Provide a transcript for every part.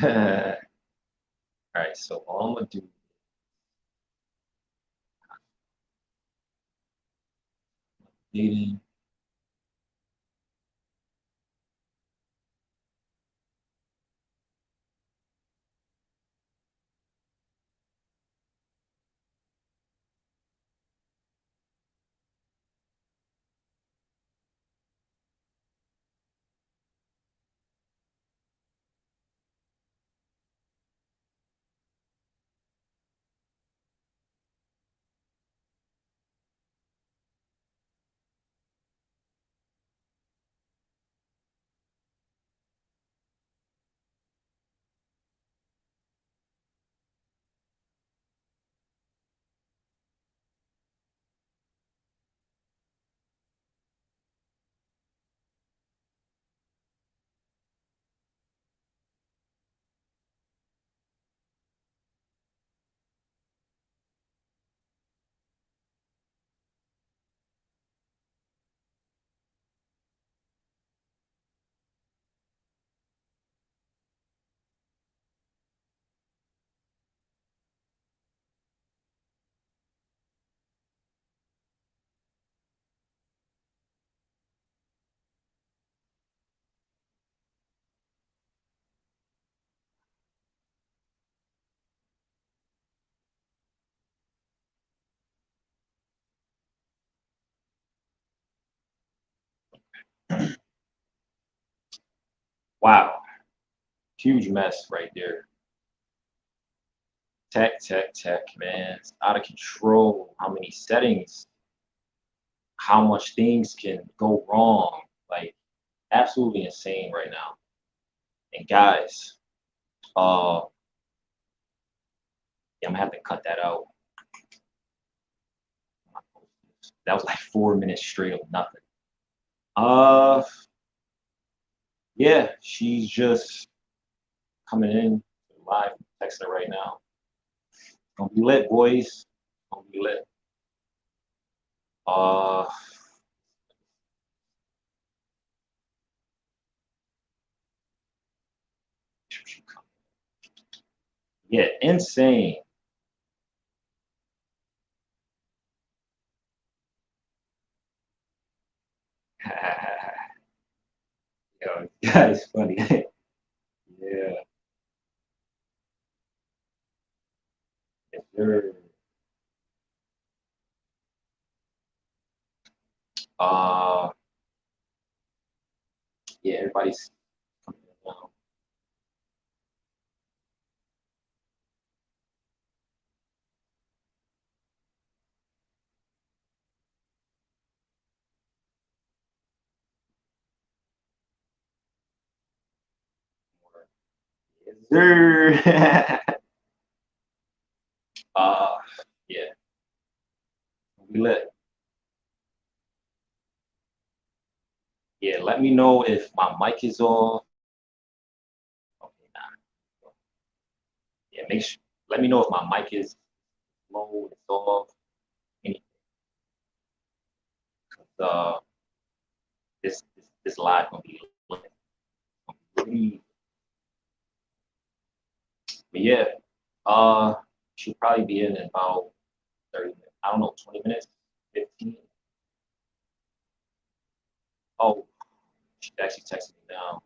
All right, so all I'm gonna do dating. Wow, huge mess right there. Tech, man. It's out of control. How many settings, how much things can go wrong. Like, absolutely insane right now. And guys, uh, yeah, I'm gonna have to cut that out. That was like 4 minutes straight of nothing. Uh, yeah, she's just coming in live, texting her right now. Gonna be lit, boys. Gonna be lit. Uh, yeah, insane. Yo, guys, funny. Yeah, yes, sir. Uh, yeah, everybody's coming in now. Yes, sir. uh, yeah, we lit. Yeah, let me know if my mic is off. Okay, nah. Yeah, make sure. Let me know if my mic is low, it's off, anything. Uh, this live gonna be lit. But yeah, she'll probably be in about 30 minutes. I don't know, 20 minutes, 15. Oh, she actually texted me now.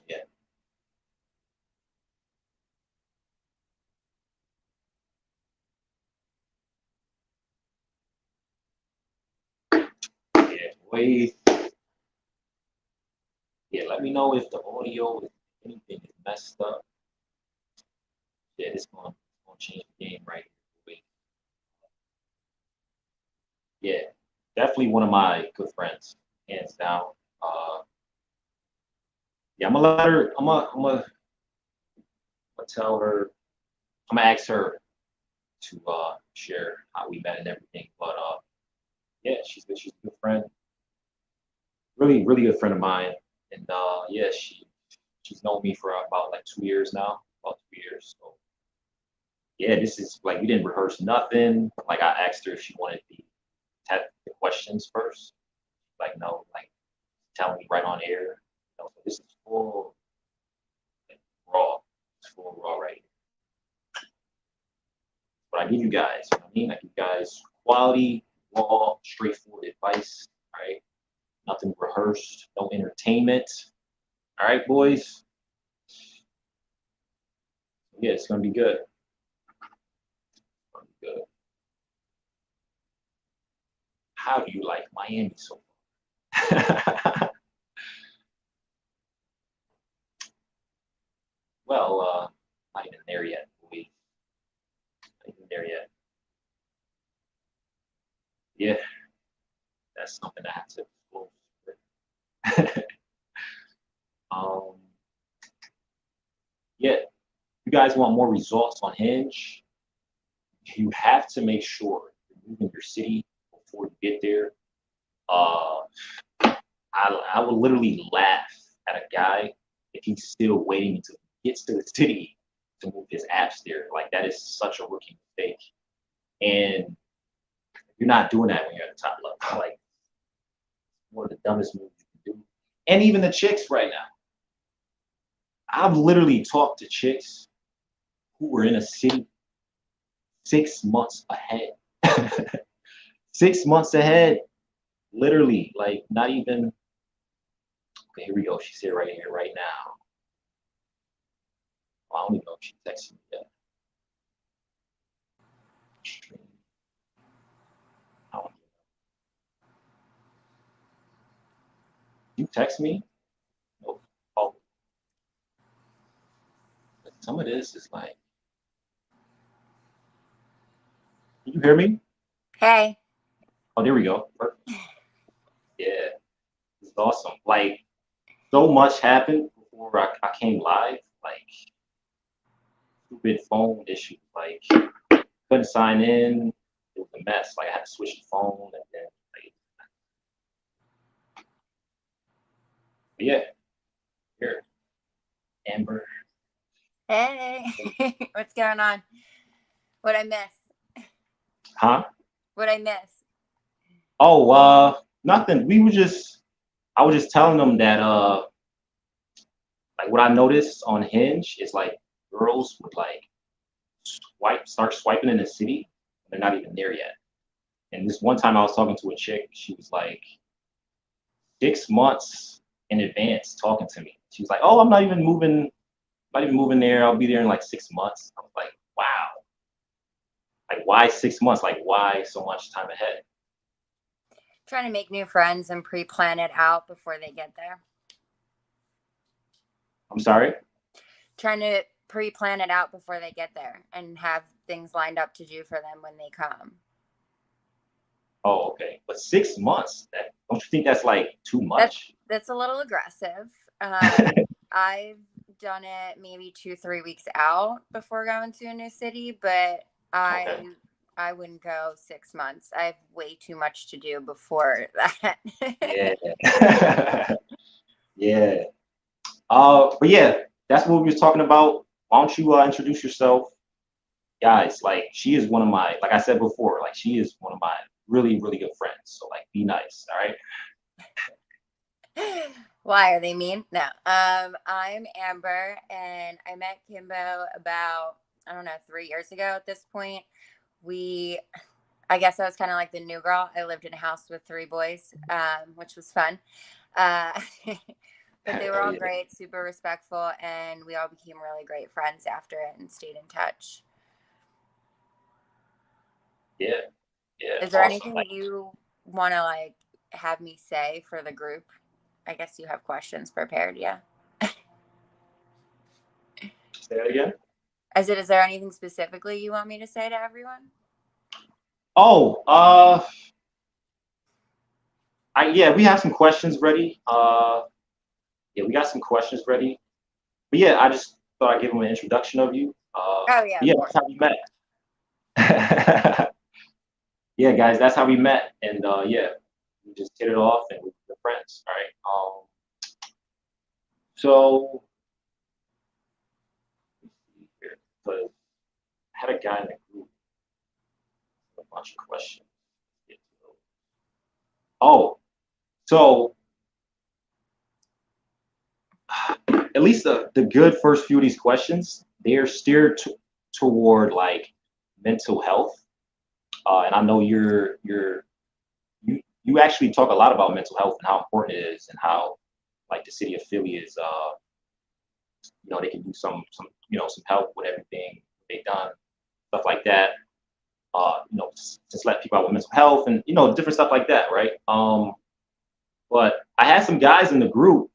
Yeah, yeah, wait. Yeah, let me know if the audio, if anything is messed up. Yeah, it's gonna change the game right here. Wait. Yeah, definitely one of my good friends, hands down. Uh, yeah, I'm gonna let her. I'm gonna tell her. I'm gonna ask her to share how we met and everything. But yeah, she's a good friend, really good friend of mine, and yeah, she's known me for about like 2 years now, about 2 years. So yeah, this is like we didn't rehearse nothing. Like I asked her if she wanted the questions first. Like no, like telling me right on air. So this is full like, raw. It's full raw right here. But I give you guys, you know what I mean? I give you guys quality, raw, straightforward advice. All right. Nothing rehearsed, no entertainment. All right, boys. Yeah, it's gonna be good. Gonna be good. How do you like Miami so far? Well, not even there yet, boys. Not even there yet. Yeah, that's something I have to disclose. um, yeah, you guys want more results on Hinge? You have to make sure you're moving your city before you get there. Uh, I would literally laugh at a guy if he's still waiting until he gets to the city to move his apps there. Like that is such a rookie mistake. And you're not doing that when you're at the top level. Like one of the dumbest moves you can do. And even the chicks right now. I've literally talked to chicks who were in a city 6 months ahead. 6 months ahead, literally, like not even. Okay, here we go. She's here right here, right now. Well, I don't even know if she texted me yet. I don't You text me? Nope. Oh, some of this is like, can you hear me? Hey. Oh, there we go. Perfect. Yeah, it's awesome. Like, so much happened before I came live. Like, stupid phone issues. Like, couldn't sign in. It was a mess. Like, I had to switch the phone, and then, like, yeah, here, Amber. Hey. What's going on? What I miss? Huh? What I miss? Oh, nothing. I was just telling them that, like, what I noticed on Hinge is like girls would like start swiping in the city. They're not even there yet. And this one time I was talking to a chick, she was like 6 months in advance talking to me. She was like, "Oh, not even moving there. I'll be there in like 6 months." I was like, "Wow, like why 6 months? Like why so much time ahead?" Trying to make new friends and pre-plan it out before they get there. I'm sorry. Trying to pre-plan it out before they get there and have things lined up to do for them when they come. Oh, okay, but 6 months? That don't you think that's like too That's much? that's a little aggressive. I've done it maybe 2-3 weeks out before going to a new city, but Okay. I wouldn't go 6 months. I have way too much to do before that. Yeah. Yeah. But yeah, that's what we was talking about. Why don't you introduce yourself, guys? Like, she is one of my, like I said before, like she is one of my really, really good friends. So like, be nice, all right? Why are they mean? No. I'm Amber, and I met Kimbo about, I don't know, 3 years ago at this point. We, I guess I was kind of like the new girl. I lived in a house with three boys, which was fun. Uh, but they were Oh all yeah, great, super respectful, and we all became really great friends after it and stayed in touch. yeah, yeah. Is there Awesome. anything Like, you want to like have me say for the group? I guess you have questions prepared, yeah. say that again. Is there anything specifically you want me to say to everyone? Oh, yeah, we have some questions ready. Yeah, we got some questions ready. But yeah, I just thought I'd give them an introduction of you. Oh yeah, Yeah, of that's course. how we met. Yeah, guys, that's how we met, and yeah, we just hit it off, and we're friends. All right. So, because I had a guy in the group with a bunch of questions. Oh, so at least the good first few of these questions, they're steered toward like mental health. And I know you actually talk a lot about mental health and how important it is, and how like the city of Philly is, they can do some help with everything they've done, stuff like that. Just let people out with mental health and different stuff like that, right? But I had some guys in the group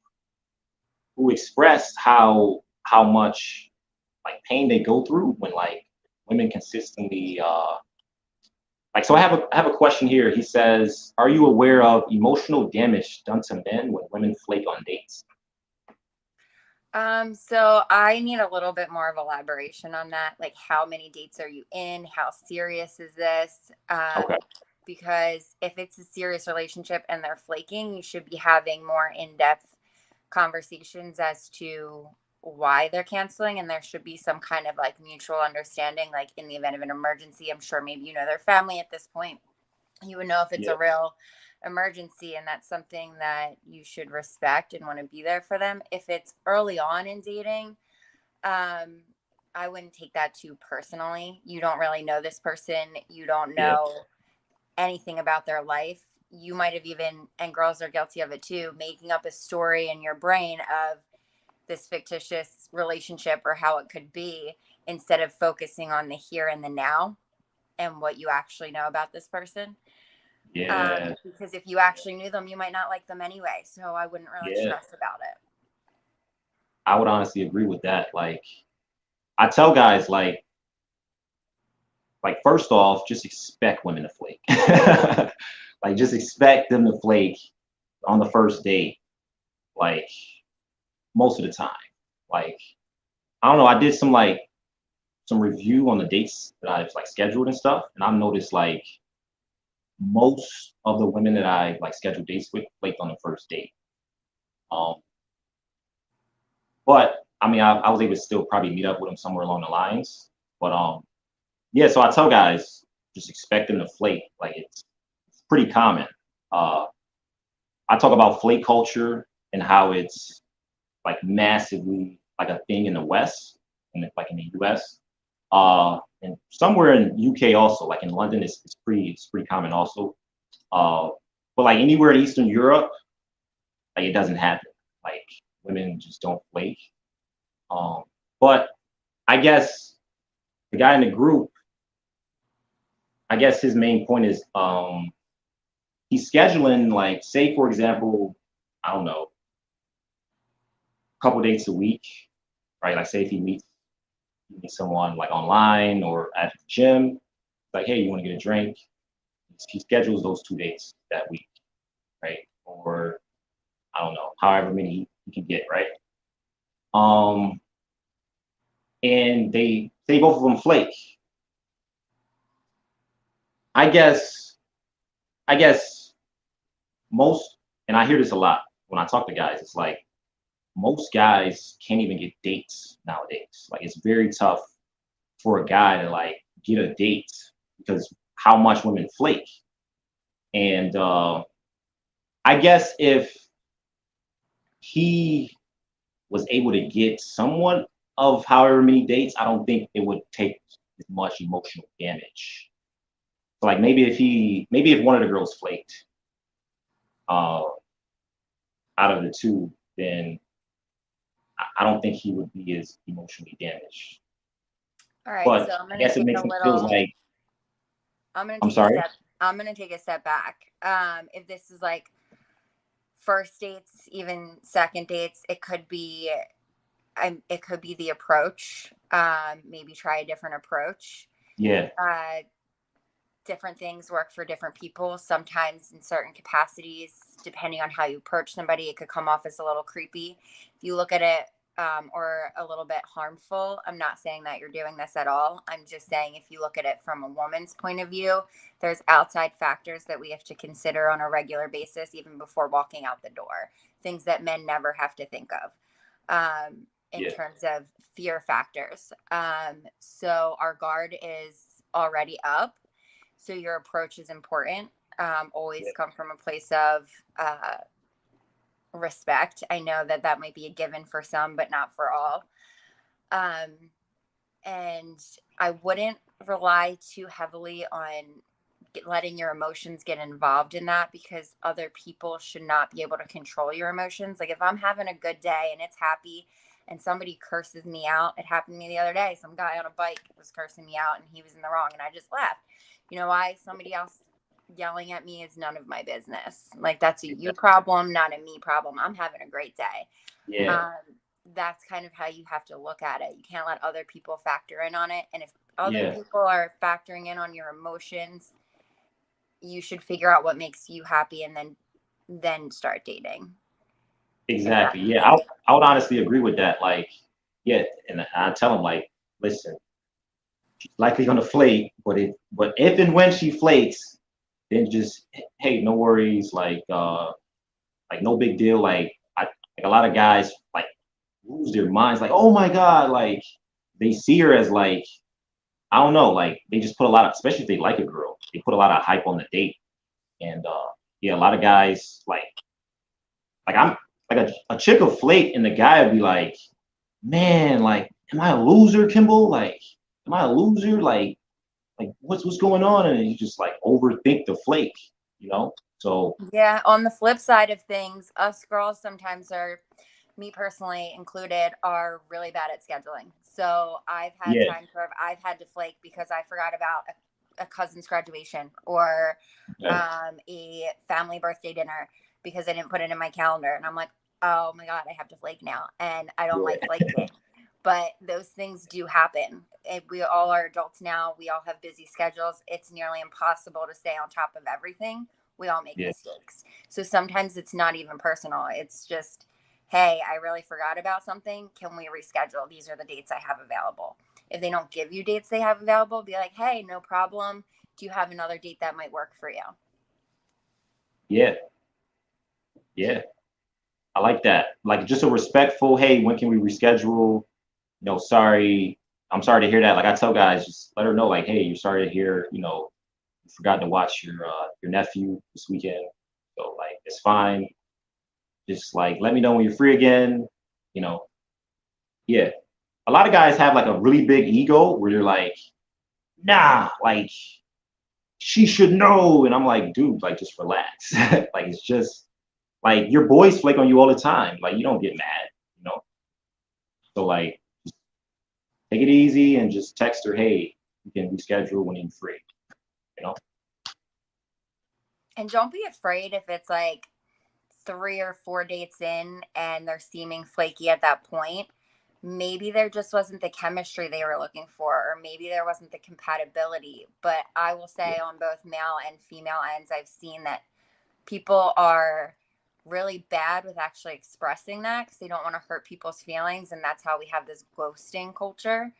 who expressed how much like pain they go through when like women consistently like. So I have a question here. He says, are you aware of emotional damage done to men when women flake on dates? So I need a little bit more of elaboration on that. Like, how many dates are you in? How serious is this? Okay. Because if it's a serious relationship and they're flaking, you should be having more in-depth conversations as to why they're canceling, and there should be some kind of like mutual understanding. Like, in the event of an emergency, I'm sure maybe you know their family at this point, you would know if it's Yeah. a real emergency, and that's something that you should respect and want to be there for them. If it's early on in dating, um I wouldn't take that too personally. You don't really know this person, you don't Yeah. know anything about their life. You might have even, and girls are guilty of it too, making up a story in your brain of this fictitious relationship or how it could be, instead of focusing on the here and the now and what you actually know about this person. Yeah. Because if you actually knew them, you might not like them anyway. So I wouldn't really Yeah. stress about it. I would honestly agree with that. Like, I tell guys like first off, just expect women to flake. Like, just expect them to flake on the first date, like most of the time. Like, I don't know, I did some review on the dates that I've like scheduled and stuff, and I've noticed like most of the women that I like scheduled dates with flaked on the first date. Um, but I mean, I was able to still probably meet up with them somewhere along the lines. But yeah, so I tell guys just expect them to flake. Like, it's pretty common. Uh, I talk about flake culture and how it's like massively like a thing in the West and like in the US. And somewhere in UK also, like in London, it's pretty common also. Uh, but like anywhere in Eastern Europe, like it doesn't happen. Like, women just don't flake. Um, but I guess the guy in the group, I guess his main point is he's scheduling like, say for example, I don't know, a couple dates a week, right? Like, say if he meets someone like online or at the gym, like, hey, you want to get a drink? He schedules those 2 dates that week, right? Or I don't know, however many he can get, right? Um, and they say both of them flake. I guess, I guess most, and I hear this a lot when I talk to guys. It's like most guys can't even get dates nowadays. Like, it's very tough for a guy to like get a date because how much women flake. And I guess if he was able to get someone of however many dates, I don't think it would take as much emotional damage. So like, maybe if one of the girls flaked uh, out of the two, then I don't think he would be as emotionally damaged. All right, so But I guess it makes him feels like, I'm gonna I'm take a sorry. step. I'm gonna take a step back. If this is like first dates, even second dates, it could be the approach. Maybe try a different approach. Yeah, Uh, Different things work for different people. Sometimes, in certain capacities, depending on how you approach somebody, it could come off as a little creepy. If you look at it, or a little bit harmful, I'm not saying that you're doing this at all. I'm just saying, if you look at it from a woman's point of view, there's outside factors that we have to consider on a regular basis, even before walking out the door. Things that men never have to think of. In yeah, terms of fear factors. So our guard is already up. So your approach is important. Always Yeah. come from a place of respect. I know that that might be a given for some, but not for all. Um, and I wouldn't rely too heavily on letting your emotions get involved in that, because other people should not be able to control your emotions. Like if I'm having a good day and it's happy and somebody curses me out, it happened to me the other day. Some guy on a bike was cursing me out and he was in the wrong and I just laughed. You know why? Somebody else yelling at me is none of my business. Like that's a you problem, not a me problem. I'm having a great day. Yeah. um, that's kind of how you have to look at it. You can't let other people factor in on it. And if other Yeah. people are factoring in on your emotions, you should figure out what makes you happy and then start dating. If that Exactly. makes Yeah. sense. I would honestly agree with that. Like, yeah, and I tell them like, listen, she's likely gonna flake, but if and when she flakes, then just hey, no worries, like no big deal. Like a lot of guys like lose their minds, like, oh my God, like they see her as like, I don't know, like they just put a lot of, especially if they like a girl, they put a lot of hype on the date. And yeah, a lot of guys like I'm like a chick will flake and the guy would be like, man, like, am I a loser, Kimball? Like, am I a loser? Like what's going on? And you just like overthink the flake, you know? So Yeah, on the flip side of things, us girls sometimes are, me personally included, are really bad at scheduling. So I've had yeah, times where I've had to flake because I forgot about a cousin's graduation, or yeah, a family birthday dinner because I didn't put it in my calendar. And I'm like, oh my God, I have to flake now. And I don't like yeah, flaking. But those things do happen. And we all are adults now. We all have busy schedules. It's nearly impossible to stay on top of everything. We all make yeah, mistakes. So sometimes it's not even personal. It's just, hey, I really forgot about something. Can we reschedule? These are the dates I have available. If they don't give you dates they have available, be like, hey, no problem. Do you have another date that might work for you? yeah, yeah. I like that. Like just a respectful, hey, when can we reschedule? No, sorry. I'm sorry to hear that. Like I tell guys, just let her know, like, hey, you're sorry to hear, you forgot to watch your nephew this weekend. So like it's fine. Just like let me know when you're free again. You know, yeah. A lot of guys have like a really big ego where you're like, nah, like she should know. And I'm like, dude, like just relax. Like it's just like your boys flake on you all the time. Like you don't get mad, you know? So like take it easy and just text her, hey, you can reschedule when you're free, you know? And don't be afraid if it's like 3 or 4 dates in and they're seeming flaky at that point. Maybe there just wasn't the chemistry they were looking for, or maybe there wasn't the compatibility. But I will Yeah, say, on both male and female ends, I've seen that people are really bad with actually expressing that because they don't want to hurt people's feelings. And that's how we have this ghosting culture.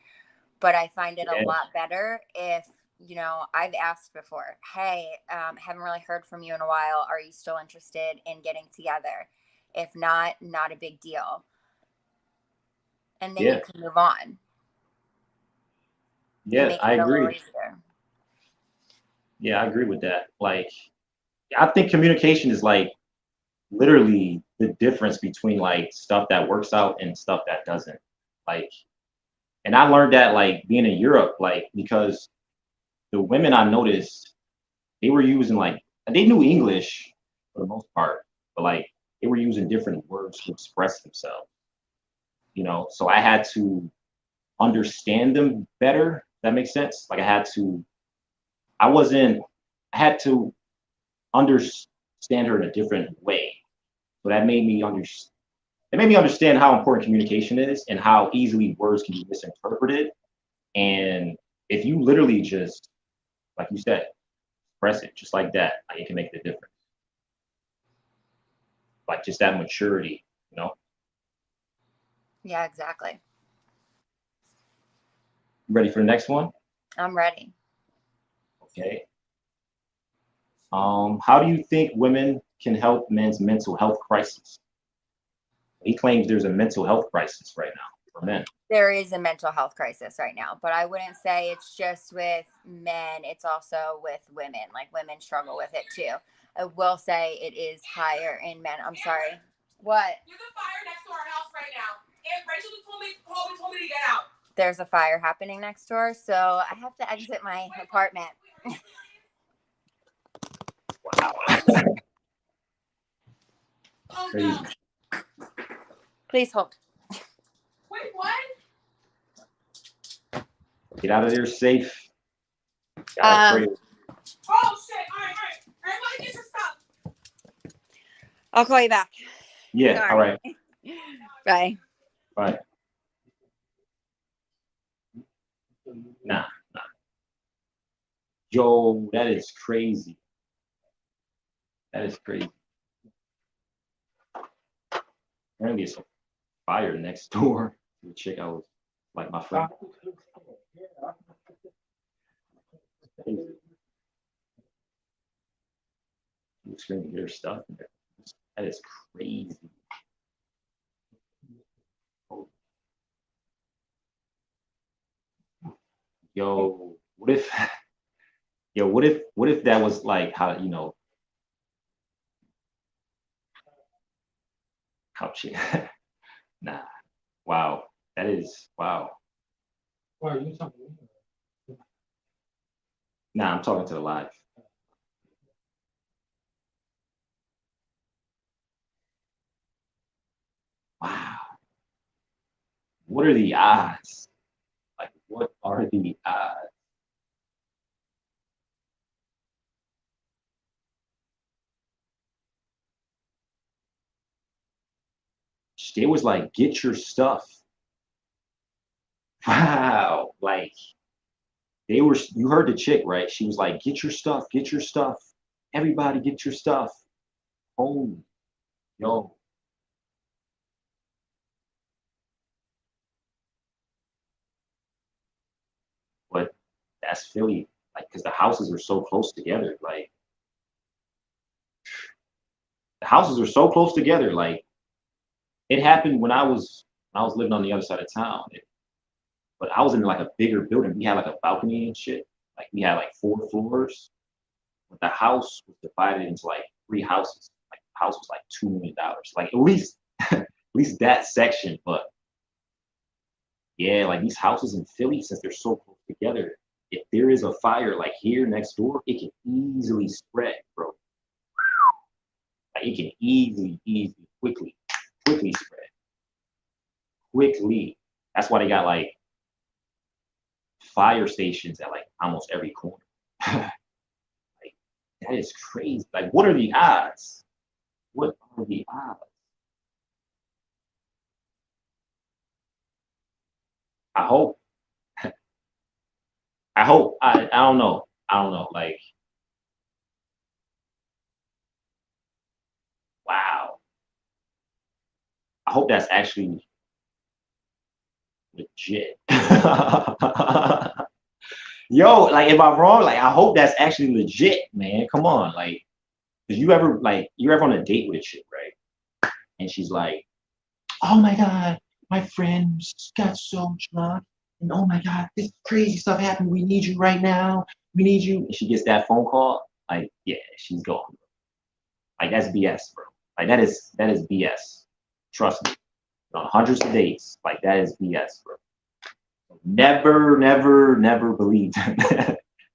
But I find it a yeah, lot better if, I've asked before, hey, haven't really heard from you in a while. Are you still interested in getting together? If not, not a big deal. And then you yeah, can move on. It yeah, makes I it a little agree. easier. Yeah, I agree with that. Like, I think communication is like literally the difference between like stuff that works out and stuff that doesn't. Like, and I learned that like being in Europe, like, because the women I noticed, they were using like, they knew English for the most part, but like they were using different words to express themselves, So I had to understand them better. That makes sense. Like I wasn't, I had to understand her in a different way. So it made me understand how important communication is and how easily words can be misinterpreted. And if you literally just, like you said, express it just like that, like it can make the difference. Like just that maturity. Yeah, exactly. Ready for the next one? I'm ready. Okay. How do you think women can help men's mental health crisis? He claims there's a mental health crisis right now. for men. There is a mental health crisis right now, but I wouldn't say it's just with men. It's also with women. Like women struggle with it too. I will say it is higher in men. I'm sorry. What? There's a fire next to our house right now. And Rachel just told me to get out. There's a fire happening next door, so I have to exit my apartment. Wow. Crazy. Please hold. Wait, what? Get out of there safe. Oh shit! All right. Everybody get your stuff. I'll call you back. Yeah. Sorry. All right. Bye. Bye. Nah. Yo, that is crazy. That is crazy. Apparently, it's a fire next door to the chick I was like my friend. You screaming your stuff. That is crazy. Yo, what if? Yo, what if that was like how how she? Nah. Wow. That is wow. Why are you talking? Nah, I'm talking to the live. Wow. What are the odds? Like, what are the odds? They was like, get your stuff. Wow. Like, you heard the chick, right? She was like, get your stuff, get your stuff. Everybody get your stuff. Holy, yo. But that's Philly, like, because the houses are so close together. Like, the houses are so close together. Like, it happened when I was living on the other side of town. But I was in like a bigger building. We had like a balcony and shit. Like we had like 4 floors. But the house was divided into like 3 houses. Like the house was like $2 million. Like at least that section. But yeah, like these houses in Philly, since they're so close together, if there is a fire like here next door, it can easily spread, bro. Like it can quickly spread. Quickly. That's why they got like fire stations at like almost every corner. Like that is crazy. Like what are the odds? What are the odds? I hope. I hope. I don't know. I don't know. Like wow. I hope that's actually legit. Yo, like if I'm wrong, like I hope that's actually legit, man. Come on, like, cause you ever on a date with a chick, right? And she's like, "Oh my god, my friend got so drunk, and oh my god, this crazy stuff happened. We need you right now. We need you." And she gets that phone call, like, yeah, she's gone. Like that's BS, bro. Like that is BS. Trust me. On hundreds of dates, like that is BS, bro. Never believed him.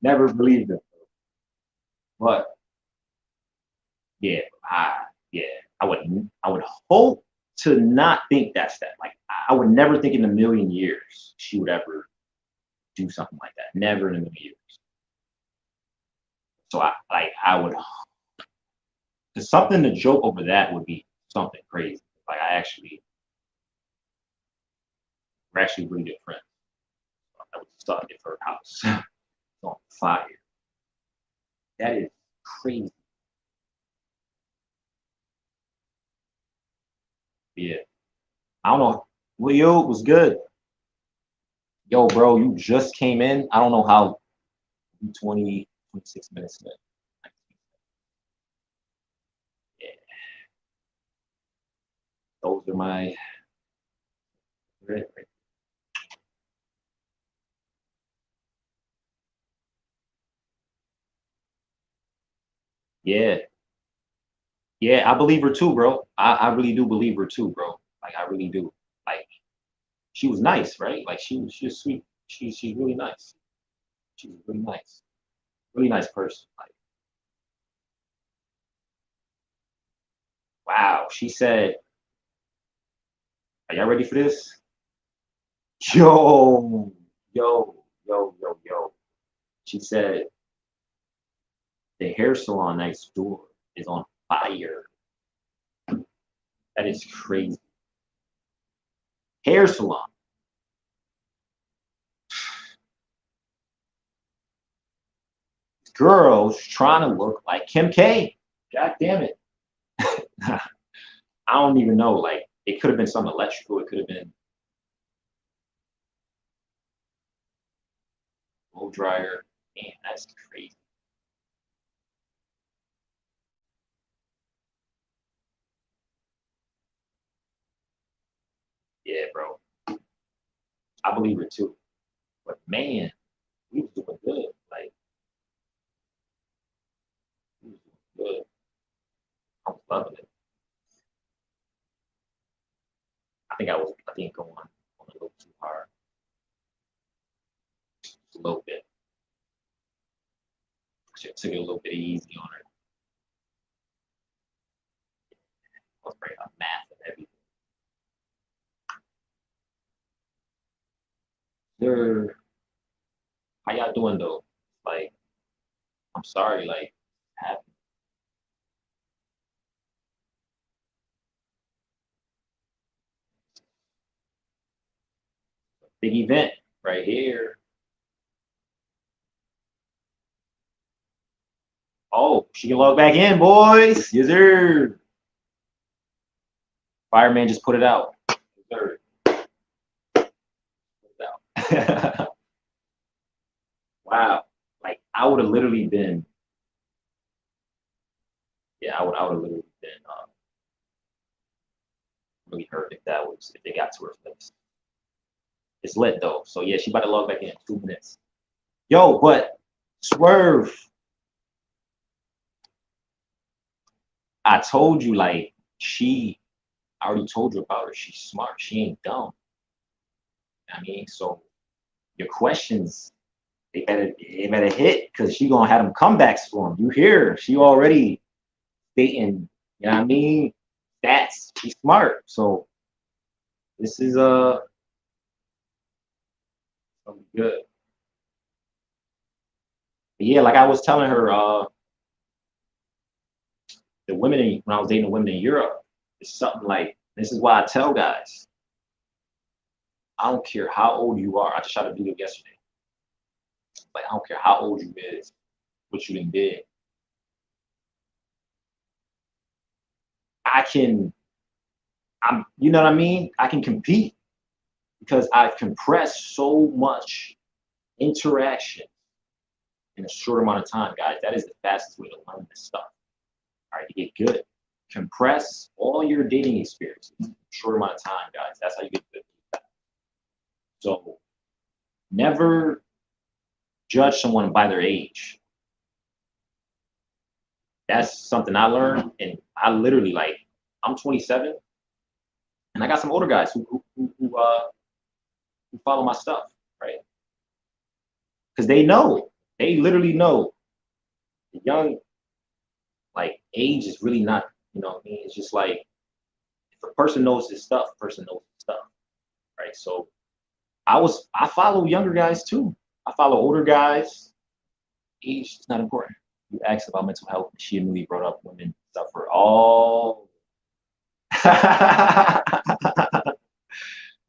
Never believed him. But yeah, yeah, I would hope to not think that's that. Like I would never think in a million years she would ever do something like that. Never in a million years. So I would cause something to joke over that would be something crazy. Like we're actually really good friends. I was stuck at her house on fire. That is crazy. Yeah. I don't know. Leo was good. Yo, bro, you just came in. I don't know how 20, 26 minutes in. Yeah, those are my Yeah. Yeah, I believe her too, bro. I really do believe her too, bro. Like I really do. Like she was nice, right? Like she was sweet. She's really nice. She's really nice. Really nice person. Like, wow. She said, are y'all ready for this? Yo, yo. She said the hair salon next door is on fire. That is crazy. Hair salon. Girls trying to look like Kim K. God damn it. I don't even know. Like, it could have been something electrical. It could have been blow dryer. Man, that's crazy. Yeah, bro. I believe it too. But man, we was doing good. Like, we was doing good. I was loving it. I think going on a little too hard. Just a little bit. Should took it a little bit easy on her. I was bringing up math and everything. They're, how y'all doing though? Like, I'm sorry, like, happened. Big event right here. Oh, she can log back in, boys. Yes, sir. Fireman just put it out. Yes, sir. Put it out. Wow. Like I would have literally been, yeah, I would have literally been really hurt if they got to her place. It's lit though. So yeah, she about to log back in 2 minutes. Yo, but Swerve, I told you like I already told you about her. She's smart. She ain't dumb. I mean, so your questions they better hit because she gonna have them comebacks for him. You hear her. She already stating, you know what I mean? That's she's smart. So this is gonna be good. But yeah, like I was telling her, when I was dating the women in Europe, it's something like this is why I tell guys, I don't care how old you are. I just tried to do it yesterday. Like I don't care how old you is, what you done did. I can you know what I mean? I can compete because I've compressed so much interaction in a short amount of time, guys. That is the fastest way to learn this stuff. All right, to get good. Compress all your dating experiences in a short amount of time, guys. That's how you get good. So never judge someone by their age. That's something I learned, and I literally like I'm 27, and I got some older guys who follow my stuff, right? Because they literally know the young like age is really not, you know what I mean? It's just like if a person knows his stuff, a person knows his stuff, right? So I follow younger guys too. I follow older guys. Age is not important. You asked about mental health. She immediately brought up women suffer all.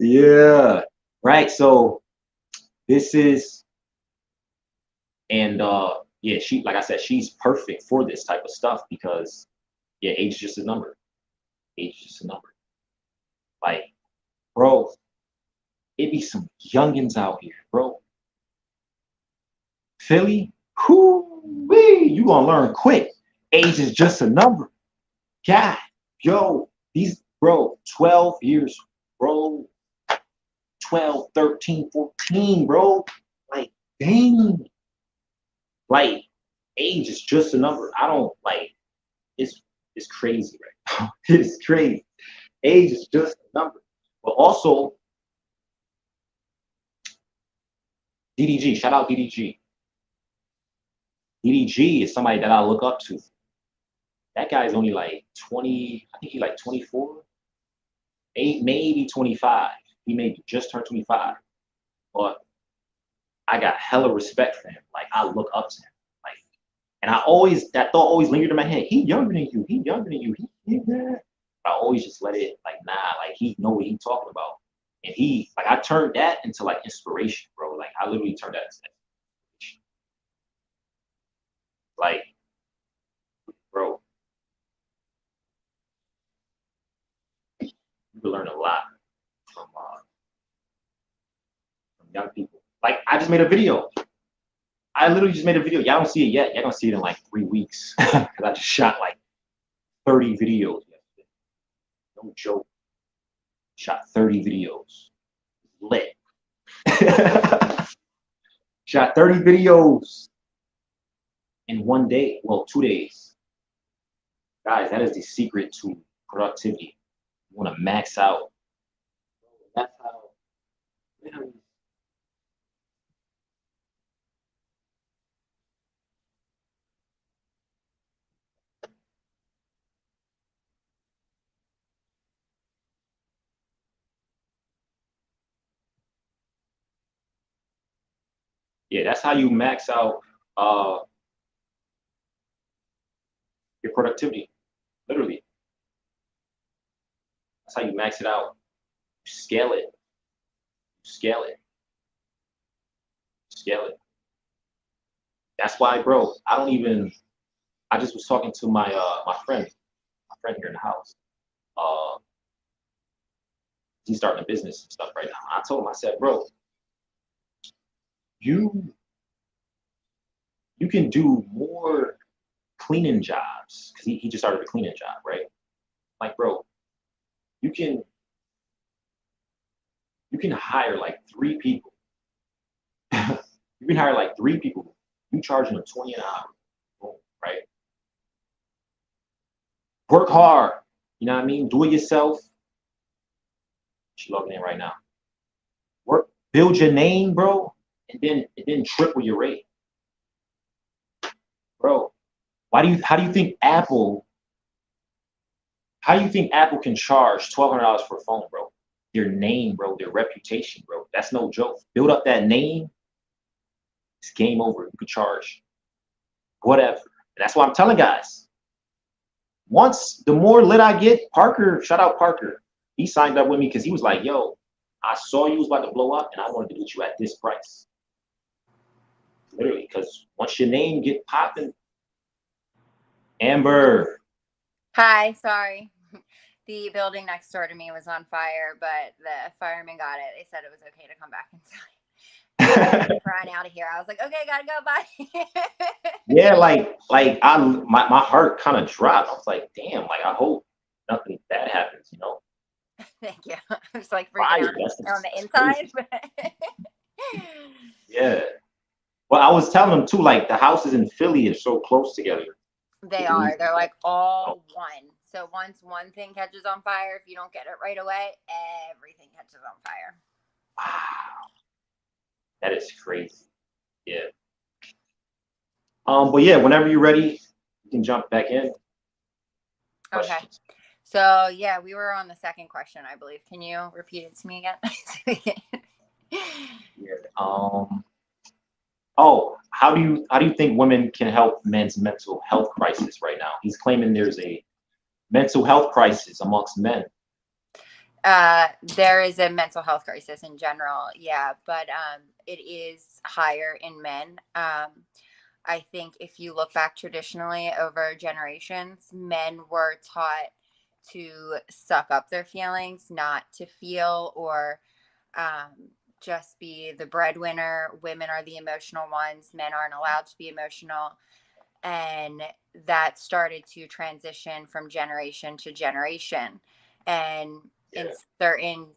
Yeah. Right. So this is and yeah, she like I said, she's perfect for this type of stuff because yeah, age is just a number. Age is just a number. Like, bro, it be some youngins out here, bro. Philly, whoo-wee, you gonna learn quick. Age is just a number. God, yo, these, bro, 12 years, bro, 12, 13, 14, bro. Like, dang. Like, age is just a number. I don't like it's crazy right now. It's crazy. Age is just a number. But also DDG, shout out DDG. DDG is somebody that I look up to. That guy is only like 20, I think he's like 24, maybe 25. He may just turn 25. But I got hella respect for him. Like I look up to him. Like, and that thought always lingered in my head. He younger than you. He younger than you. I always just let it like, nah, like he know what he talking about. And I turned that into like inspiration, bro. Like I literally turned that into inspiration. Like, bro, you can learn a lot from young people. Like I just made a video. I literally just made a video. Y'all don't see it yet. Y'all gonna see it in like 3 weeks. Cause I just shot like 30 videos yesterday. No joke. Shot 30 videos. Lit. Shot 30 videos in 1 day. Well, 2 days. Guys, that is the secret to productivity. You want to max out. That's how. Yeah, that's how you max out your productivity. Literally. That's how you max it out. Scale it. Scale it. Scale it. That's why, bro, I just was talking to my friend here in the house. He's starting a business and stuff right now. I told him, I said, bro, you can do more cleaning jobs because he just started a cleaning job, right? Like, bro, you can hire like 3 people. You can hire like 3 people. You charging them 20 an hour, boom, right? Work hard. You know what I mean? Do it yourself. She's logging in right now. Work, build your name, bro, and then triple your rate, bro. How do you think Apple can charge $1,200 for a phone, bro? Their name, bro, their reputation, bro. That's no joke. Build up that name. It's game over. You could charge whatever. And that's why I'm telling guys. Once the more lit I get, Parker, shout out Parker. He signed up with me because he was like, yo, I saw you was about to blow up and I wanted to get you at this price. Literally, because once your name get popping, Amber. Hi, sorry. The building next door to me was on fire, but the firemen got it. They said it was okay to come back inside. Ran out of here. I was like, okay, gotta go, bye. Yeah, my heart kind of dropped. I was like, damn, like I hope nothing bad happens, you know. Thank you. I was like freaking out on the inside. Yeah. Well, I was telling them too, like the houses in Philly are so close together. They are. They're like all one. So once one thing catches on fire, if you don't get it right away, everything catches on fire. Wow. That is crazy. Yeah. But yeah, whenever you're ready, you can jump back in. Okay. Questions. So yeah, we were on the second question, I believe. Can you repeat it to me again? Yeah. Oh, how do you think women can help men's mental health crisis right now? He's claiming there's a mental health crisis amongst men. There is a mental health crisis in general, yeah, but it is higher in men. I think if you look back traditionally over generations, men were taught to suck up their feelings, not to feel or just be the breadwinner. Women are the emotional ones. Men aren't allowed to be emotional. And that started to transition from generation to generation. And in certain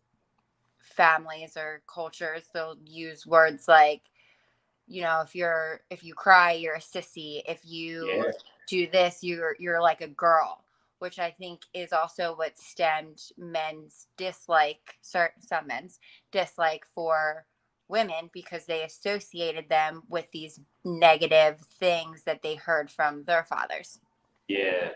families or cultures, they'll use words like, you know, if you cry, you're a sissy. If you Yeah. do this, you're like a girl, which I think is also what stemmed men's dislike, some men's dislike for women, because they associated them with these negative things that they heard from their fathers. Yeah.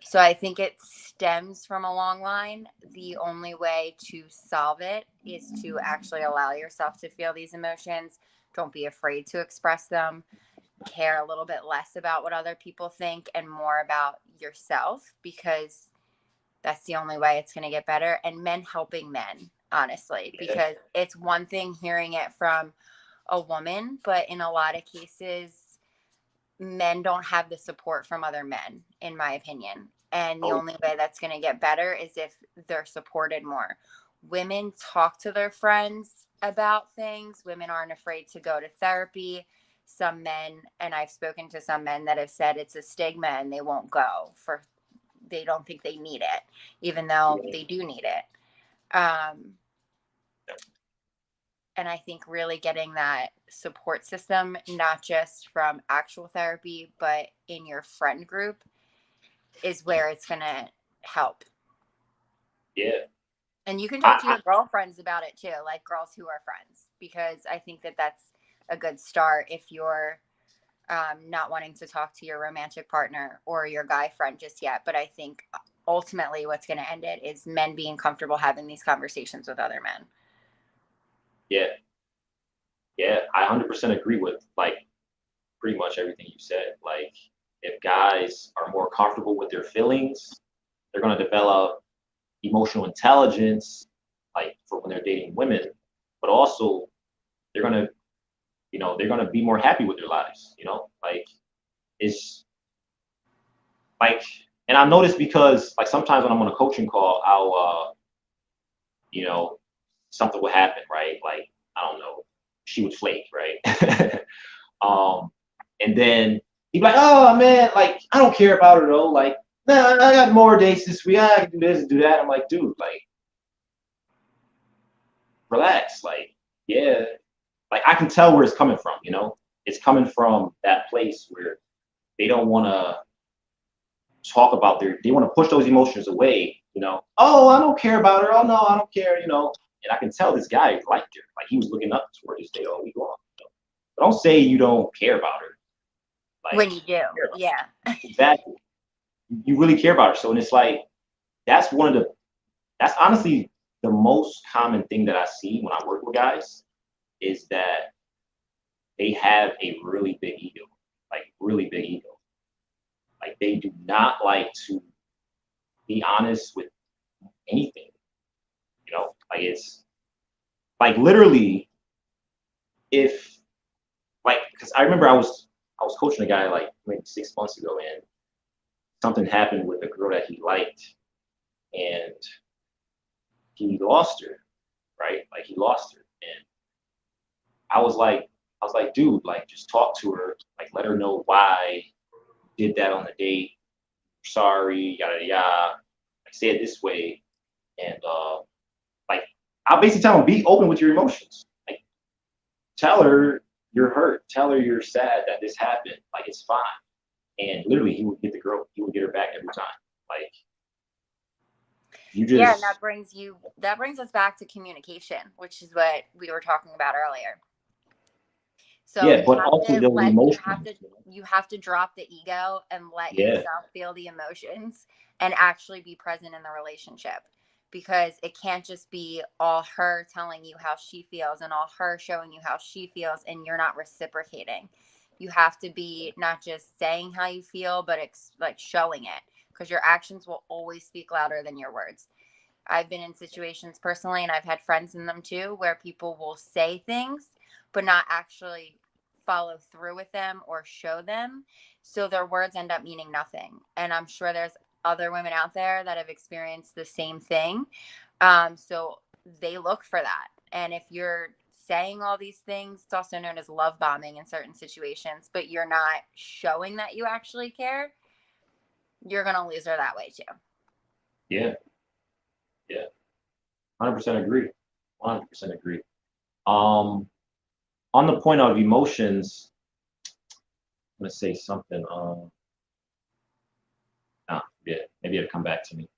So I think it stems from a long line. The only way to solve it is to actually allow yourself to feel these emotions. Don't be afraid to express them. Care a little bit less about what other people think and more about yourself, because that's the only way it's going to get better. And men helping men, honestly, Yeah. because it's one thing hearing it from a woman, but in a lot of cases, men don't have the support from other men, in my opinion. And the Oh, only way that's going to get better is if they're supported more. Women talk to their friends about things. Women aren't afraid to go to therapy. Some men, and I've spoken to some men that have said it's a stigma and they won't go for, they don't think they need it, even though yeah. they do need it. And I think really getting that support system, not just from actual therapy, but in your friend group, is where it's going to help. Yeah. And you can talk to your girlfriends about it too, like girls who are friends, because I think that that's a good start if you're not wanting to talk to your romantic partner or your guy friend just yet. But I think ultimately what's going to end it is men being comfortable having these conversations with other men. Yeah. Yeah. I 100% agree with like pretty much everything you said. Like, if guys are more comfortable with their feelings, they're going to develop emotional intelligence, like for when they're dating women, but also they're going to, they're going to be more happy with their lives, like it's like, and I noticed because like sometimes when I'm on a coaching call, you know, something would happen, right? Like, I don't know, she would flake, right? um, and then he'd be like, "Oh man, like I don't care about her though. Like, nah, I got more dates this week. I can do this and do that." I'm like, dude, like, relax. Like, yeah, like I can tell where it's coming from. It's coming from that place where they don't want to talk about they want to push those emotions away. Oh, I don't care about her. Oh no, I don't care. And I can tell this guy liked her. Like he was looking up toward this day all week long. But don't say you don't care about her. Like, when you do, yeah. Exactly. You really care about her. So, and it's like, that's honestly the most common thing that I see when I work with guys is that they have a really big ego, like really big ego. Like they do not like to be honest with anything, like it's like literally if like, because I remember I was coaching a guy like maybe 6 months ago, and something happened with a girl that he liked, and he lost her, right? Like he lost her, and I was like, dude, like just talk to her, like let her know why you did that on the date. Sorry, yada yada. Like say it this way, and like I'll basically tell him, be open with your emotions. Like tell her you're hurt, tell her you're sad that this happened. Like it's fine, and literally he would get he would get her back every time. Like you just Yeah, and that brings us back to communication, which is what we were talking about earlier. So yeah, but also those emotions. You have to drop the ego and let Yeah, yourself feel the emotions and actually be present in the relationship, because it can't just be all her telling you how she feels and all her showing you how she feels and you're not reciprocating. You have to be not just saying how you feel, but like showing it, because your actions will always speak louder than your words. I've been in situations personally, and I've had friends in them too, where people will say things but not actually follow through with them or show them. So their words end up meaning nothing. And I'm sure there's other women out there that have experienced the same thing. So they look for that. And if you're saying all these things, it's also known as love bombing in certain situations, but you're not showing that you actually care, you're going to lose her that way too. yeah, 100% agree. 100% agree. Um, on the point of emotions, I'm gonna say something. Yeah, maybe it'll come back to me.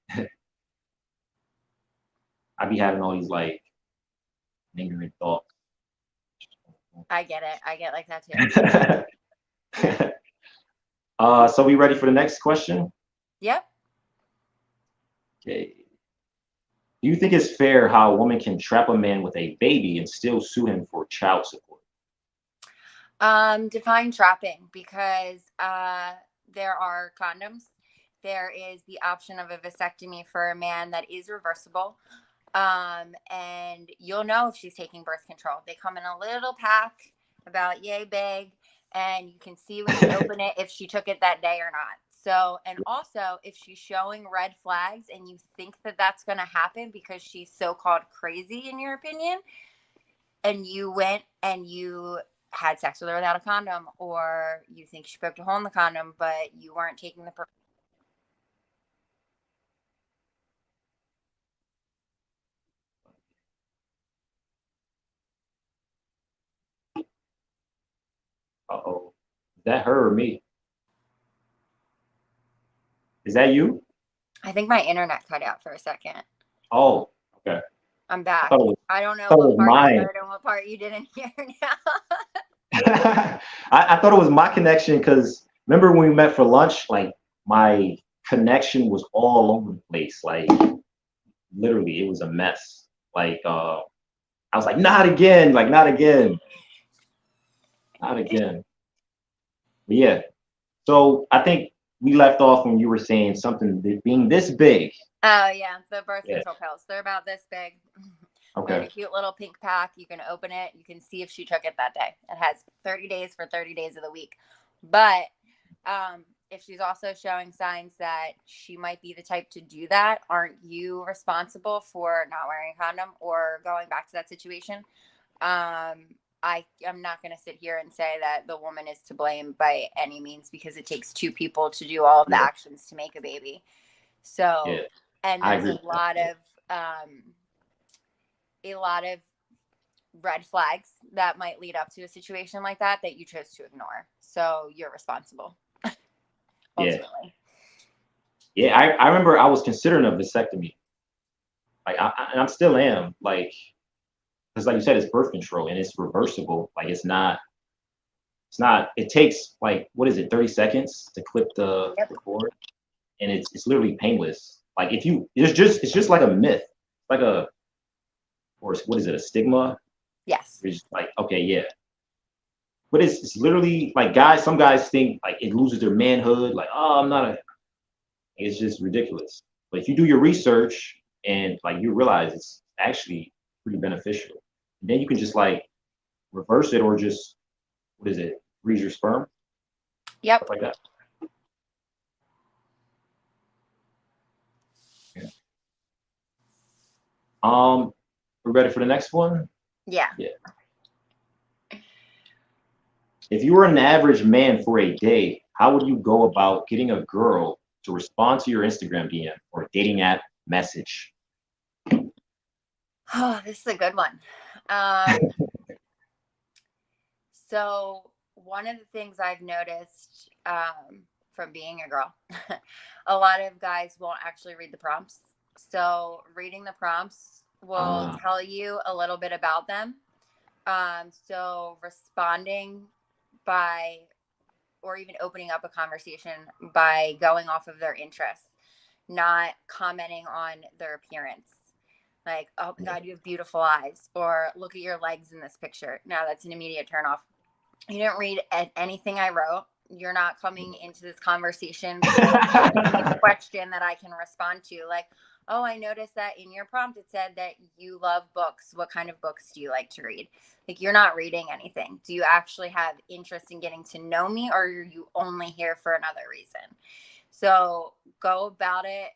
I be having all these like lingering thoughts. I get it. I get like that too. So we ready for the next question? Yep. Okay. Do you think it's fair how a woman can trap a man with a baby and still sue him for child support? Define trapping, because there are condoms. There is the option of a vasectomy for a man that is reversible. And you'll know if she's taking birth control. They come in a little pack about yay big, and you can see when you open it if she took it that day or not. So, and also if she's showing red flags and you think that that's going to happen because she's so-called crazy, in your opinion, and you went and you had sex with her without a condom, or you think she poked a hole in the condom, but you weren't taking the Uh-oh. Is that her or me? Is that you? I think my internet cut out for a second. Oh, okay. I'm back. I don't know thought it what was part mine. you heard and what part you didn't hear now. I thought it was my connection because remember when we met for lunch, like my connection was all over the place. Like literally it was a mess. Like I was like, not again, like not again. Not again. But yeah. So I think we left off when you were saying something being this big. Oh yeah, the birth control pills. They're about this big. Okay. In a cute little pink pack. You can open it. You can see if she took it that day. It has 30 days for 30 days of the week. But if she's also showing signs that she might be the type to do that, aren't you responsible for not wearing a condom or going back to that situation? I'm not going to sit here and say that the woman is to blame by any means, because it takes two people to do all of the actions to make a baby. So, and there's a lot of red flags that might lead up to a situation like that you chose to ignore. So you're responsible. Ultimately. Yeah, I remember I was considering a vasectomy. Like I still am. Like, because like you said, it's birth control and it's reversible. Like it's not. It takes like, what is it, 30 seconds to clip the cord, and it's literally painless. Like if you, it's just like a myth, like a, or what is it, a stigma? Yes. It's just like, okay, yeah. But it's literally like some guys think like it loses their manhood. Like, oh, I'm not a. It's just ridiculous. But if you do your research and like you realize it's actually pretty beneficial, and then you can just like reverse it or just, what is it, freeze your sperm? Yep. Stuff like that. Yeah. We're ready for the next one? Yeah. Yeah. If you were an average man for a day, how would you go about getting a girl to respond to your Instagram DM or dating app message? Oh, this is a good one. So one of the things I've noticed from being a girl, a lot of guys won't actually read the prompts. So reading the prompts will tell you a little bit about them. So responding by, or even opening up a conversation by going off of their interests, not commenting on their appearance. Like, oh my God, you have beautiful eyes, or look at your legs in this picture. Now that's an immediate turnoff. You didn't read anything I wrote. You're not coming into this conversation with a question that I can respond to. Like, oh, I noticed that in your prompt it said that you love books. What kind of books do you like to read? Like, you're not reading anything. Do you actually have interest in getting to know me, or are you only here for another reason? So go about it.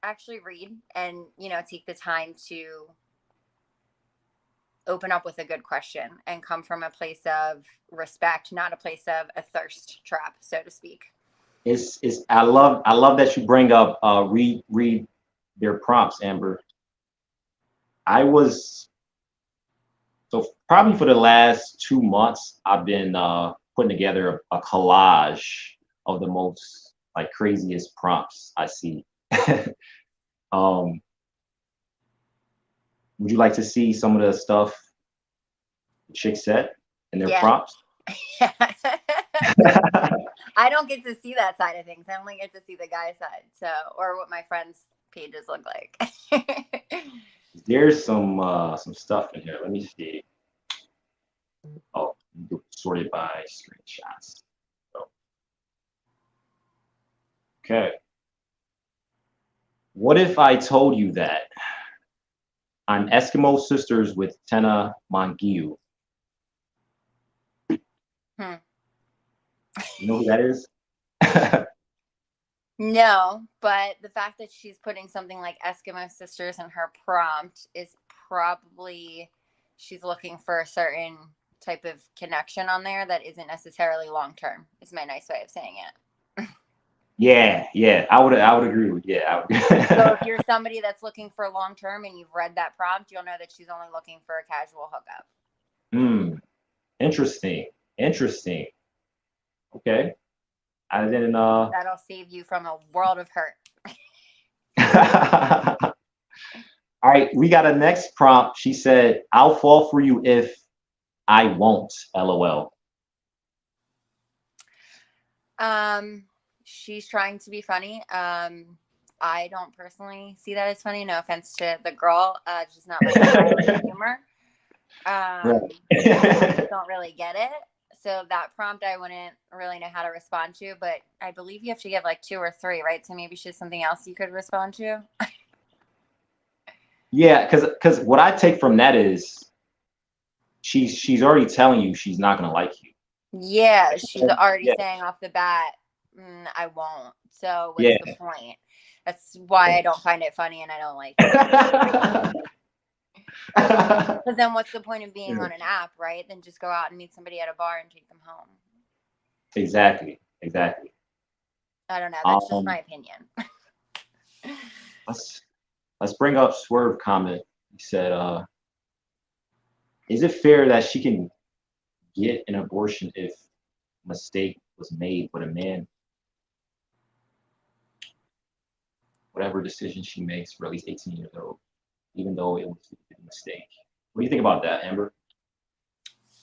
Actually read and, take the time to open up with a good question and come from a place of respect, not a place of a thirst trap, so to speak. I love that you bring up read their prompts, Amber. I was So probably for the last 2 months, I've been putting together a collage of the most like craziest prompts I see. um, would you like to see some of the stuff the chicks said in their Yeah. prompts? I don't get to see that side of things. I only get to see the guy side, so or what my friends' pages look like. There's some stuff in here. Let me see. Oh, sorted by screenshots. So, okay. What if I told you that I'm Eskimo sisters with Tena Mongiu? You know who that is? No, but the fact that she's putting something like Eskimo Sisters in her prompt is probably she's looking for a certain type of connection on there that isn't necessarily long term, is my nice way of saying it. Yeah, I would agree with So if you're somebody that's looking for long term and you've read that prompt, you'll know that she's only looking for a casual hookup. Interesting. Okay. I didn't That'll save you from a world of hurt. All right, we got a next prompt. She said, I'll fall for you if I won't, LOL. She's trying to be funny. I don't personally see that as funny. No offense to the girl. Just not my style of humor. I don't really get it. So that prompt I wouldn't really know how to respond to, but I believe you have to give like 2 or 3, right? So maybe she's something else you could respond to. Yeah, because what I take from that is she's already telling you she's not gonna like you. Yeah, she's already saying off the bat, I won't. So what's the point? That's why I don't find it funny and I don't like it. Because then what's the point of being on an app, right? Then just go out and meet somebody at a bar and take them home. Exactly. I don't know. That's just my opinion. Let's bring up Swerve comment. He said, is it fair that she can get an abortion if a mistake was made, but a man, whatever decision she makes for at least 18 years old, even though it was a mistake? What do you think about that, Amber?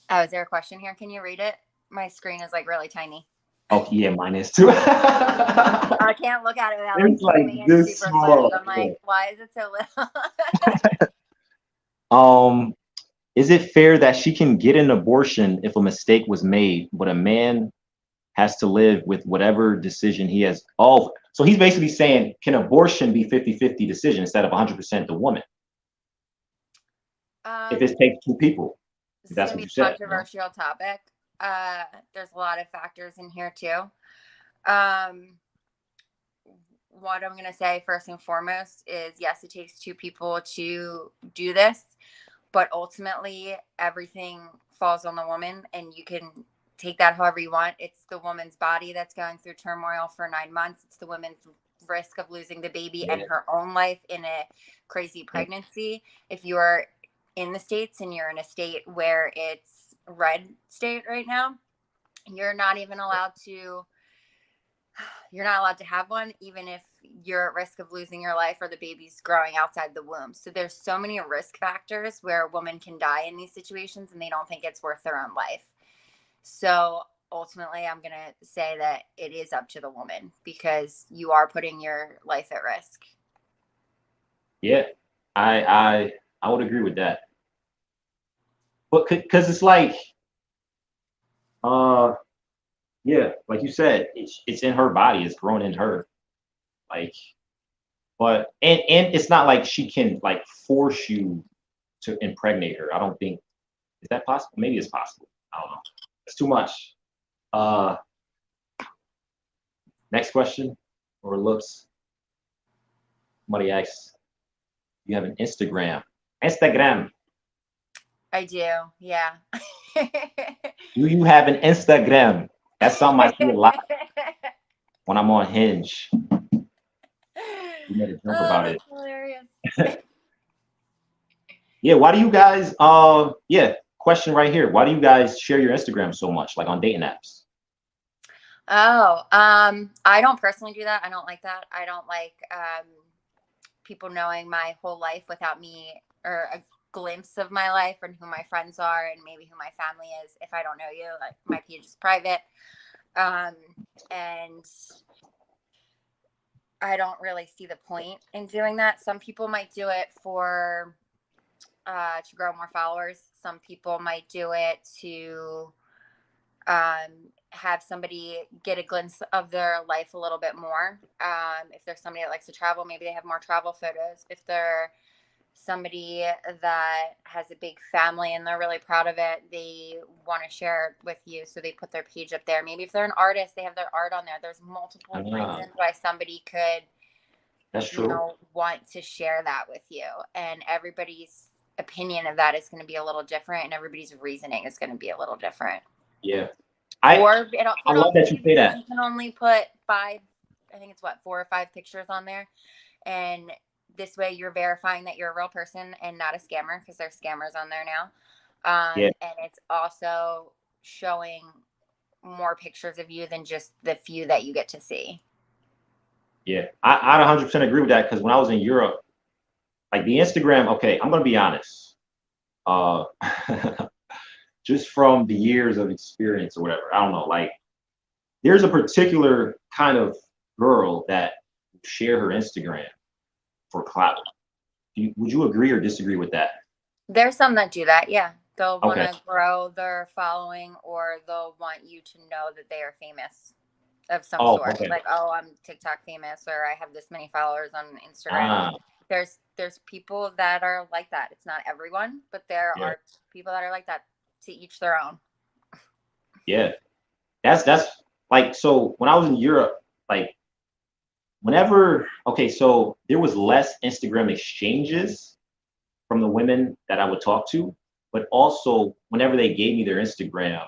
Oh, is there a question here? Can you read it? My screen is like really tiny. Oh yeah, mine is too. I can't look at it without like this super close. I'm like, why is it so little? Is it fair that she can get an abortion if a mistake was made, but a man has to live with whatever decision he has? Oh, so he's basically saying, can abortion be 50-50 decision instead of 100% the woman? If it takes 2 people. That's what you said. Controversial topic. There's a lot of factors in here too. What I'm going to say first and foremost is, yes, it takes 2 people to do this, but ultimately everything falls on the woman, and you can take that however you want. It's the woman's body that's going through turmoil for 9 months. It's the woman's risk of losing the baby and her own life in a crazy pregnancy. If you are in the States and you're in a state where it's red state right now, you're not allowed to have one, even if you're at risk of losing your life or the baby's growing outside the womb. So there's so many risk factors where a woman can die in these situations and they don't think it's worth their own life. So ultimately, I'm going to say that it is up to the woman, because you are putting your life at risk. Yeah, I would agree with that. But because it's like, yeah, like you said, it's in her body, it's grown in her, like, but and it's not like she can like force you to impregnate her. I don't think, is that possible? Maybe it's possible. I don't know. It's too much. Next question, or looks. Somebody asks, you have an Instagram? I do, yeah. Do you have an Instagram? That's something I see a lot when I'm on Hinge. You made a joke about it. Hilarious. Yeah, why do you guys yeah, question right here. Why do you guys share your Instagram so much, like on dating apps? Oh, I don't personally do that. I don't like that. I don't like people knowing my whole life without me, or a glimpse of my life and who my friends are and maybe who my family is. If I don't know you, like my page is private. And I don't really see the point in doing that. Some people might do it for to grow more followers. Some people might do it to have somebody get a glimpse of their life a little bit more. If there's somebody that likes to travel, maybe they have more travel photos. If they're somebody that has a big family and they're really proud of it, they want to share it with you, so they put their page up there. Maybe if they're an artist, they have their art on there. There's multiple reasons why somebody could, That's true. want to share that with you, and everybody's opinion of that is going to be a little different, and everybody's reasoning is going to be a little different. Yeah. Or it I could love also that you be say because that. you can only put five, I think it's 4 or 5 pictures on there. And this way you're verifying that you're a real person and not a scammer, because there's scammers on there now. Yeah. And it's also showing more pictures of you than just the few that you get to see. Yeah. I'd 100% agree with that, because when I was in Europe, like the Instagram, okay, I'm gonna be honest. Uh just from the years of experience or whatever, I don't know, like there's a particular kind of girl that share her Instagram for clout. Would you agree or disagree with that? There's some that do that. Yeah. They'll want Okay. to grow their following, or they'll want you to know that they are famous of some Oh, sort. okay. Like, oh, I'm TikTok famous, or I have this many followers on Instagram. Ah, There's people that are like that. It's not everyone, but there yeah, are people that are like that. To each their own. yeah. That's like, so when I was in Europe, like okay, so there was less Instagram exchanges from the women that I would talk to, but also whenever they gave me their Instagram,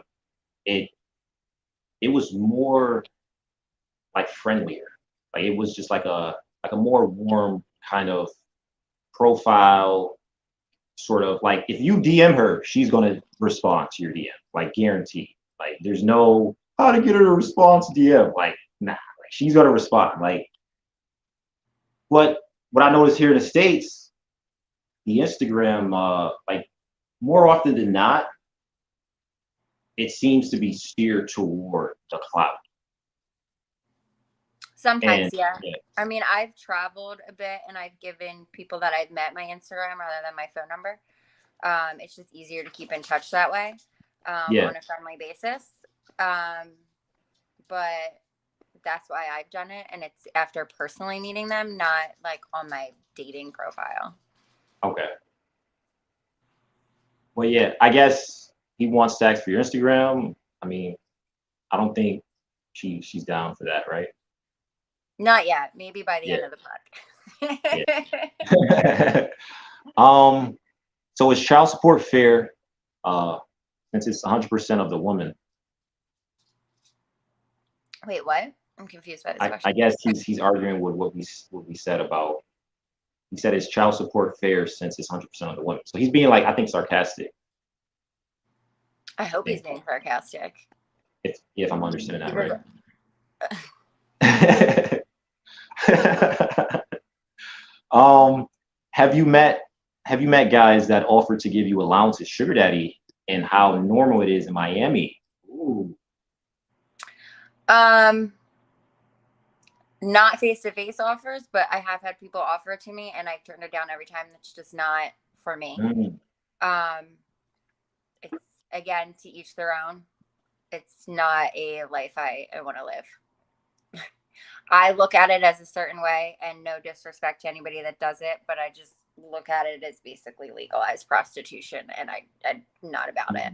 it it was more like friendlier. Like it was just like a more warm kind of profile, sort of like if you DM her, she's gonna respond to your DM, like guaranteed. Like there's no how to get her to respond to DM. Like nah, like she's gonna respond. Like what I noticed here in the States, the Instagram, like more often than not, it seems to be steered toward the cloud. Sometimes, And yeah. yeah, I mean, I've traveled a bit and I've given people that I've met my Instagram rather than my phone number. It's just easier to keep in touch that way, yeah, on a friendly basis. But that's why I've done it. And it's after personally meeting them, not like on my dating profile. okay. Well, yeah, I guess he wants to ask for your Instagram. I mean, I don't think she's down for that, right? Not yet. Maybe by the Yeah, end of the yeah. So is child support fair? Uh, since it's 100% of the woman, Wait, what? I'm confused by this I question. guess he's arguing with what we said about. He said it's child support fair since it's 100% of the women. So he's being like, I think, sarcastic. I hope I he's think, being sarcastic. if I'm understanding that right. Because um, have you met guys that offer to give you allowances, sugar daddy, and how normal it is in Miami? Ooh. Not face-to-face offers, but I have had people offer it to me and I've turned it down every time. That's just not for me. Mm. It's, again, to each their own. It's not a life I want to live. I look at it as a certain way, and no disrespect to anybody that does it, but I just look at it as basically legalized prostitution, and I'm not about it.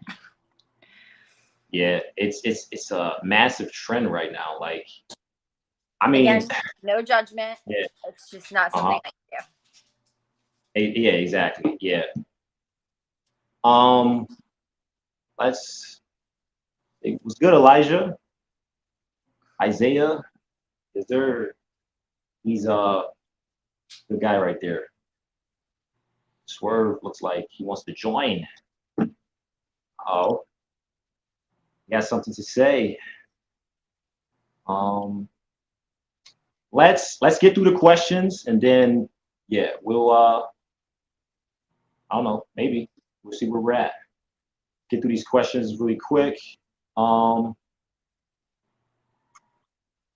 Yeah, it's a massive trend right now. Like, I mean, again, no judgment. yeah, It's just not something I do. yeah, exactly, yeah. It was good, Elijah. Isaiah, is there? He's the guy right there. Swerve looks like he wants to join. Oh, he has something to say. Let's get through the questions, and then yeah, we'll I don't know, maybe we'll see where we're at. Get through these questions really quick.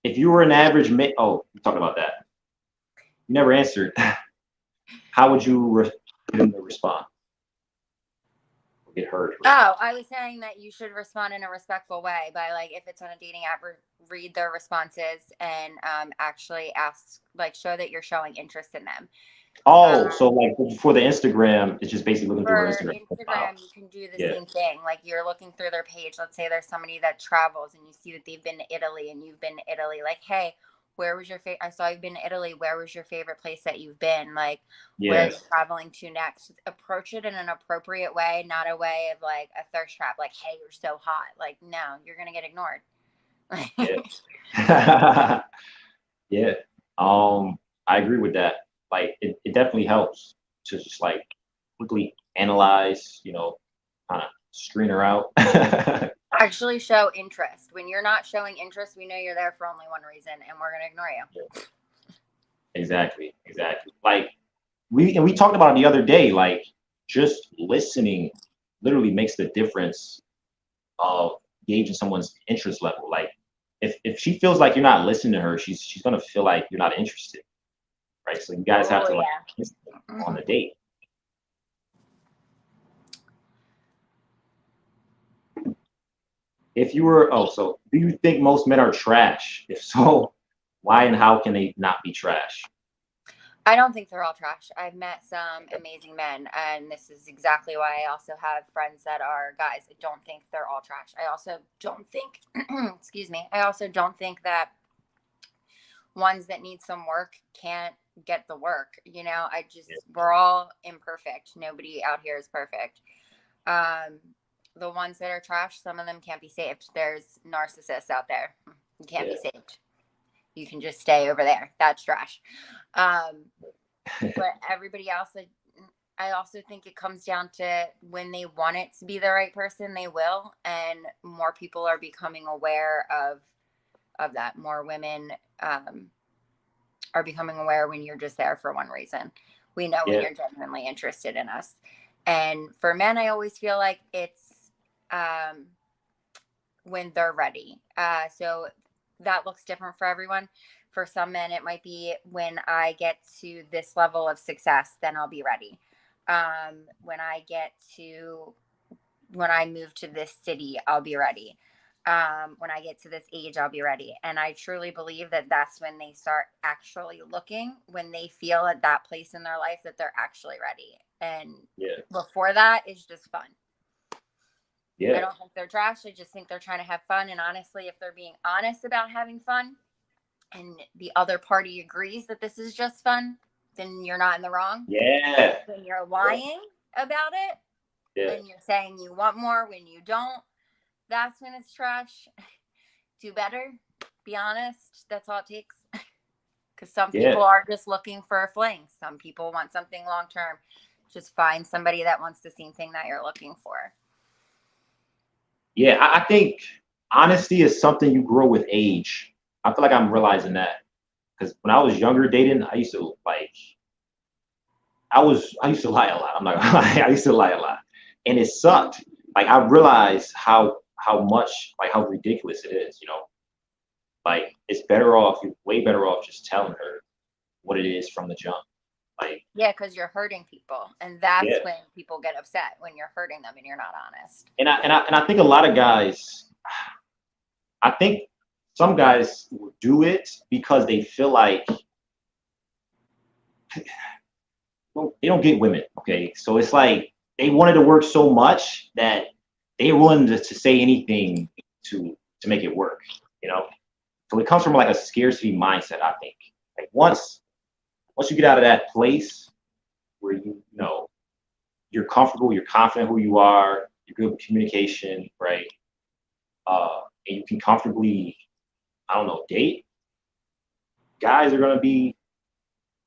If you were an average oh, we talked about that. You never answered. How would you get him to respond? Or get heard? Oh, I was saying that you should respond in a respectful way by, like, if it's on a dating app, read their responses and actually ask, like, show that you're showing interest in them. Oh, so like for the Instagram, it's just basically looking through her For Instagram. Instagram, you can do the same thing. Like, you're looking through their page. Let's say there's somebody that travels and you see that they've been to Italy and you've been to Italy. Like, hey, where was your favorite? I saw you've been to Italy. Where was your favorite place that you've been? Like, where are you traveling to next? Approach it in an appropriate way, not a way of like a thirst trap. Like, hey, you're so hot. Like, no, you're gonna get ignored. Yeah. Yeah. I agree with that. Like, it definitely helps to just like quickly analyze, you know, kind of screen her out. Actually show interest. When you're not showing interest, we know you're there for only one reason, and we're gonna ignore you. Yeah. Exactly. Like we talked about it the other day. Like, just listening literally makes the difference of gauging someone's interest level. Like, if she feels like you're not listening to her, she's gonna feel like you're not interested. Right, so you guys have to like on the date. If you were, so do you think most men are trash? If so, why and how can they not be trash? I don't think they're all trash. I've met some amazing men, and this is exactly why I also have friends that are guys. I don't think they're all trash. I also don't think, excuse me, I also don't think that ones that need some work can't get the work. You know, we're all imperfect. Nobody out here is perfect. The ones that are trash, some of them can't be saved. There's narcissists out there. You can't be saved. You can just stay over there. That's trash. But everybody else, I also think it comes down to when they want it to be the right person, they will. And more people are becoming aware of that. More women are becoming aware when you're just there for one reason. We know when you're genuinely interested in us. And for men, I always feel like it's when they're ready. So that looks different for everyone. For some men, it might be when I get to this level of success, then I'll be ready. When I move to this city, I'll be ready. When I get to this age, I'll be ready. And I truly believe that that's when they start actually looking, when they feel at that place in their life that they're actually ready. And before that is just fun. I don't think they're trash. I just think they're trying to have fun. And honestly, if they're being honest about having fun and the other party agrees that this is just fun, then you're not in the wrong. Yeah. When you're lying about it, and you're saying you want more when you don't, that's when it's trash. Do better. Be honest. That's all it takes. Because some people are just looking for a fling. Some people want something long term. Just find somebody that wants the same thing that you're looking for. Yeah, I think honesty is something you grow with age. I feel like I'm realizing that because when I was younger dating, I used to lie a lot. I'm not gonna lie. I used to lie a lot, and it sucked. Like, I realized how much, like, how ridiculous it is. You know, like, it's better off. You're way better off just telling her what it is from the jump. Like, because you're hurting people, and that's when people get upset, when you're hurting them and you're not honest. And I think a lot of guys, I think some guys will do it because they feel like they don't get women. Okay, so it's like they wanted to work so much that they're willing to say anything to make it work. You know, so it comes from like a scarcity mindset. I think like once you get out of that place where you know you're comfortable, you're confident who you are, you're good with communication, right? And you can comfortably, I don't know, date. Guys are gonna be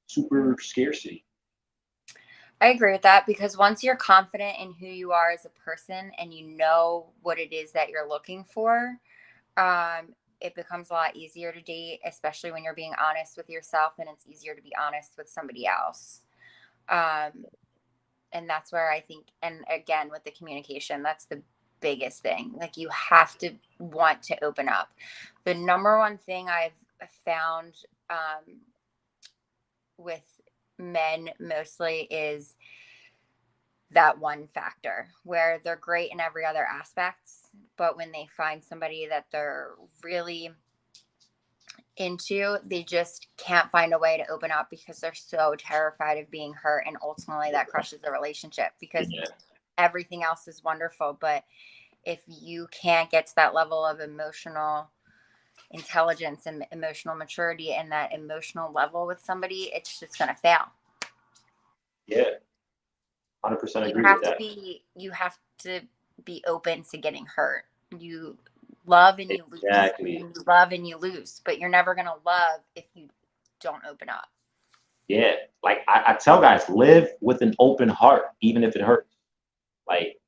super scarcity. I agree with that, because once you're confident in who you are as a person and you know what it is that you're looking for, it becomes a lot easier to date, especially when you're being honest with yourself, and it's easier to be honest with somebody else. Um, and that's where I think, and again, with the communication, that's the biggest thing. Like, you have to want to open up. The number one thing I've found with men mostly is that one factor where they're great in every other aspect, but when they find somebody that they're really into, they just can't find a way to open up because they're so terrified of being hurt, and ultimately that crushes the relationship, because Yeah. everything else is wonderful, but if you can't get to that level of emotional intelligence and emotional maturity and that emotional level with somebody, it's just going to fail. Yeah. 100% agree with that. You have to be open to getting hurt. You love and you Exactly. lose. You love and you lose, but you're never going to love if you don't open up. Yeah. Like I tell guys, live with an open heart, even if it hurts. Like,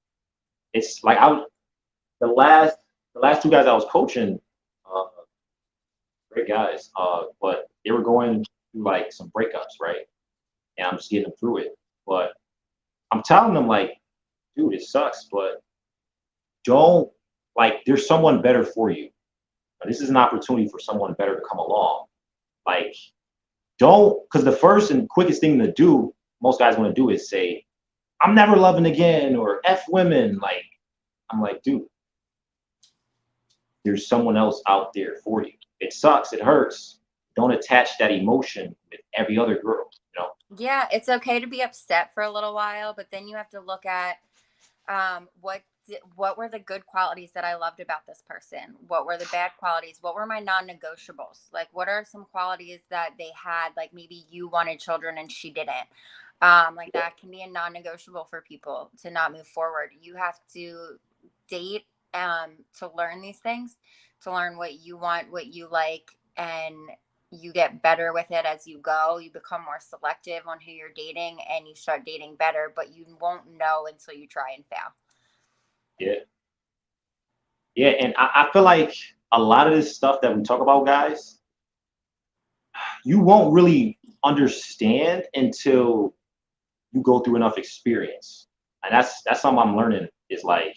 it's like the last two guys I was coaching, uh, great guys, but they were going through like some breakups, right? And I'm just getting them through it. But I'm telling them, like, dude, it sucks, but don't, like, there's someone better for you. This is an opportunity for someone better to come along. Like, don't, because the first and quickest thing to do, most guys want to do, is say, I'm never loving again, or F women. Like, I'm like, dude, there's someone else out there for you. It sucks, it hurts. Don't attach that emotion with every other girl, you know? Yeah, it's okay to be upset for a little while, but then you have to look at what were the good qualities that I loved about this person? What were the bad qualities? What were my non-negotiables? Like, what are some qualities that they had? Like, maybe you wanted children and she didn't. Like, that can be a non-negotiable for people to not move forward. You have to date to learn these things, to learn what you want, what you like, and you get better with it as you go. You become more selective on who you're dating, and you start dating better, but you won't know until you try and fail. Yeah. Yeah. And I feel like a lot of this stuff that we talk about, guys, you won't really understand until you go through enough experience. And that's something I'm learning, is like,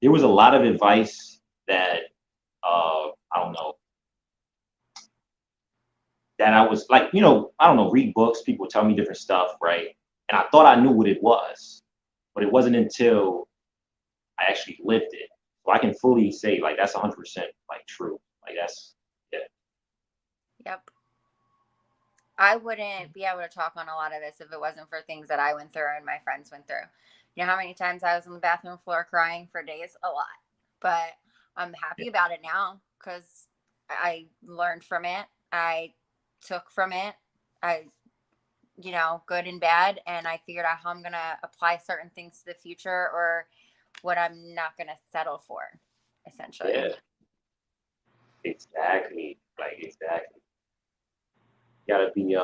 there was a lot of advice that I don't know, that I was like, I don't know, read books, people tell me different stuff, right? And I thought I knew what it was, but it wasn't until I actually lived it. So I can fully say, like, that's 100% like true. Like, that's, yeah. Yep. I wouldn't be able to talk on a lot of this if it wasn't for things that I went through and my friends went through. You know how many times I was on the bathroom floor crying for days? A lot. But I'm happy about it now because I learned from it. I took from it. I, good and bad. And I figured out how I'm going to apply certain things to the future, or what I'm not going to settle for, essentially. Yeah. Exactly. Like, exactly. You gotta be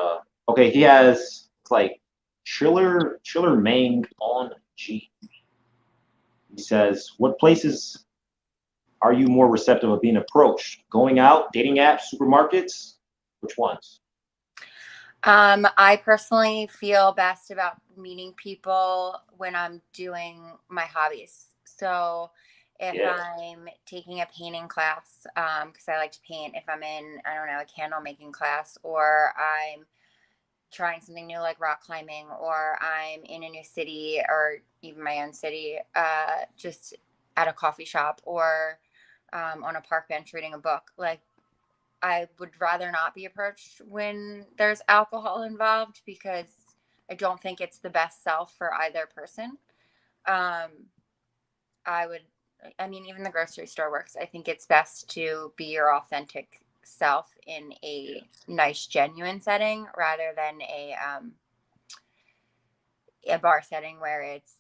okay, he has, it's like, Chiller Mang on G. He says, what places are you more receptive of being approached? Going out, dating apps, supermarkets? Which ones? I personally feel best about meeting people when I'm doing my hobbies. So if Yeah. I'm taking a painting class, because I like to paint, if I'm in, I don't know, a candle making class, or I'm trying something new like rock climbing, or I'm in a new city or even my own city, just at a coffee shop, or on a park bench reading a book. Like, I would rather not be approached when there's alcohol involved, because I don't think it's the best self for either person. Um, even the grocery store works. I think it's best to be your authentic self in a nice, genuine setting, rather than a bar setting where it's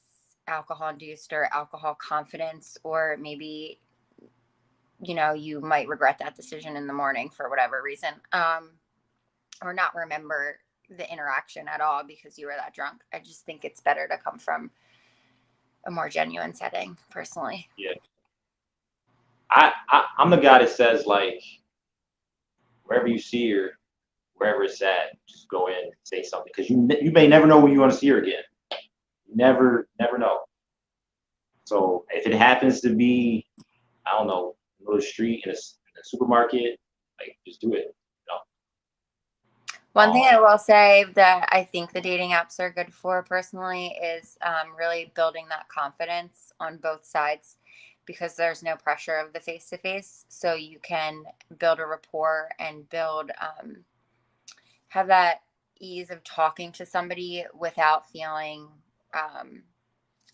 alcohol induced or alcohol confidence, or maybe you might regret that decision in the morning for whatever reason, or not remember the interaction at all because you were that drunk. I just think it's better to come from a more genuine setting, personally. Yeah. I'm the guy that says, like, wherever you see her, wherever it's at, just go in and say something, because you may never know when you want to see her again. You never know. So if it happens to be, I don't know, middle of the street in a supermarket, like, just do it. One thing I will say that I think the dating apps are good for personally is really building that confidence on both sides, because there's no pressure of the face-to-face. So you can build a rapport and have that ease of talking to somebody without feeling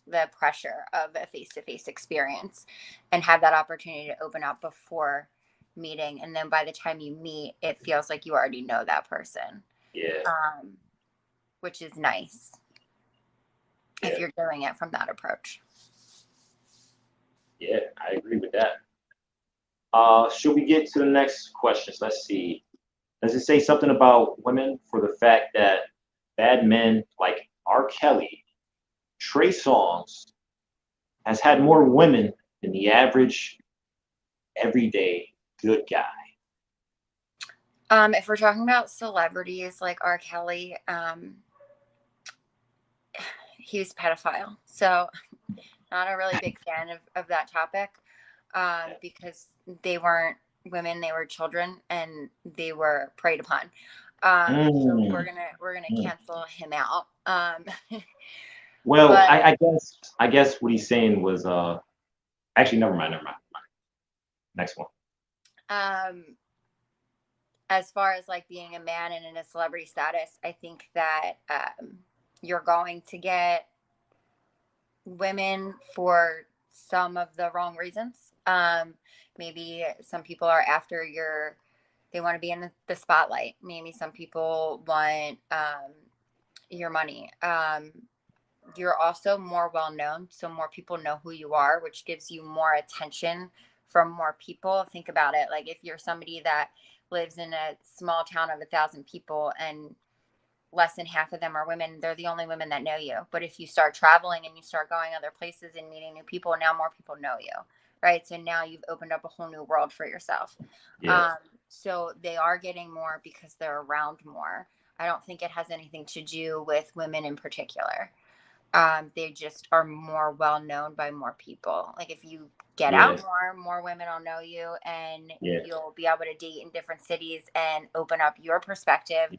the pressure of a face-to-face experience, and have that opportunity to open up before meeting. And then by the time you meet, it feels like you already know that person. Yeah. Which is nice if you're doing it from that approach. Yeah, I agree with that. Should we get to the next questions? Let's see. Does it say something about women for the fact that bad men like R. Kelly, Trey Songz, has had more women than the average everyday good guy? If we're talking about celebrities like R. Kelly, he was a pedophile. So not a really big fan of that topic, because they weren't women, they were children, and they were preyed upon. So we're gonna cancel him out. Well, but, I guess what he's saying was actually never mind. Next one. As far as like being a man and in a celebrity status, I think that you're going to get women for some of the wrong reasons. Maybe some people are after they want to be in the spotlight. Maybe some people want your money. You're also more well known, so more people know who you are, which gives you more attention from more people. Think about it. Like if you're somebody that lives in a small town of 1,000 people and less than half of them are women, they're the only women that know you. But if you start traveling and you start going other places and meeting new people, now more people know you, right? So now you've opened up a whole new world for yourself. Yeah. So they are getting more because they're around more. I don't think it has anything to do with women in particular. They just are more well known by more people. Like if you get out more women will know you, and you'll be able to date in different cities and open up your perspective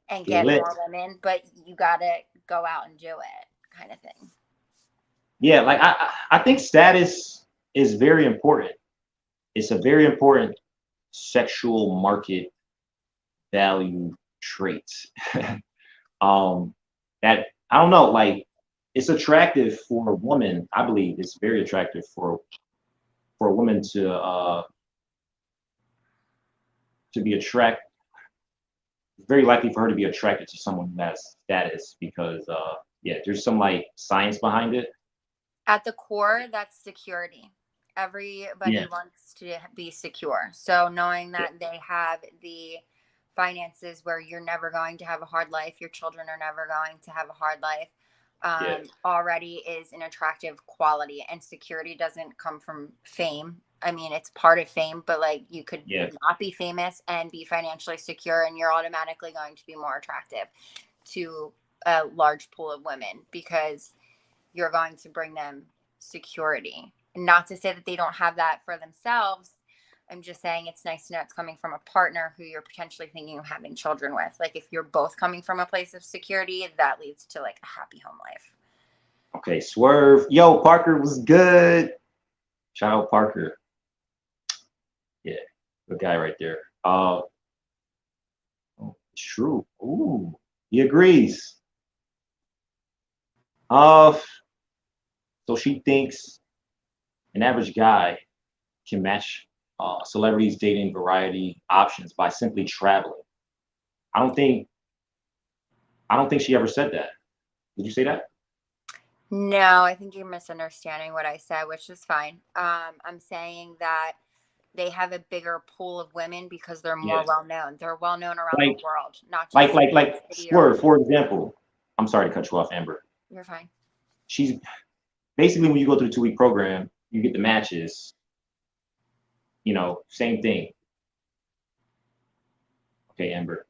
and get more women, but you gotta go out and do it, kind of thing. Yeah, like I think status is very important. It's a very important sexual market value trait. That I don't know, like it's attractive for a woman. I believe it's very attractive for a woman to be attracted. Very likely for her to be attracted to someone who has status, because there's some like science behind it. At the core, that's security. Everybody wants to be secure. So knowing that they have the finances where you're never going to have a hard life, your children are never going to have a hard life, already is an attractive quality. And security doesn't come from fame. I mean, it's part of fame, but like you could not be famous and be financially secure, and you're automatically going to be more attractive to a large pool of women because you're going to bring them security. And not to say that they don't have that for themselves. I'm just saying it's nice to know it's coming from a partner who you're potentially thinking of having children with. Like if you're both coming from a place of security, that leads to like a happy home life. Okay, Swerve. Yo, Parker was good. Shout out Parker. Yeah, good guy right there. It's true. Ooh, he agrees. So she thinks an average guy can match celebrities' dating variety options by simply traveling. I don't think she ever said that. Did you say that? No, I think you're misunderstanding what I said, which is fine. I'm saying that they have a bigger pool of women because they're more Yeah. well known. They're well known around Like- the world, not just like the city or- Swerve, for example. I'm sorry to cut you off, Amber. You're fine. She's basically, when you go through the 2-week program, you get the matches. You know, same thing. Okay, Amber.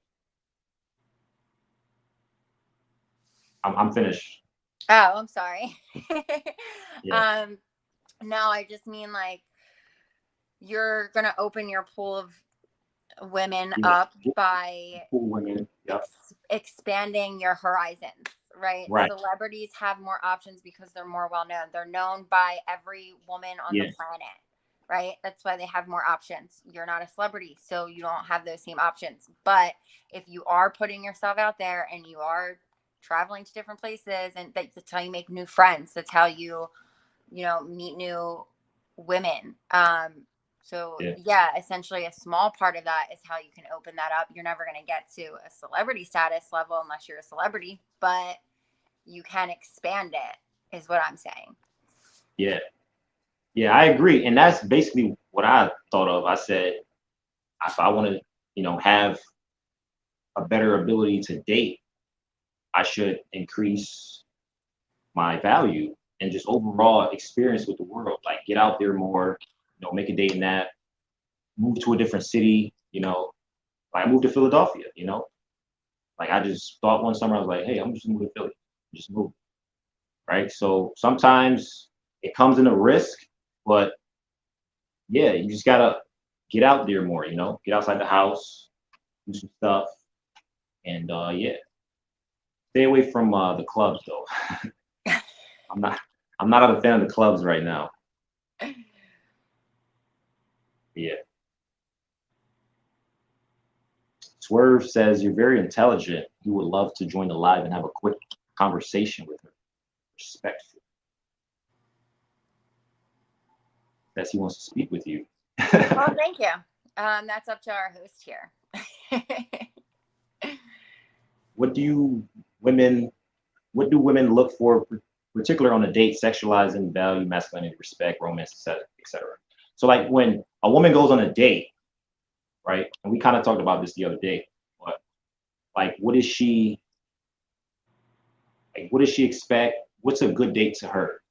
I'm finished. Oh, I'm sorry. Yeah. No, I just mean like you're gonna open your pool of women Yeah. up by Cool women. Yep. expanding your horizons, right? Right. Celebrities have more options because they're more well known. They're known by every woman on Yeah. the planet, right? That's why they have more options. You're not a celebrity, so you don't have those same options. But if you are putting yourself out there and you are traveling to different places, and that's how you make new friends. That's how you meet new women. So yeah, essentially a small part of that is how you can open that up. You're never going to get to a celebrity status level unless you're a celebrity, but you can expand it, is what I'm saying. Yeah. Yeah, I agree. And that's basically what I thought of. I said, if I want to, have a better ability to date, I should increase my value and just overall experience with the world. Like, get out there more, make a dating app, move to a different city, like I moved to Philadelphia, like I just thought one summer, I was like, hey, I'm just moving to Philly, just move. Right. So sometimes it comes in a risk, but yeah, you just gotta get out there more, get outside the house, do some stuff. And yeah. Stay away from the clubs though. I'm not a fan of the clubs right now. Yeah. Swerve says you're very intelligent. He would love to join the live and have a quick conversation with her. Respectful. Says he wants to speak with you. Well, thank you. That's up to our host here. What do women look for, particular on a date? Sexualizing, value, masculinity, respect, romance, etc. So like when a woman goes on a date, right? And we kind of talked about this the other day, but like what does she expect? What's a good date to her?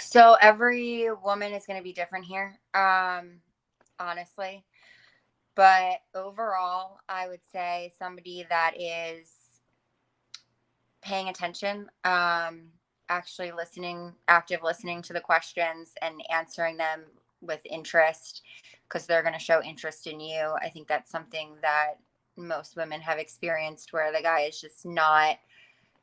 So every woman is going to be different here, honestly. But overall, I would say somebody that is paying attention, actually active listening to the questions and answering them with interest, because they're going to show interest in you. I think that's something that most women have experienced, where the guy is just not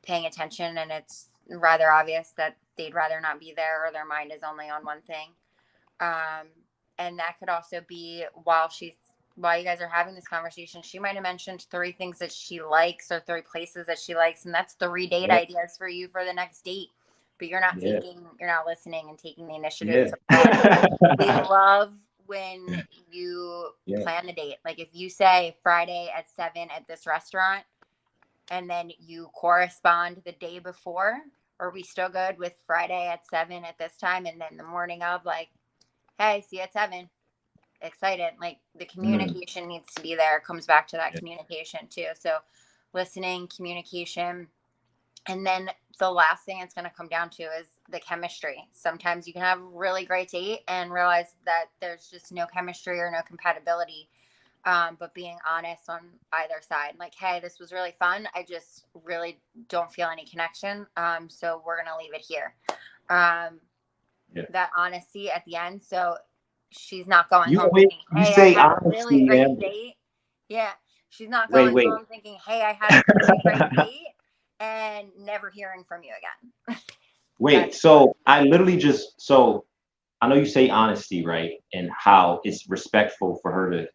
paying attention, and it's rather obvious that they'd rather not be there, or their mind is only on one thing. And that could also be while you guys are having this conversation, she might have mentioned 3 things that she likes or 3 places that she likes, and that's 3 date ideas for you for the next date. But you're not you're not listening and taking the initiative. We love when you plan the date. Like if you say Friday at 7 at this restaurant, and then you correspond the day before, are we still good with Friday at 7 at this time? And then the morning of, like, hey, see you at 7. Excited. Like the communication needs to be there. It comes back to that communication too. So listening, communication. And then the last thing it's going to come down to is the chemistry. Sometimes you can have a really great date and realize that there's just no chemistry or no compatibility. But being honest on either side, like, hey, this was really fun. I just really don't feel any connection. So we're going to leave it here. That honesty at the end. So she's not going home thinking, hey, I had a really great date. Yeah. She's not going home thinking, hey, I had a really great date, and never hearing from you again. So I literally so I know you say honesty, right? And how it's respectful for her to,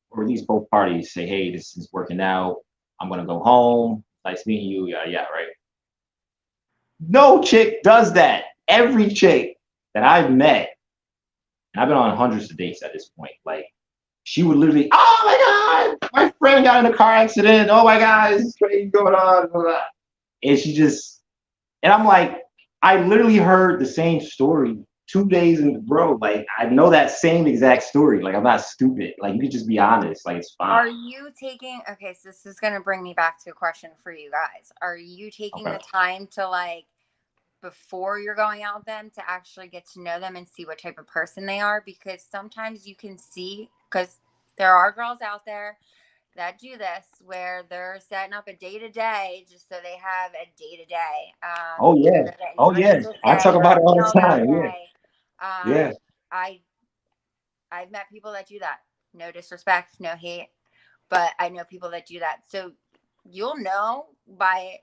or at least both parties, say, hey, this is working out. I'm going to go home. Nice meeting you. Yeah, right. No chick does that. Every chick that I've met, and I've been on hundreds of dates at this point, like, she would literally, oh my God, my friend got in a car accident. Oh my God, this is crazy going on. And she just, and I'm like, I literally heard the same story 2 days in a row. Like, I know that same exact story. Like, I'm not stupid. Like, you could just be honest. Like, it's fine. Are you taking, okay, so this is going to bring me back to a question for you guys. Are you taking the time to, like, before you're going out with them to actually get to know them and see what type of person they are? Because sometimes you can see, because there are girls out there that do this where they're setting up a day-to-day just so they have a day-to-day. Oh, yeah. Oh, yeah. I talk about it all the time. Yeah. I've met people that do that. No disrespect, no hate, but I know people that do that. So you'll know by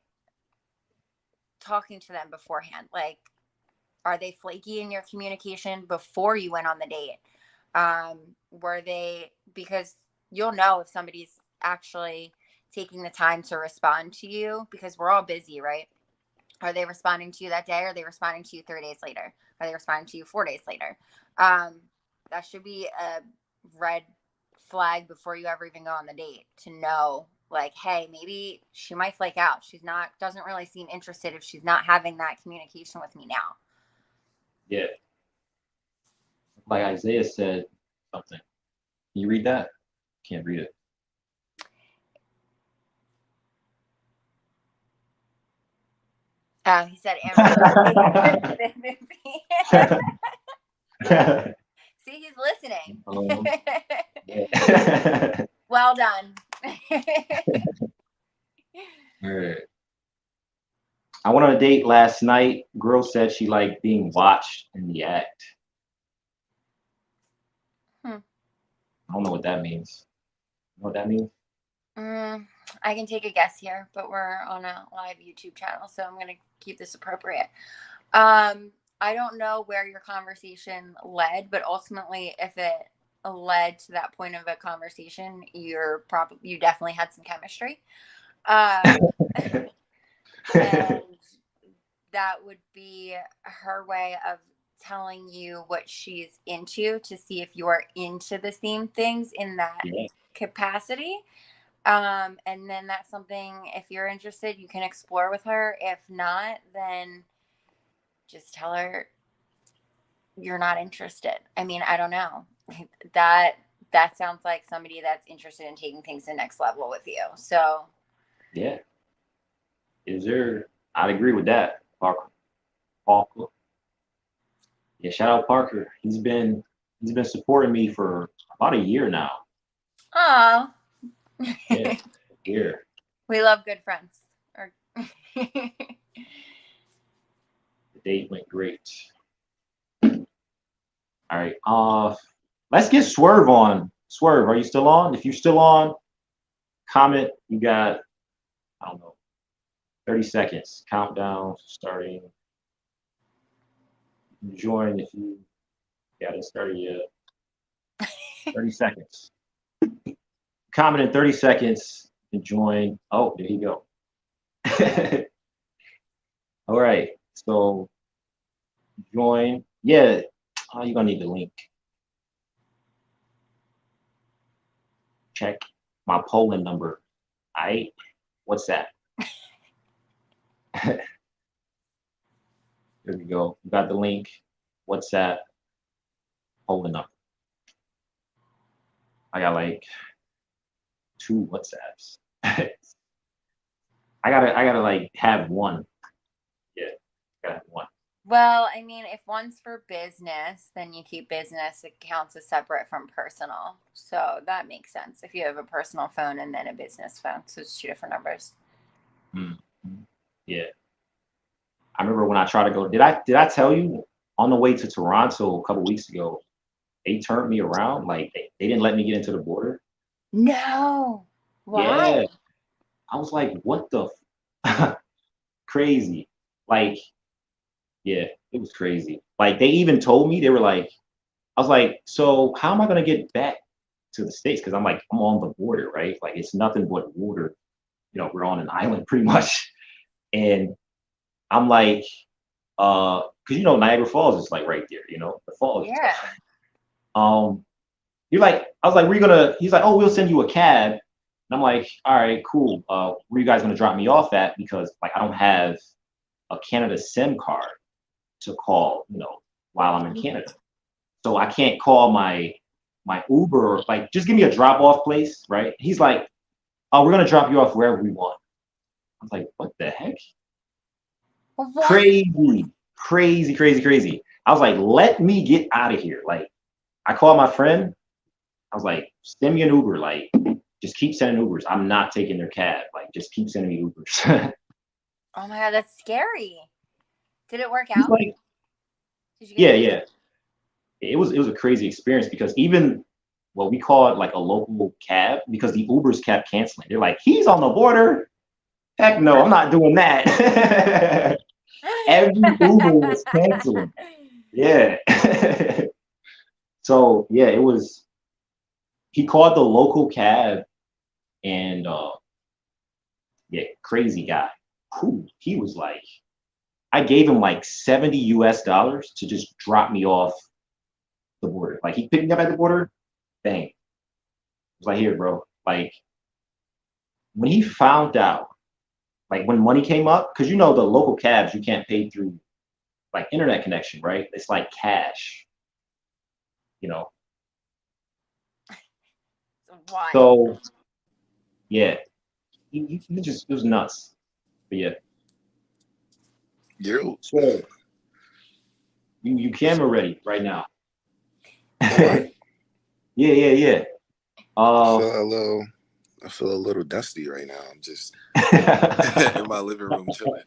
talking to them beforehand. Like, are they flaky in your communication before you went on the date? Were they, because you'll know if somebody's actually taking the time to respond to you, because we're all busy, right? Are they responding to you that day? Or are they responding to you 3 days later? Are they responding to you 4 days later? That should be a red flag before you ever even go on the date, to know, like, hey, maybe she might flake out. She's not, doesn't really seem interested if she's not having that communication with me now. Yeah. Like Isaiah said something. Can you read that? Can't read it. Oh, he said Amber. See, he's listening. Yeah. Well done. All right. I went on a date last night. Girl said she liked being watched in the act. I don't know what that means. You know what that means? I can take a guess here, but we're on a live YouTube channel, so I'm going to keep this appropriate. I don't know where your conversation led, but ultimately, if it led to that point of a conversation, you definitely had some chemistry. And that would be her way of telling you what she's into, to see if you're into the same things in that capacity. And then that's something, if you're interested, you can explore with her. If not, then just tell her you're not interested. I mean, I don't know. That sounds like somebody that's interested in taking things to the next level with you. So yeah. I'd agree with that, Parker. Yeah, shout out Parker. He's been supporting me for about a year now. Oh. Yeah, here. We love good friends. The date went great. All right. Let's get Swerve on. Swerve, are you still on? If you're still on, comment. You got, I don't know, 30 seconds. Countdown starting. Join if you haven't started yet. 30 seconds. Comment in 30 seconds and join. Oh, there you go. All right. So join. Yeah. Oh, you're gonna need the link. Check my Poland number. All right. What's that? There we go. You got the link. WhatsApp. Poland number. I got like 2 WhatsApps. I gotta like have one. Yeah, gotta have one. Well, I mean, if one's for business, then you keep business accounts as separate from personal. So that makes sense. If you have a personal phone and then a business phone, so it's 2 different numbers. Yeah. I remember when I tried to go. Did I tell you on the way to Toronto a couple weeks ago? They turned me around. Like they didn't let me get into the border. No. Why? Yeah. I was like, what the crazy. Like, yeah, it was crazy. Like they even told me, they were like, I was like, so how am I gonna get back to the States? Because I'm like, I'm on the border, right? Like it's nothing but water. You know, we're on an island pretty much. And I'm like, because you know, Niagara Falls is like right there, you know, the falls. Yeah. You're like, I was like, where you gonna? He's like, oh, we'll send you a cab. And I'm like, all right, cool. Where you guys gonna drop me off at? Because like I don't have a Canada SIM card to call, you know, while I'm in Canada. So I can't call my Uber, like, just give me a drop off place, right? He's like, oh, we're gonna drop you off wherever we want. I was like, what the heck? What? Crazy. I was like, let me get out of here. Like, I called my friend. I was like, send me an Uber. Like, just keep sending Ubers. I'm not taking their cab. Like, just keep sending me Ubers. Oh my God, that's scary. Did it work He's out? like, Did you get yeah. It was a crazy experience because even what we call it like a local cab, because the Ubers kept canceling. They're like, he's on the border. Heck no, I'm not doing that. Every Uber was canceling. Yeah. So yeah, it was. He called the local cab, and yeah, crazy guy. He was like, I gave him like $70 US to just drop me off the border. Like, he picked me up at the border, bang. I was like, here, bro. Like, when he found out, like, when money came up, because you know the local cabs you can't pay through like internet connection, right? It's like cash, you know. Why? So yeah, he just, it was nuts. But yeah, You. so you camera ready right now? What? Yeah. I feel a little dusty right now. I'm just in my living room chilling.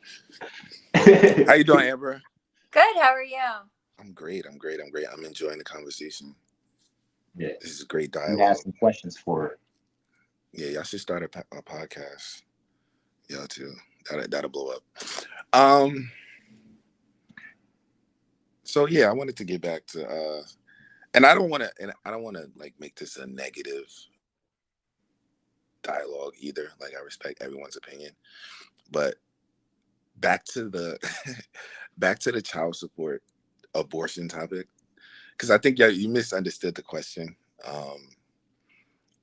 How you doing, Amber? Good. How are you? I'm great. I'm enjoying the conversation. Yeah, This is a great you have dialogue. some questions for her. Yeah, y'all should start a podcast. Y'all too. That'll blow up. So yeah, I wanted to get back to and I don't want to like make this a negative dialogue either. Like, I respect everyone's opinion, but back to the back to the child support abortion topic, because I think you misunderstood the question.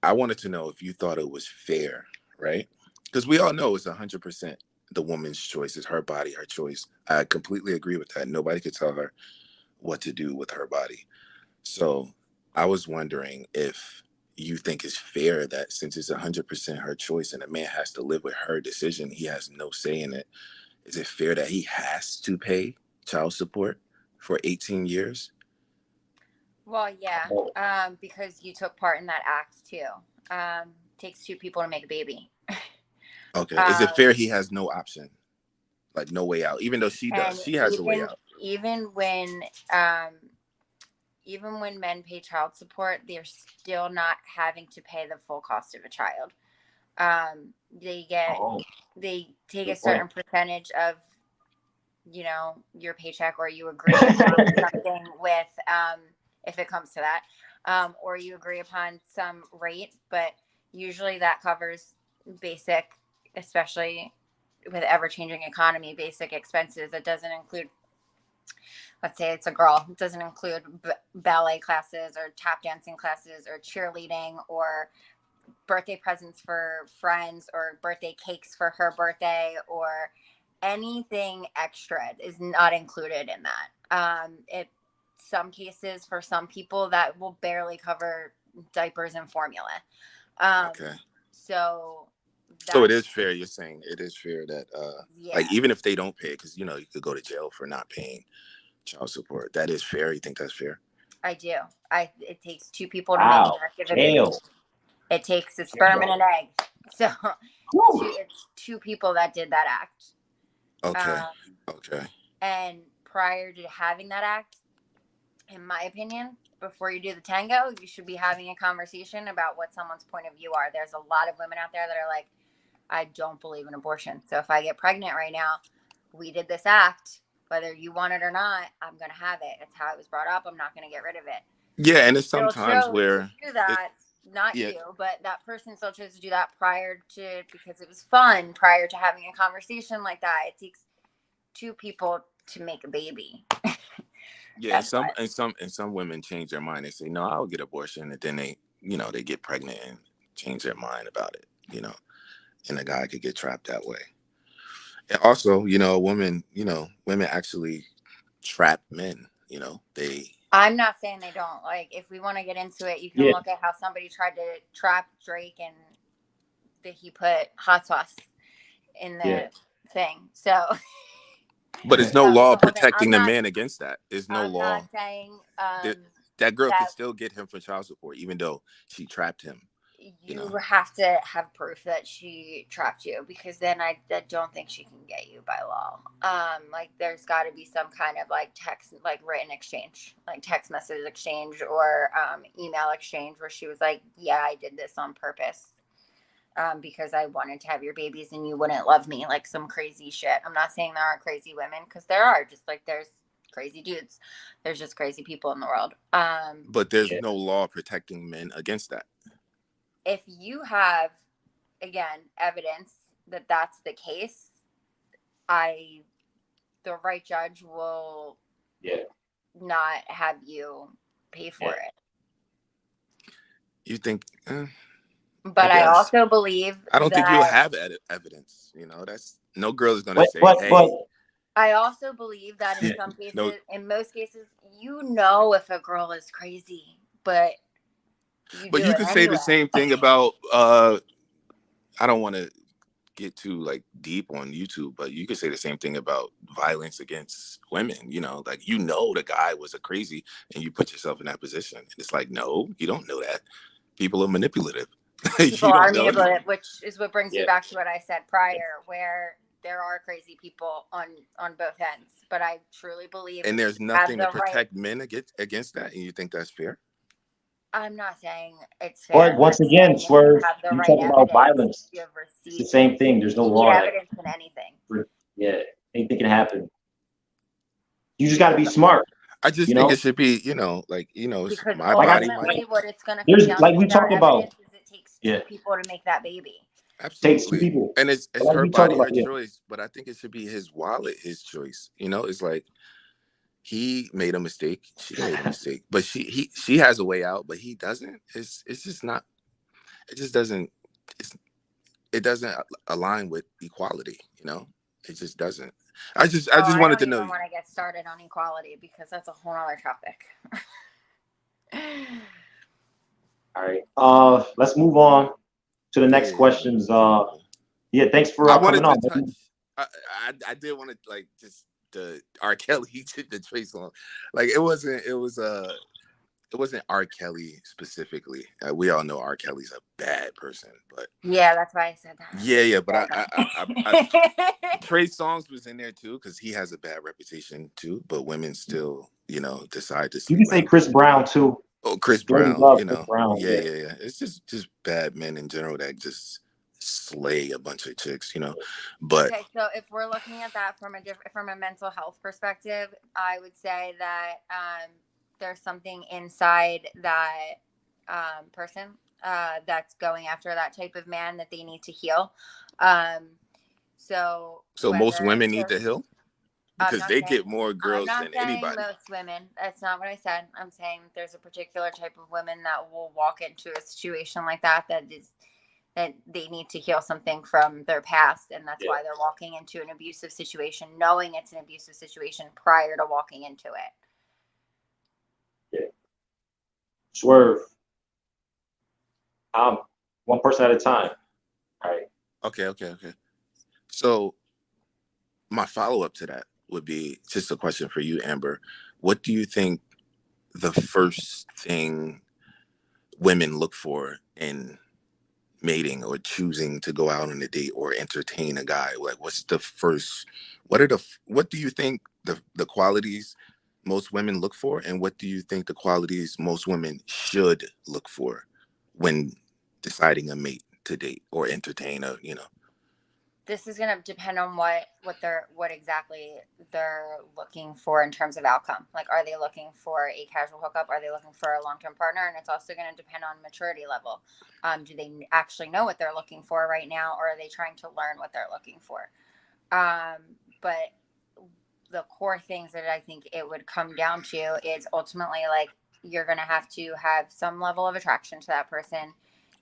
I wanted to know if you thought it was fair, right? Because we all know it's 100% the woman's choice. It's her body, her choice. I completely agree with that. Nobody could tell her what to do with her body. So I was wondering if you think it's fair that since it's 100% her choice and a man has to live with her decision, he has no say in it. Is it fair that he has to pay child support for 18 years? Well, yeah. Oh, Because you took part in that act too. Takes two people to make a baby. Okay. Is it fair he has no option? Like, no way out, even though she And does. She has a way out. even when men pay child support, they're still not having to pay the full cost of a child. They take a good point. certain percentage of, your paycheck, or you agree upon something with, if it comes to that, or you agree upon some rate, but usually that covers basic, especially with ever-changing economy, basic expenses. It doesn't include, let's say it's a girl, it doesn't include ballet classes or tap dancing classes or cheerleading or birthday presents for friends or birthday cakes for her birthday, or anything extra is not included in that. Some cases, for some people, that will barely cover diapers and formula. Okay. So it is fair. You're saying it is fair that yeah, like, even if they don't pay, because you could go to jail for not paying child support. That is fair. You think that's fair? I do. It takes two people to make an Wow, act of a baby. jail. It takes a sperm and an egg. So it's two people that did that act. Okay. Okay. And prior to having that act, in my opinion, before you do the tango, you should be having a conversation about what someone's point of view are. There's a lot of women out there that are like, I don't believe in abortion. So if I get pregnant right now, we did this act, whether you want it or not, I'm going to have it. It's how it was brought up. I'm not going to get rid of it. Yeah, and it's Still sometimes chose where to do that, not you, but that person still chose to do that because it was fun, prior to having a conversation like that. It takes two people to make a baby. Yeah, some women change their mind. They say, no, I'll get abortion, and then they get pregnant and change their mind about it, and the guy could get trapped that way. And also, women actually trap men. You know, they. I'm not saying they don't. Like, if we want to get into it, you can Yeah. look at how somebody tried to trap Drake and that he put hot sauce in the Yeah. thing. So, But there's no that was law the whole thing. protecting the man against that. There's no I'm law. not saying That girl that could still get him for child support, even though she trapped him. you know? have to have proof that she trapped you, because then I don't think she can get you by law. Like, there's got to be some kind of like text, like written exchange, like text message exchange or email exchange where she was like, yeah, I did this on purpose because I wanted to have your babies and you wouldn't love me, like some crazy shit. I'm not saying there aren't crazy women, because there are, just like there's crazy dudes. There's just crazy people in the world. But there's Yeah. no law protecting men against that. If you have, again, evidence that that's the case, the right judge will Yeah. not have you pay for Yeah. it. You think? But I guess. also believe I don't think that- you'll have evidence. You know, that's no girl is gonna say, But "Hey." I also believe that in Yeah. some cases, No. in most cases, you know if a girl is crazy, but you But do you it could say anyway. the same thing about. I don't want to get too like deep on YouTube, but you could say the same thing about violence against women. You know, like the guy was a crazy, and you put yourself in that position. And it's like, no, you don't know that. People are manipulative. People are manipulative, which is what brings me Yeah. back to what I said prior, where there are crazy people on both ends. But I truly believe, And there's nothing to protect men against that, and you think that's fair? I'm not saying it's fair. But once I'm again, saying if Swerve, have the you right talk about evidence, violence. you have It's the receipts. same thing. There's no You law. need That, evidence in anything. yeah, anything can happen. You just got to be smart. I just You think know? it should be, it's Because my body. ultimately, what it's going to There's- come down like to we with our talked about. evidence is it takes two Yeah. people to make that baby. Takes two Absolutely. people. And it's Like her we talked body, her about, yeah. choice. But I think it should be his wallet, his choice. You know, it's like he made a mistake, she made a mistake, but she has a way out, but he doesn't. It's just not. It just doesn't. It doesn't align with equality. You know, it just doesn't. I just wanted to know. I don't want to get started on equality because that's a whole other topic. All right. Let's move on to the next questions. Thanks for I wanted coming to on. touch. I did want to like just the R. Kelly the Trey song. Like it wasn't R. Kelly specifically. We all know R. Kelly's a bad person, but yeah, that's why I said that. Yeah, but I Trey Songz was in there too because he has a bad reputation too. But women still, decide to. You can say Chris Brown too. Oh, Chris Jordan Brown, loves Chris Brown, yeah. It's just bad men in general that just slay a bunch of chicks, But okay, so if we're looking at that from a mental health perspective, I would say that there's something inside that person that's going after that type of man that they need to heal. So most women need to heal because they get more girls I'm than not saying anybody. most women. That's not what I said. I'm saying there's a particular type of women that will walk into a situation like that that they need to heal something from their past, and that's why they're walking into an abusive situation, knowing it's an abusive situation prior to walking into it. Yeah. Swerve. One person at a time. All right. Okay. So my follow-up to that would be just a question for you, Amber. What do you think the first thing women look for in mating or choosing to go out on a date or entertain a guy? Like, what do you think the qualities most women look for, and what do you think the qualities most women should look for when deciding a mate to date or entertain This is going to depend on what exactly they're looking for in terms of outcome. Like, are they looking for a casual hookup? Are they looking for a long-term partner? And it's also going to depend on maturity level. Do they actually know what they're looking for right now, or are they trying to learn what they're looking for? But the core things that I think it would come down to is ultimately, like, you're going to have some level of attraction to that person.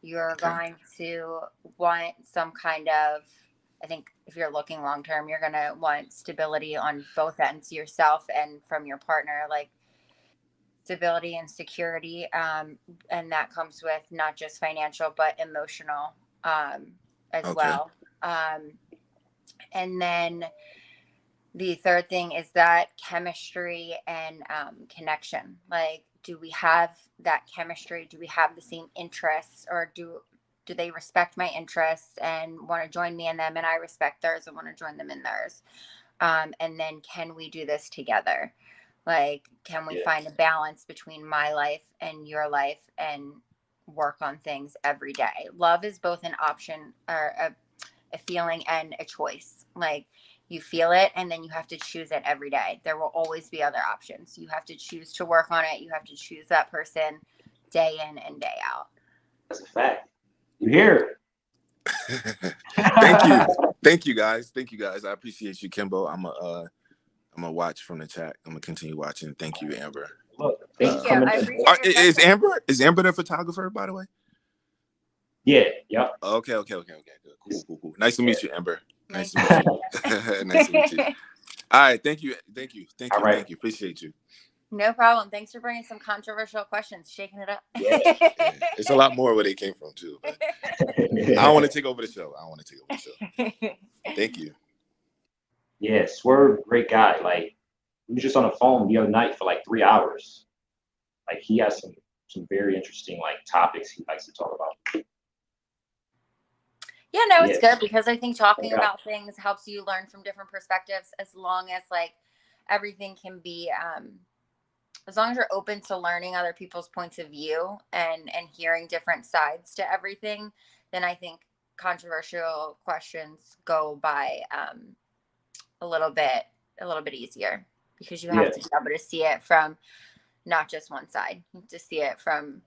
You're going to want some kind of, I think if you're looking long term, you're going to want stability on both ends, yourself and from your partner. Like, stability and security. And that comes with not just financial, but emotional as Okay. well. And then the third thing is that chemistry and connection. Like, do we have that chemistry? Do we have the same interests, or do they respect my interests and want to join me in them, and I respect theirs and want to join them in theirs? And then can we do this together? Like, can we find a balance between my life and your life and work on things every day? Love is both an option or a feeling and a choice. Like, you feel it and then you have to choose it every day. There will always be other options. You have to choose to work on it. You have to choose that person day in and day out. That's a fact. You hear Thank it. you. Thank you guys. I appreciate you, Kimbo. I'm gonna watch from the chat. I'm gonna continue watching. Thank you, Amber. Look, Thank you. I appreciate your is question. Amber the photographer, by the way? Yeah, yep. Okay. Good. Cool. Nice to meet you, Amber. Nice to meet you. Nice to meet you. All right, thank you. All right. Thank you. Appreciate you. No problem. Thanks for bringing some controversial questions, shaking it up. Yeah. It's a lot more where they came from too. But I don't want to take over the show. Thank you. Yeah, Swerve, great guy. Like, we was just on the phone the other night for like 3 hours. Like, he has some very interesting like topics he likes to talk about. Yeah, no, it's Yeah. good because I think talking about things helps you learn from different perspectives, as long as like everything can be as long as you're open to learning other people's points of view and hearing different sides to everything, then I think controversial questions go by a little bit easier, because you have to be able to see it from not just one side. You have to see it from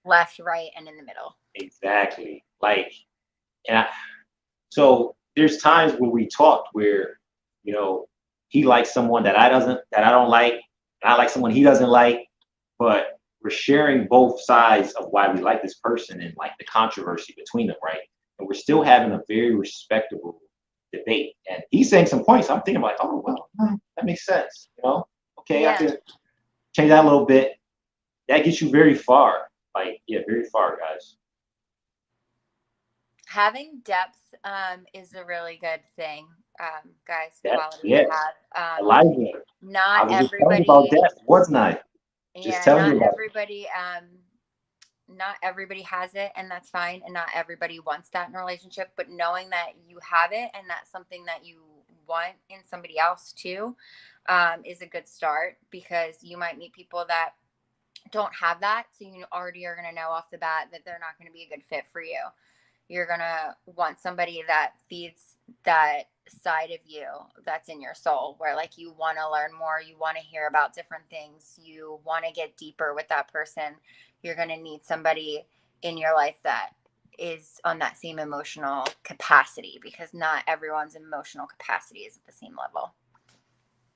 left, right, and in the middle. Exactly. Like, so there's times when we talked where, you know, he likes someone that I don't like, and I like someone he doesn't like, but we're sharing both sides of why we like this person and like the controversy between them, right? And we're still having a very respectable debate. And he's saying some points. I'm thinking like, oh well, that makes sense. You know, okay, I could change that a little bit. That gets you very far. Like, yeah, very far, guys. Having depth is a really good thing, guys. Quality to have. Not everybody. About that, wasn't I? Just telling you about everybody. Not everybody has it, and that's fine. And not everybody wants that in a relationship. But knowing that you have it, and that's something that you want in somebody else too, is a good start, because you might meet people that don't have that, so you already are going to know off the bat that they're not going to be a good fit for you. You're going to want somebody that feeds that side of you that's in your soul, where like you want to learn more, you want to hear about different things, you want to get deeper with that person. You're going to need somebody in your life that is on that same emotional capacity, because not everyone's emotional capacity is at the same level.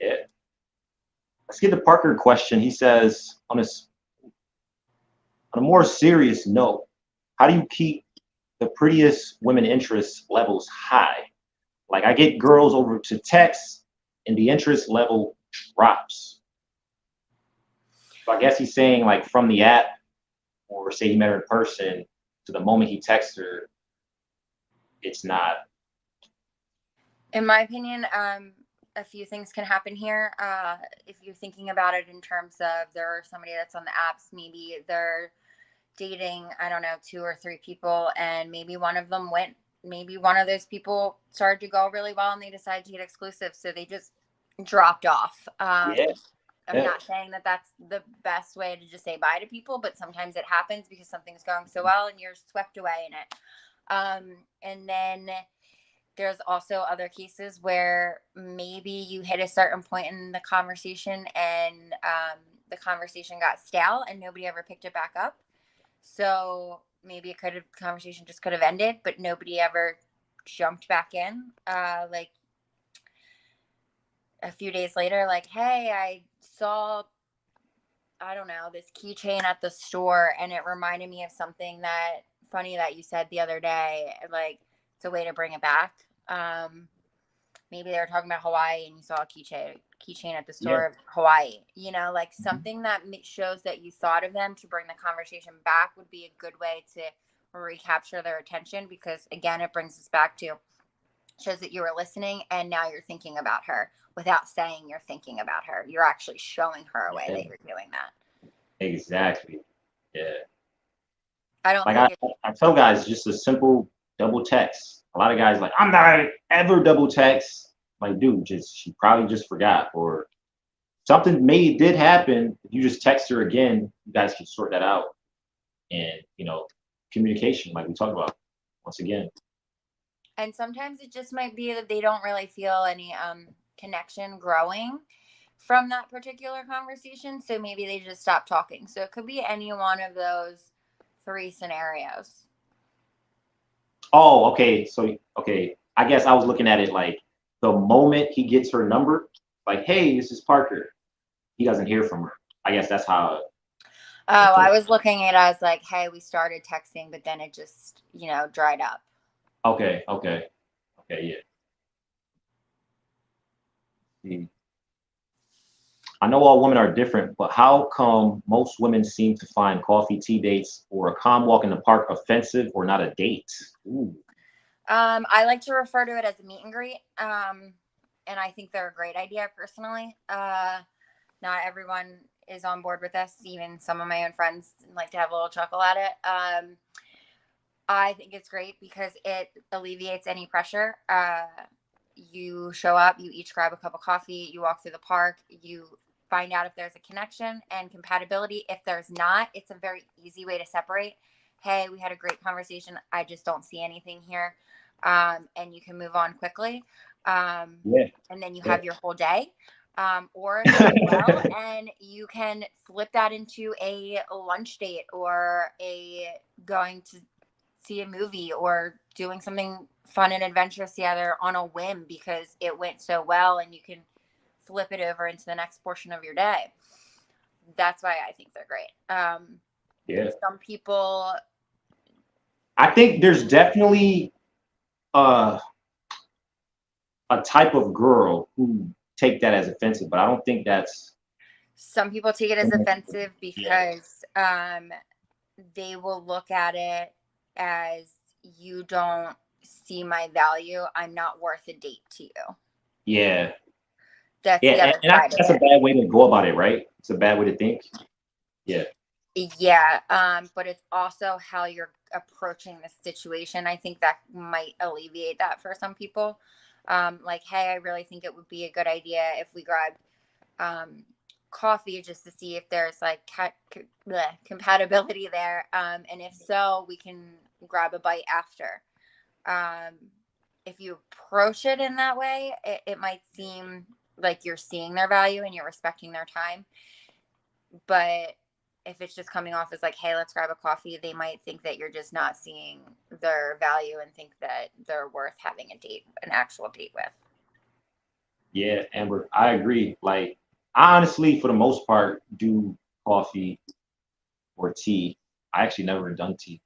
Yeah. Let's get the Parker question. He says, on a more serious note, how do you keep the prettiest women interest levels high? Like, I get girls over to text and the interest level drops. So I guess he's saying like from the app, or say he met her in person, to the moment he texts her, it's not. In my opinion, a few things can happen here. If you're thinking about it in terms of there's somebody that's on the apps, maybe they're dating, I don't know, 2 or 3 people, and maybe one of them went, maybe one of those people started to go really well and they decided to get exclusive, so they just dropped off. I'm not saying that that's the best way to just say bye to people, but sometimes it happens because something's going so well and you're swept away in it. And then there's also other cases where maybe you hit a certain point in the conversation and the conversation got stale and nobody ever picked it back up. So maybe conversation just could have ended, but nobody ever jumped back in. Like a few days later, like, hey, I saw, I don't know, this keychain at the store, and it reminded me of something funny that you said the other day. Like, it's a way to bring it back. maybe they were talking about Hawaii and you saw a keychain at the Yeah. store of Hawaii, you know, like something that shows that you thought of them to bring the conversation back would be a good way to recapture their attention, because again, it brings us back to, shows that you were listening and now you're thinking about her without saying you're thinking about her. You're actually showing her a way Yeah. that you're doing that. Exactly. Yeah. I don't Like think I tell guys just a simple double text. A lot of guys like, I'm not ever double text. Like, dude, she probably just forgot, or something maybe did happen. If you just text her again, you guys can sort that out. And communication, like we talked about, once again. and sometimes it just might be that they don't really feel any connection growing from that particular conversation, so maybe they just stop talking. So it could be any one of those 3 scenarios. Oh, okay. So, okay. I guess I was looking at it like the moment he gets her number, like, hey, this is Parker. He doesn't hear from her. I guess that's how. Oh, I was looking at it as like, hey, we started texting, but then it just, dried up. Okay. Yeah. I know all women are different, but how come most women seem to find coffee, tea dates, or a calm walk in the park offensive or not a date? Ooh. I like to refer to it as a meet and greet. And I think they're a great idea personally. Not everyone is on board with this. Even some of my own friends like to have a little chuckle at it. I think it's great because it alleviates any pressure. You show up, you each grab a cup of coffee, you walk through the park, you find out if there's a connection and compatibility. If there's not, it's a very easy way to separate. Hey, we had a great conversation. I just don't see anything here. And you can move on quickly. And then you have your whole day. Or well, and you can flip that into a lunch date or a going to see a movie or doing something fun and adventurous together on a whim because it went so well, and you can flip it over into the next portion of your day. That's why I think they're great. Some people, I think there's definitely a type of girl who take that as offensive, but I don't think that's. Some people take it as offensive because they will look at it as, you don't see my value. I'm not worth a date to you. Yeah. That's the other side. That's a bad way to go about it, right? It's a bad way to think. Yeah. Yeah. But it's also how you're approaching the situation. I think that might alleviate that for some people. Like, hey, I really think it would be a good idea if we grabbed coffee just to see if there's like compatibility there. And if so, we can grab a bite after. If you approach it in that way, it might seem like you're seeing their value and you're respecting their time. But if it's just coming off as like, hey, let's grab a coffee, they might think that you're just not seeing their value and think that they're worth having an actual date with. Yeah, Amber, I agree. Like, I honestly, for the most part, do coffee or tea. I actually never done tea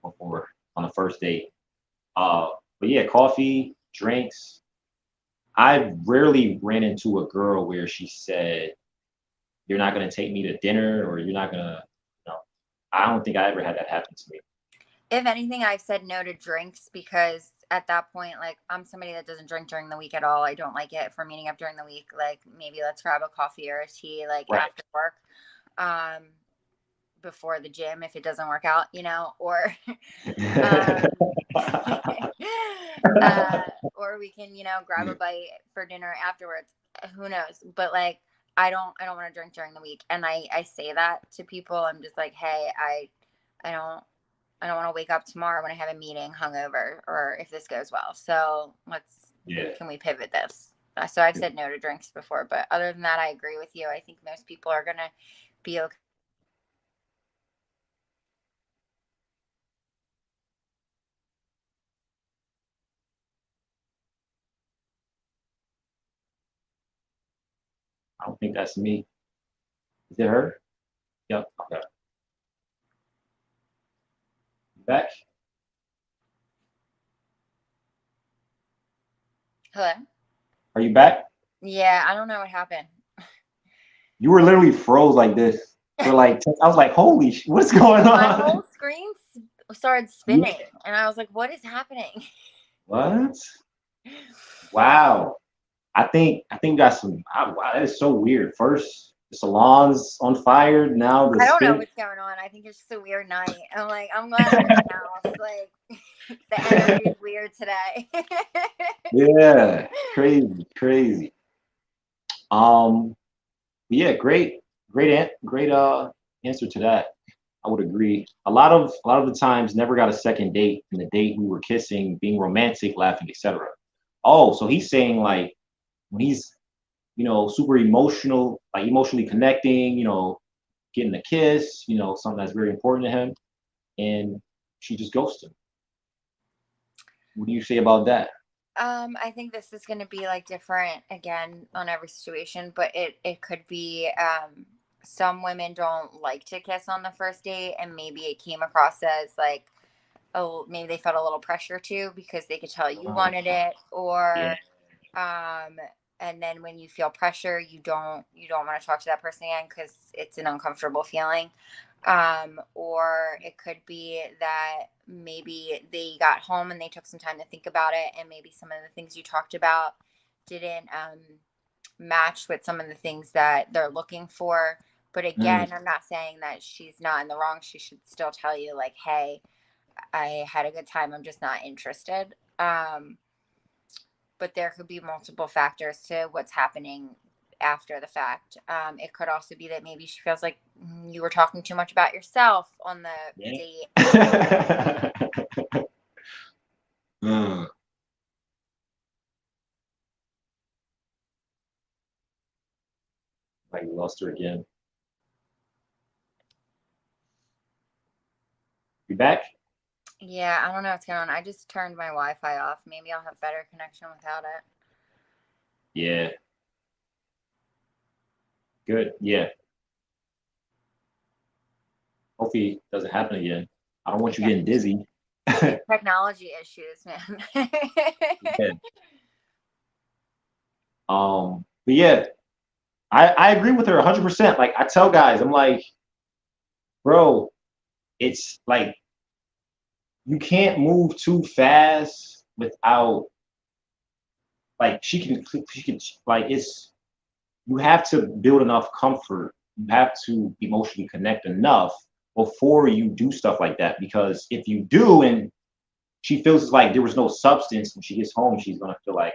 before on the first date. But yeah, coffee, drinks. I rarely ran into a girl where she said, "You're not gonna take me to dinner," or "You're not gonna," I don't think I ever had that happen to me. If anything, I've said no to drinks because at that point, like, I'm somebody that doesn't drink during the week at all. I don't like it for meeting up during the week. Like, maybe let's grab a coffee or a tea, like after work, before the gym if it doesn't work out, or or we can, grab a bite for dinner afterwards. Who knows? But like, I don't want to drink during the week, and I say that to people. I'm just like, hey, I don't want to wake up tomorrow when I have a meeting hungover, or if this goes well. So can we pivot this? So I've said no to drinks before, but other than that, I agree with you. I think most people are gonna be okay. I don't think that's me. Is it her? Yep. Okay. Back. Hello? Are you back? Yeah, I don't know what happened. You were literally froze like this for like. I was like, "Holy, what's going My on?" whole screen started spinning, and I was like, "What is happening?" What? Wow. I think got some. Wow, that is so weird. First, the salon's on fire. Now the I don't know spirit. what's going on. I think it's just a weird night. I'm like, I'm glad I'm in the house. Like, the energy is weird today. Yeah, crazy, crazy. Um, yeah, great answer to that. I would agree. A lot of the times never got a second date, and the date we were kissing, being romantic, laughing, etc. Oh, so he's saying like when he's super emotional, like emotionally connecting, getting a kiss, something that's very important to him, and she just ghosts him. What do you say about that? I think this is going to be like different again on every situation, but it could be some women don't like to kiss on the first date, and maybe it came across as like, oh, maybe they felt a little pressure too because they could tell you wanted it, Yeah. or and then when you feel pressure, you don't want to talk to that person again because it's an uncomfortable feeling. Or it could be that maybe they got home and they took some time to think about it, and maybe some of the things you talked about didn't match with some of the things that they're looking for. But again, I'm not saying that she's not in the wrong. She should still tell you, like, hey, I had a good time, I'm just not interested. But there could be multiple factors to what's happening after the fact. It could also be that maybe she feels like you were talking too much about yourself on the date. Mm. Like we lost her again. You back? Yeah, I don't know what's going on. I just turned my Wi-Fi off. Maybe I'll have better connection without it. Yeah. Good. Yeah. Hopefully it doesn't happen again. I don't want you Yeah. getting dizzy. These technology issues, man. Yeah. But yeah, I agree with her 100%. Like I tell guys, I'm like, bro, it's like you can't move too fast without like she can like it's you have to build enough comfort. You have to emotionally connect enough before you do stuff like that. Because if you do and she feels like there was no substance when she gets home, she's gonna feel like,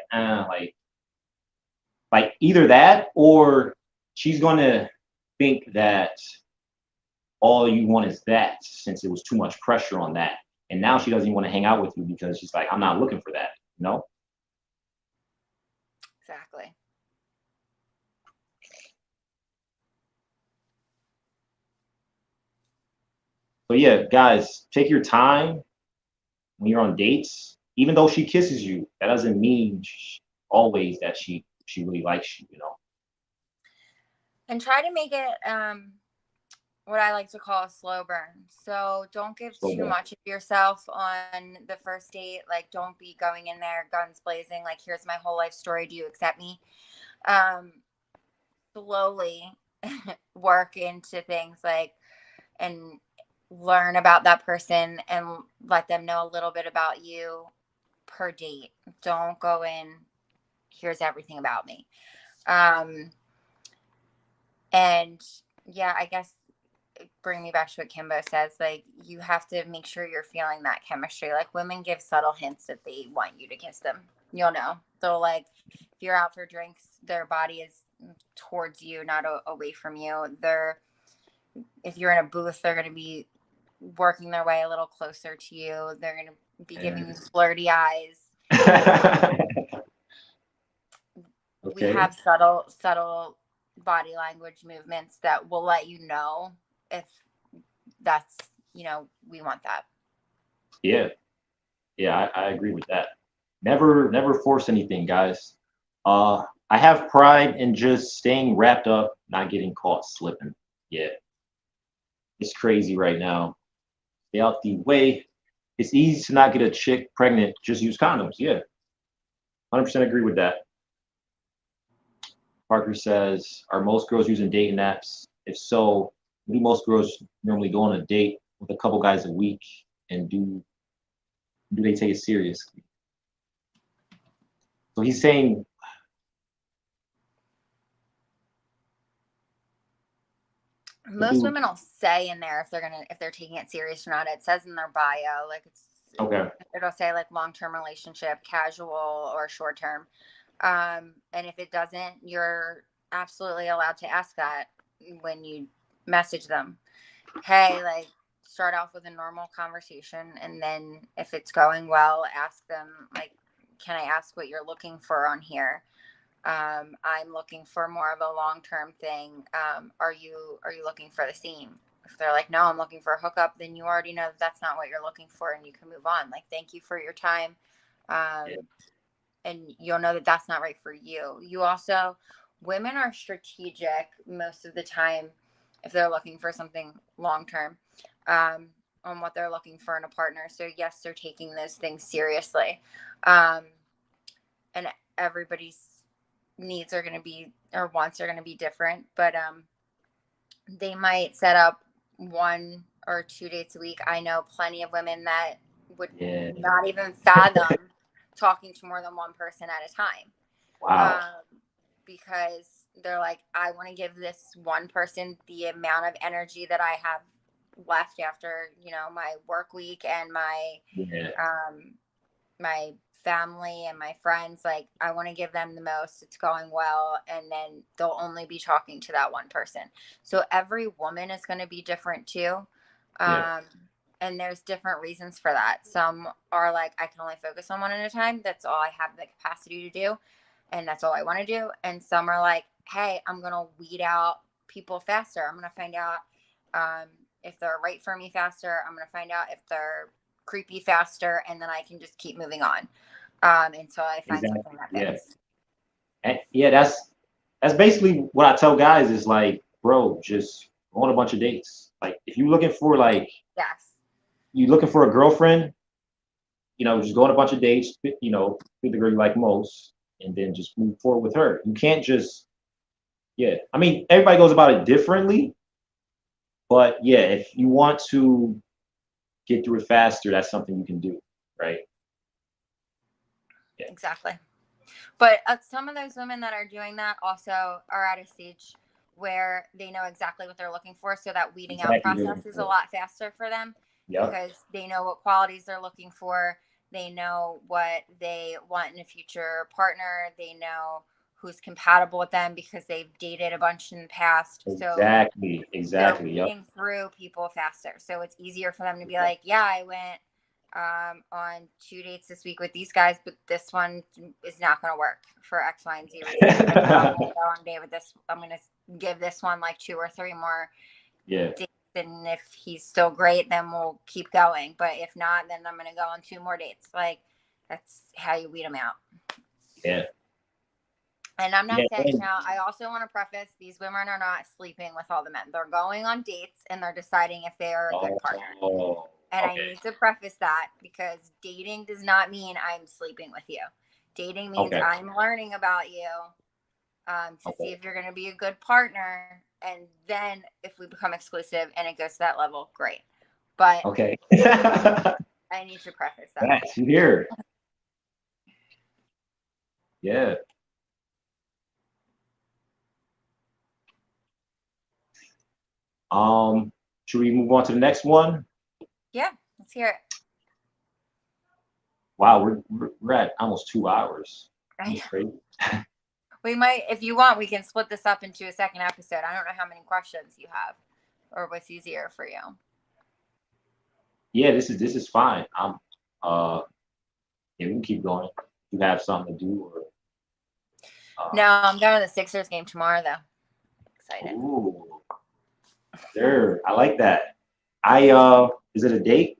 like either that or she's gonna think that all you want is that since it was too much pressure on that. And now she doesn't even want to hang out with you because she's like, I'm not looking for that, you know? Exactly. So yeah, guys, take your time when you're on dates. Even though she kisses you, that doesn't mean always that she really likes you, you know? And try to make it what I like to call a slow burn. So don't give So too much of yourself on the first date. Like, don't be going in there guns blazing. Like, here's my whole life story. Do you accept me? Um, Slowly work into things like and learn about that person and let them know a little bit about you per date. Don't go in, here's everything about me. Um, and yeah, I guess bring me back to what Kimbo says. Like, you have to make sure you're feeling that chemistry. Like, women give subtle hints that they want you to kiss them. You'll know. So, like, if you're out for drinks, their body is towards you, not away from you. If you're in a booth, they're going to be working their way a little closer to you. They're going to be giving you flirty eyes. We Okay. have subtle body language movements that will let you know if that's, we want that. Yeah. Yeah, I agree with that. Never force anything, guys. I have pride in just staying wrapped up, not getting caught slipping. Yeah. It's crazy right now. Stay out the way. It's easy to not get a chick pregnant. Just use condoms. Yeah. 100% agree with that. Parker says, are most girls using dating apps? If so, do most girls normally go on a date with a couple guys a week, and do they take it seriously? So he's saying, Most women will say in there if they're taking it serious or not. It says in their bio, like okay, it'll say like long-term relationship, casual, or short-term. And if it doesn't, you're absolutely allowed to ask that when you message them. Hey, like, start off with a normal conversation, and then if it's going well, ask them, like, can I ask what you're looking for on here? I'm looking for more of a long-term thing. Are you looking for the same? If they're like, no, I'm looking for a hookup, then you already know that's not what you're looking for, and you can move on. Like, thank you for your time. And you'll know that that's not right for you. You also, women are strategic most of the time if they're looking for something long-term, on what they're looking for in a partner. So yes, they're taking those things seriously. And everybody's needs are going to be, or wants are going to be different, but they might set up 1 or 2 dates a week. I know plenty of women that would not even fathom talking to more than one person at a time. Wow. Because they're like, I want to give this one person the amount of energy that I have left after, my work week and my my family and my friends. Like, I want to give them the most. It's going well, and then they'll only be talking to that one person. So every woman is going to be different too. And there's different reasons for that. Some are like, I can only focus on one at a time. That's all I have the capacity to do, and that's all I want to do. And some are like, hey, I'm going to weed out people faster. I'm going to find out if they're right for me faster. I'm going to find out if they're creepy faster, and then I can just keep moving on until I find something that fits. And that's basically what I tell guys is like, bro, just go on a bunch of dates. Like, if you're looking for you're looking for a girlfriend, just go on a bunch of dates, pick the girl you like most, and then just move forward with her. You can't just, I mean, everybody goes about it differently, but if you want to get through it faster, that's something you can do, right? Yeah. Exactly. But some of those women that are doing that also are at a stage where they know exactly what they're looking for, so that weeding out process is a lot faster for them. Because they know what qualities they're looking for. They know what they want in a future partner. They know who's compatible with them because they've dated a bunch in the past. Exactly. They're weeding through people faster. So it's easier for them to be like, I went on 2 dates this week with these guys, but this one is not going to work for X, Y, and Z reasons. I'm going to go on a date with this. I'm going to give this one like 2 or 3 more dates. And if he's still great, then we'll keep going. But if not, then I'm going to go on 2 more dates. Like, that's how you weed them out. Yeah. And I'm not saying, now, I also want to preface, these women are not sleeping with all the men. They're going on dates and they're deciding if they are a good partner. And I need to preface that, because dating does not mean I'm sleeping with you. Dating means I'm learning about you to see if you're going to be a good partner. And then if we become exclusive and it goes to that level, great. But I need to preface that. That's here. Yeah. Should we move on to the next one? Yeah, let's hear it. Wow, we're at almost 2 hours. That's crazy. We might, if you want, we can split this up into a second episode. I don't know how many questions you have, or what's easier for you. Yeah, this is fine. We can keep going. You have something to do, or no, I'm going to the Sixers game tomorrow, though. Excited. Ooh. Sure, I like that. Is it a date?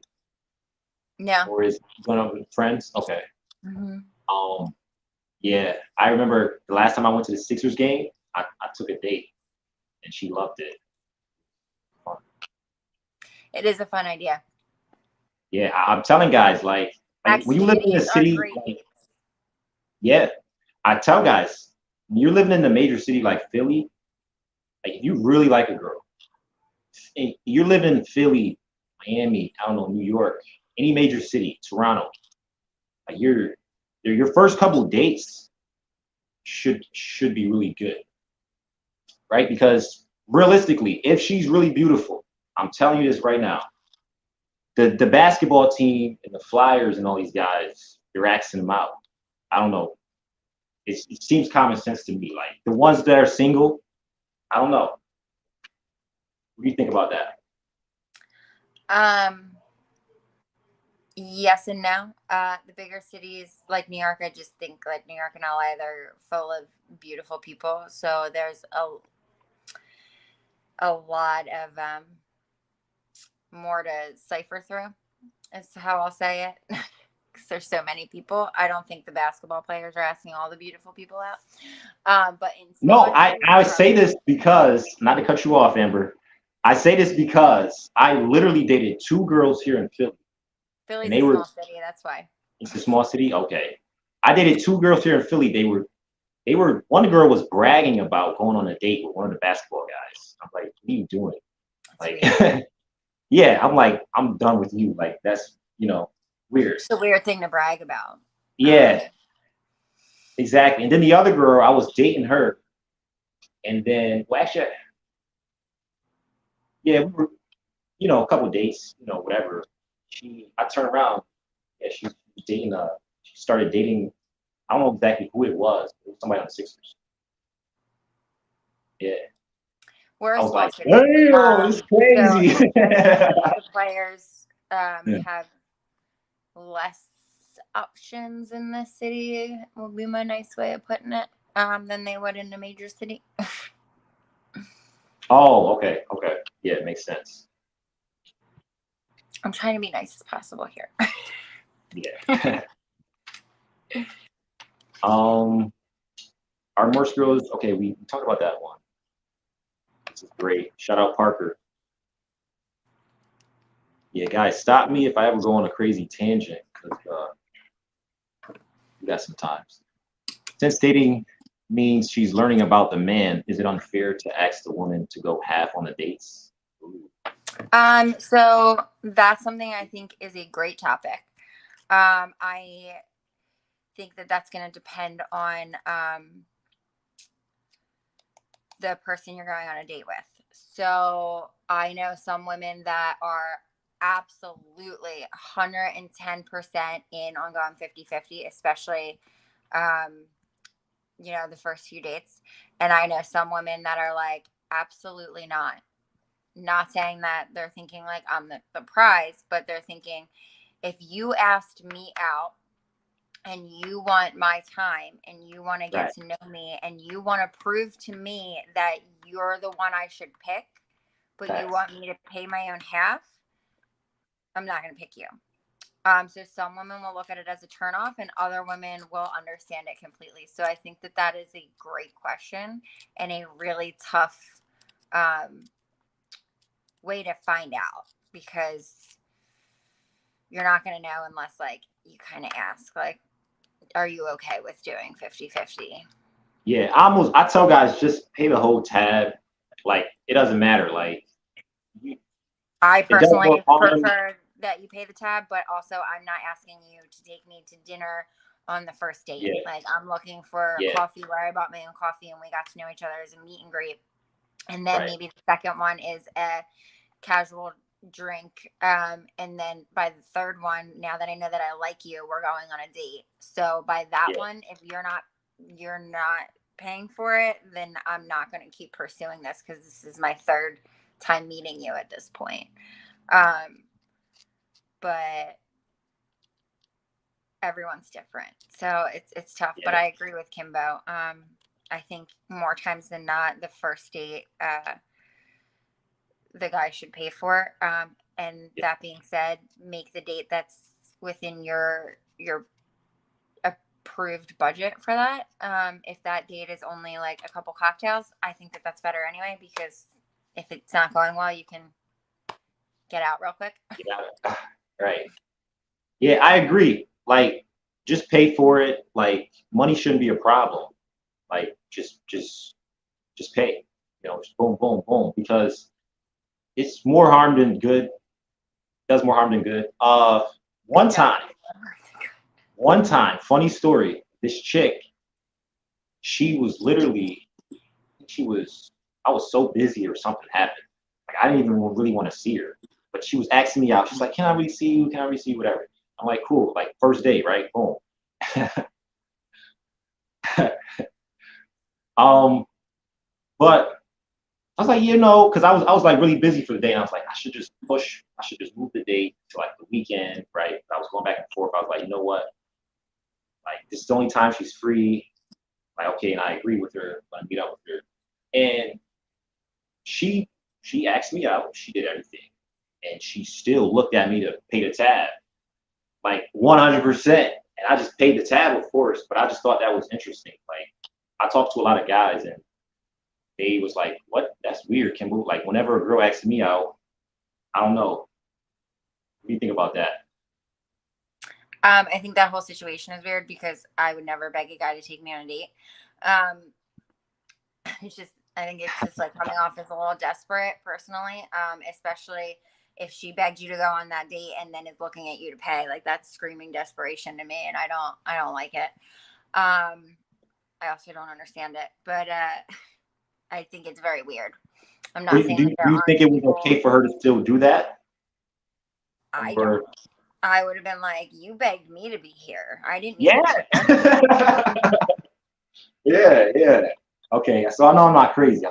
No. Or is it going out with friends? Okay. Mm-hmm. Yeah, I remember the last time I went to the Sixers game, I took a date, and she loved it. Fun. It is a fun idea. Yeah, I'm telling guys, like when you live in a city, Yeah, I tell guys, when you're living in a major city like Philly, like if you really like a girl, and you're living in Philly, Miami, I don't know, New York, any major city, Toronto, like your first couple dates should be really good, right? Because realistically, if she's really beautiful, I'm telling you this right now, the basketball team and the Flyers and all these guys, they're axing them out. I don't know. It seems common sense to me. Like the ones that are single, I don't know. What do you think about that? Yes and no. The bigger cities like New York, I just think like New York and LA, they're full of beautiful people. So there's a lot of more to cipher through, is how I'll say it. Because there's so many people. I don't think the basketball players are asking all the beautiful people out. But in No, smaller I cities, say this because, not to cut you off, Amber. I say this because I literally dated two girls here in Philly, Philly's and they a were. small city. That's why. It's a small city. Okay, I dated two girls here in Philly. They were. One girl was bragging about going on a date with one of the basketball guys. I'm like, what are you doing? That's Like, yeah, I'm like, I'm done with you. Like, that's weird. It's a weird thing to brag about. Yeah, exactly. And then the other girl, I was dating her, and then well, actually, yeah, we were, a couple dates, whatever. I turned around, yeah, she was dating. She started dating. I don't know exactly who it was. It was somebody on the Sixers. Yeah, We're I a was small like, city. damn, it's So crazy. the players Yeah. have less options in this city, will be my nice way of putting it, than they would in a major city. Oh, okay, yeah, it makes sense. I'm trying to be nice as possible here. Yeah. Our Morse girls. Okay, we talked about that one. This is great. Shout out Parker. Yeah, guys, stop me if I ever go on a crazy tangent because we got some times. Since dating means she's learning about the man, is it unfair to ask the woman to go half on the dates? Ooh. So that's something I think is a great topic. I think that that's going to depend on the person you're going on a date with. So I know some women that are absolutely 110% in on going 50-50, especially the first few dates. And I know some women that are like, absolutely not. Not saying that they're thinking like I'm the prize, but they're thinking, if you asked me out and you want my time and you want to get Right. to know me and you want to prove to me that you're the one I should pick, but you want me to pay my own half, I'm not going to pick you. So some women will look at it as a turnoff and other women will understand it completely. So I think that is a great question and a really tough way to find out, because you're not going to know unless like you kind of ask, like, are you okay with doing 50-50? Yeah, I tell guys just pay the whole tab. Like it doesn't matter. Like I it does personally more harm. prefer that you pay the tab, but also I'm not asking you to take me to dinner on the first date. Yeah. Like I'm looking for Yeah. coffee where I bought my own coffee and we got to know each other as a meet and greet. And then Right. maybe the second one is a casual drink. And then by the third one, now that I know that I like you, we're going on a date. So by that Yeah. one, if you're not paying for it, then I'm not going to keep pursuing this, because this is my third time meeting you at this point. But everyone's different, so it's tough. Yeah. But I agree with Kimbo. I think more times than not, the first date, the guy should pay for. And that being said, make the date that's within your approved budget for that. If that date is only like a couple cocktails, I think that that's better anyway, because if it's not going well, you can get out real quick. Yeah. Right. Yeah, I agree. Like just pay for it. Like money shouldn't be a problem. Like just pay. You know, just boom, boom, boom. Because it's more harm than good. Does more harm than good. One time, funny story. This chick, she was literally, I was so busy or something happened. Like I didn't even really want to see her, but she was asking me out. She's like, "Can I really see you? Can I really see you? Whatever." I'm like, "Cool." Like first date, right? Boom. But I was like, because I was like really busy for the day, and I was like, I should just move the date to like the weekend, right? I was going back and forth. I was like, you know what? Like this is the only time she's free. Like, okay, and I agree with her. I'm gonna meet up with her. And she asked me out, she did everything. And she still looked at me to pay the tab. Like 100%. And I just paid the tab, of course, but I just thought that was interesting. Like I talked to a lot of guys and they was like, "What? That's weird, Kimbo." Like whenever a girl asks me out, I don't know. What do you think about that? I think that whole situation is weird because I would never beg a guy to take me on a date. Um, I think it's just like coming off as a little desperate personally, especially if she begged you to go on that date and then is looking at you to pay. Like that's screaming desperation to me, and I don't like it. I also don't understand it, but I think it's very weird. I'm not saying Do you think it was okay for her to still do that? I don't. I would have been like, you begged me to be here. I didn't. Yeah. Yeah. Okay, so I know I'm not crazy.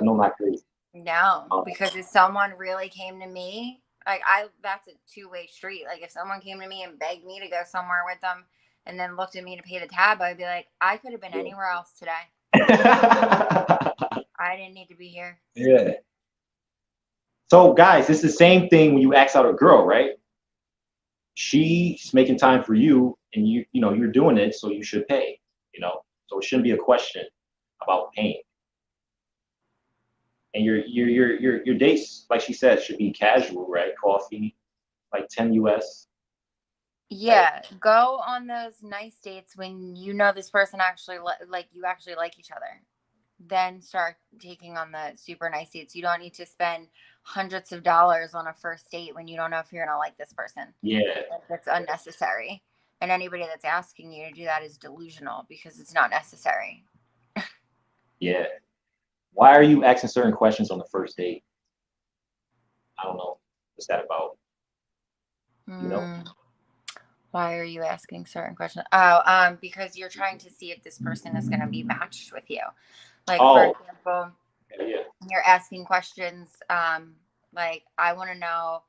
No, because if someone really came to me, that's a two-way street. Like if someone came to me and begged me to go somewhere with them and then looked at me to pay the tab, I'd be like, I could have been anywhere else today. I didn't need to be here. Yeah. So guys, it's the same thing when you ask out a girl, right? She's making time for you and you're doing it, so you should pay, So it shouldn't be a question about paying. And your dates, like she said, should be casual, right? Coffee, like 10 US. Yeah, go on those nice dates when you know this person actually you actually like each other. Then start taking on the super nice dates. You don't need to spend hundreds of dollars on a first date when you don't know if you're gonna like this person. Yeah, that's unnecessary. And anybody that's asking you to do that is delusional because it's not necessary. Yeah. Why are you asking certain questions on the first date? I don't know. What's that about? Why are you asking certain questions? Oh, because you're trying to see if this person is going to be matched with you. Like, for example, you're asking questions like, I want to know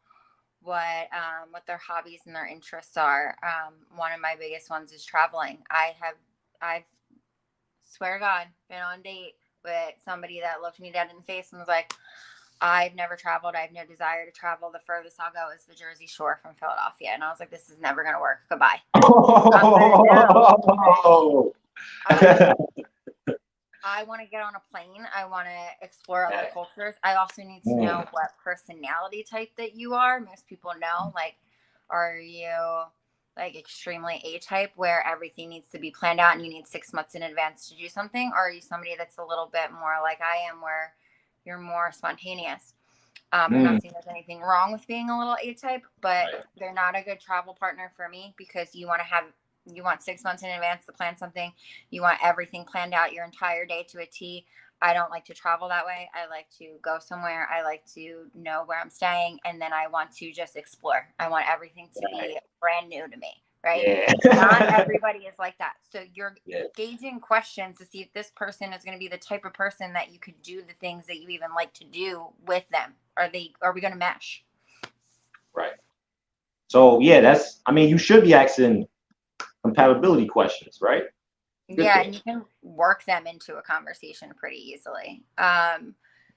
what their hobbies and their interests are. One of my biggest ones is traveling. I've swear to God, been on a date with somebody that looked me dead in the face and was like, I've never traveled. I have no desire to travel. The furthest I'll go is the Jersey Shore from Philadelphia. And I was like, this is never going to work. Goodbye. I want to get on a plane. I want to explore other cultures. I also need to know what personality type that you are. Most people know, like, are you like extremely A-type where everything needs to be planned out and you need 6 months in advance to do something? Or are you somebody that's a little bit more like I am where you're more spontaneous? I'm not saying there's anything wrong with being a little A-type, but they're not a good travel partner for me because you want 6 months in advance to plan something. You want everything planned out your entire day to a T. I don't like to travel that way. I like to go somewhere. I like to know where I'm staying. And then I want to just explore. I want everything to be brand new to me. Right? Yeah. Not everybody is like that. So you're gauging questions to see if this person is going to be the type of person that you could do the things that you even like to do with them. Are we going to mesh? Right. So you should be asking compatibility questions, right? And you can work them into a conversation pretty easily.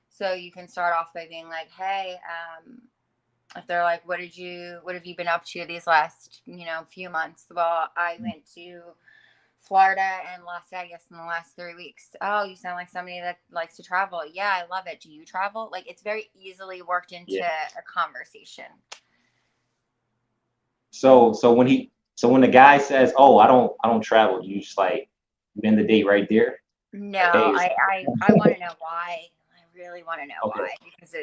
So you can start off by being like, hey, if they're like, what have you been up to these last, few months? Well, I went to Florida and Las Vegas in the last 3 weeks. Oh, you sound like somebody that likes to travel. Yeah, I love it. Do you travel? Like, it's very easily worked into a conversation. So So when the guy says, "Oh, I don't travel," you just like you end the date right there. No, Like, hey, I want to know why. I really want to know okay, why because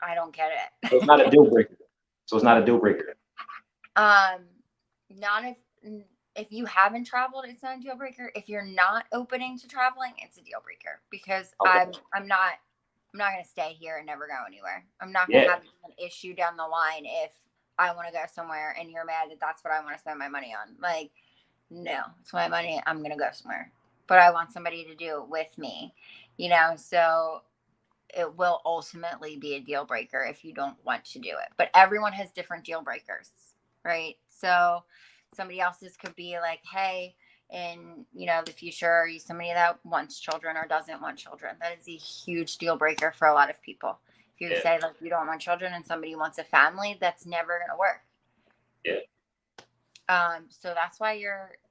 I don't get so it's it. not a deal breaker. So it's not a deal breaker. Not if you haven't traveled, it's not a deal breaker. If you're not opening to traveling, it's a deal breaker because Okay. I'm not gonna stay here and never go anywhere. I'm not gonna Yeah. have an issue down the line if I want to go somewhere and you're mad that that's what I want to spend my money on. Like, no, it's my money. I'm gonna go somewhere, but I want somebody to do it with me, So it will ultimately be a deal breaker if you don't want to do it. But everyone has different deal breakers, right? So somebody else's could be like, hey, in the future, are you somebody that wants children or doesn't want children? That is a huge deal breaker for a lot of people. If you Yeah. say like you don't want children and somebody wants a family, that's never gonna work. Yeah. So that's why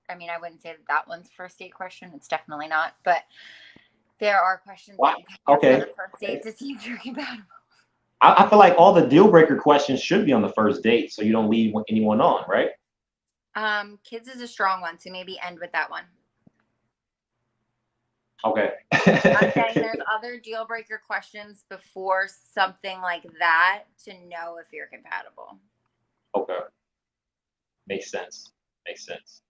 I wouldn't say that one's first date question. It's definitely not, but there are questions that you can ask on Okay. the first date to see if you're compatible. I feel like all the deal breaker questions should be on the first date, so you don't lead anyone on, right? Kids is a strong one, so maybe end with that one. Okay. I'm saying there's other deal breaker questions before something like that to know if you're compatible. Okay. Makes sense. Makes sense.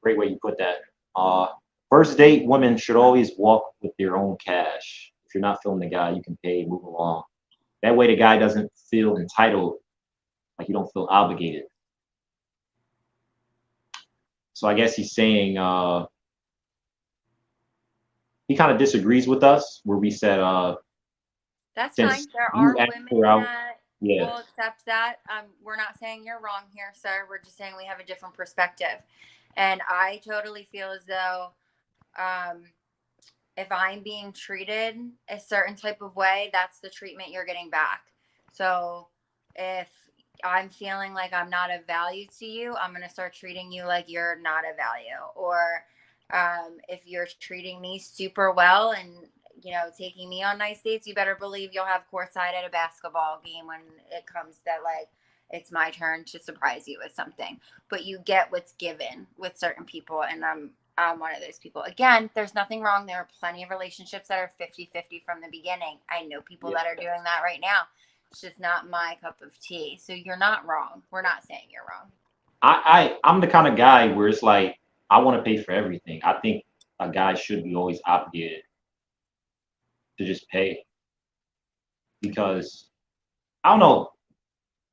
Great way you put that. First date, women should always walk with their own cash. If you're not feeling the guy, you can pay, move along. That way the guy doesn't feel entitled, like you don't feel obligated. So I guess he's saying he kind of disagrees with us where we said That's since fine. There you are asked women her out, that yeah. will accept that. We're not saying you're wrong here, sir. We're just saying we have a different perspective. And I totally feel as though if I'm being treated a certain type of way, that's the treatment you're getting back. So if I'm feeling like I'm not of value to you, I'm going to start treating you like you're not of value. Or if you're treating me super well and, taking me on nice dates, you better believe you'll have courtside at a basketball game when it comes that, like, it's my turn to surprise you with something. But you get what's given with certain people. And I'm one of those people. Again, there's nothing wrong. There are plenty of relationships that are 50-50 from the beginning. I know people that are doing that right now. It's just not my cup of tea. So you're not wrong. We're not saying you're wrong. I'm the kind of guy where it's like I want to pay for everything. I think a guy should be always obligated to just pay because I don't know.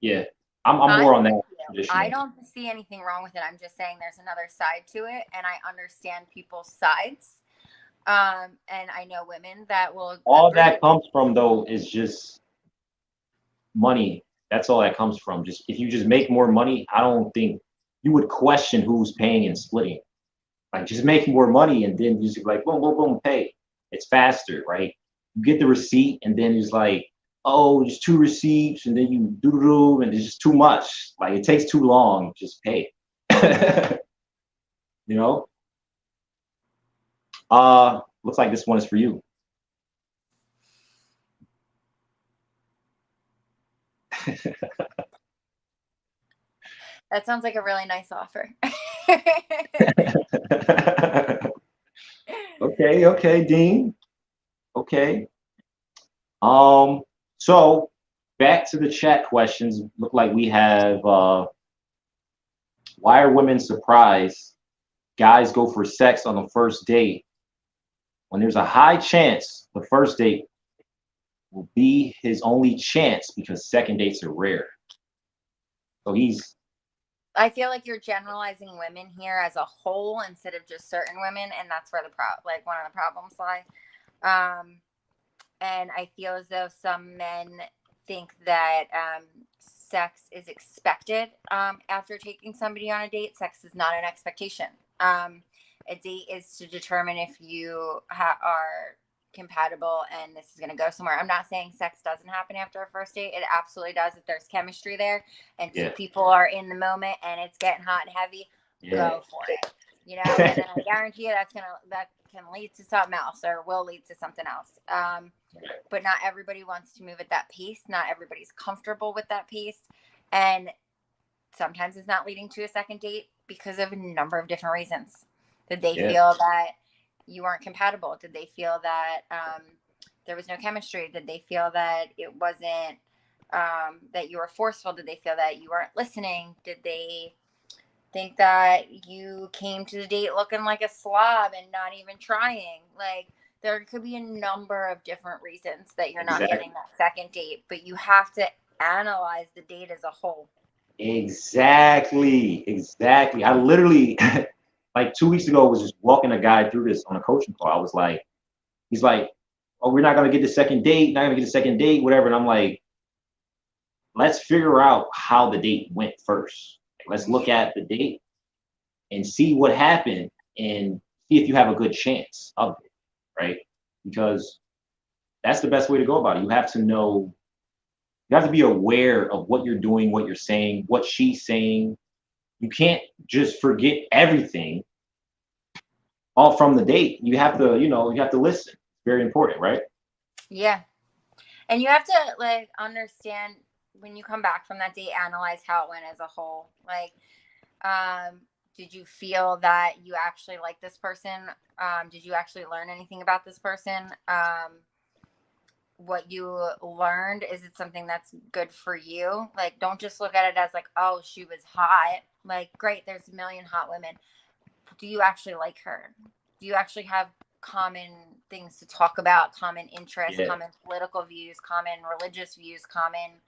Yeah, I'm more on that traditional. I don't see anything wrong with it. I'm just saying there's another side to it, and I understand people's sides. And I know women that will. All that comes from though is just money. That's all that comes from. Just if you just make more money, I don't think you would question who's paying and splitting. Like just make more money and then you just like boom, boom, boom, pay. It's faster, right? You get the receipt and then it's like, oh, just 2 receipts and then you do and it's just too much. Like it takes too long. Just pay. You know? Looks like this one is for you. That sounds like a really nice offer. Okay, Dean. Okay. So back to the chat questions. Look like we have why are women surprised guys go for sex on the first date when there's a high chance the first date will be his only chance because second dates are rare. So I feel like you're generalizing women here as a whole instead of just certain women, and that's where one of the problems lie. And I feel as though some men think that sex is expected after taking somebody on a date. Sex is not an expectation. A date is to determine if you are compatible and this is going to go somewhere. I'm not saying sex doesn't happen after a first date. It absolutely does if there's chemistry there and two people are in the moment and it's getting hot and heavy. Go for it. And then I guarantee you that can lead to something else or will lead to something else. But not everybody wants to move at that pace. Not everybody's comfortable with that pace. And sometimes it's not leading to a second date because of a number of different reasons. Did they Yeah. feel that you weren't compatible? Did they feel that there was no chemistry? Did they feel that it wasn't that you were forceful? Did they feel that you weren't listening? Did they think that you came to the date looking like a slob and not even trying? Like, there could be a number of different reasons that you're not Exactly. getting that second date, but you have to analyze the date as a whole. Exactly. I literally, like 2 weeks ago, was just walking a guy through this on a coaching call. I was like, he's like, oh, we're not going to get the second date, whatever. And I'm like, let's figure out how the date went first. Let's look at the date and see what happened and see if you have a good chance of it, right? Because that's the best way to go about it. You have to know, you have to be aware of what you're doing, what you're saying, what she's saying. You can't just forget everything all from the date. You have to, you have to listen. It's very important, right? Yeah. And you have to like understand when you come back from that date, analyze how it went as a whole. Like, did you feel that you actually like this person? Did you actually learn anything about this person? What you learned, is it something that's good for you? Like, don't just look at it as like, oh, she was hot. Like, great, there's a million hot women. Do you actually like her? Do you actually have common things to talk about, common interests, Yeah. common political views, common religious views, common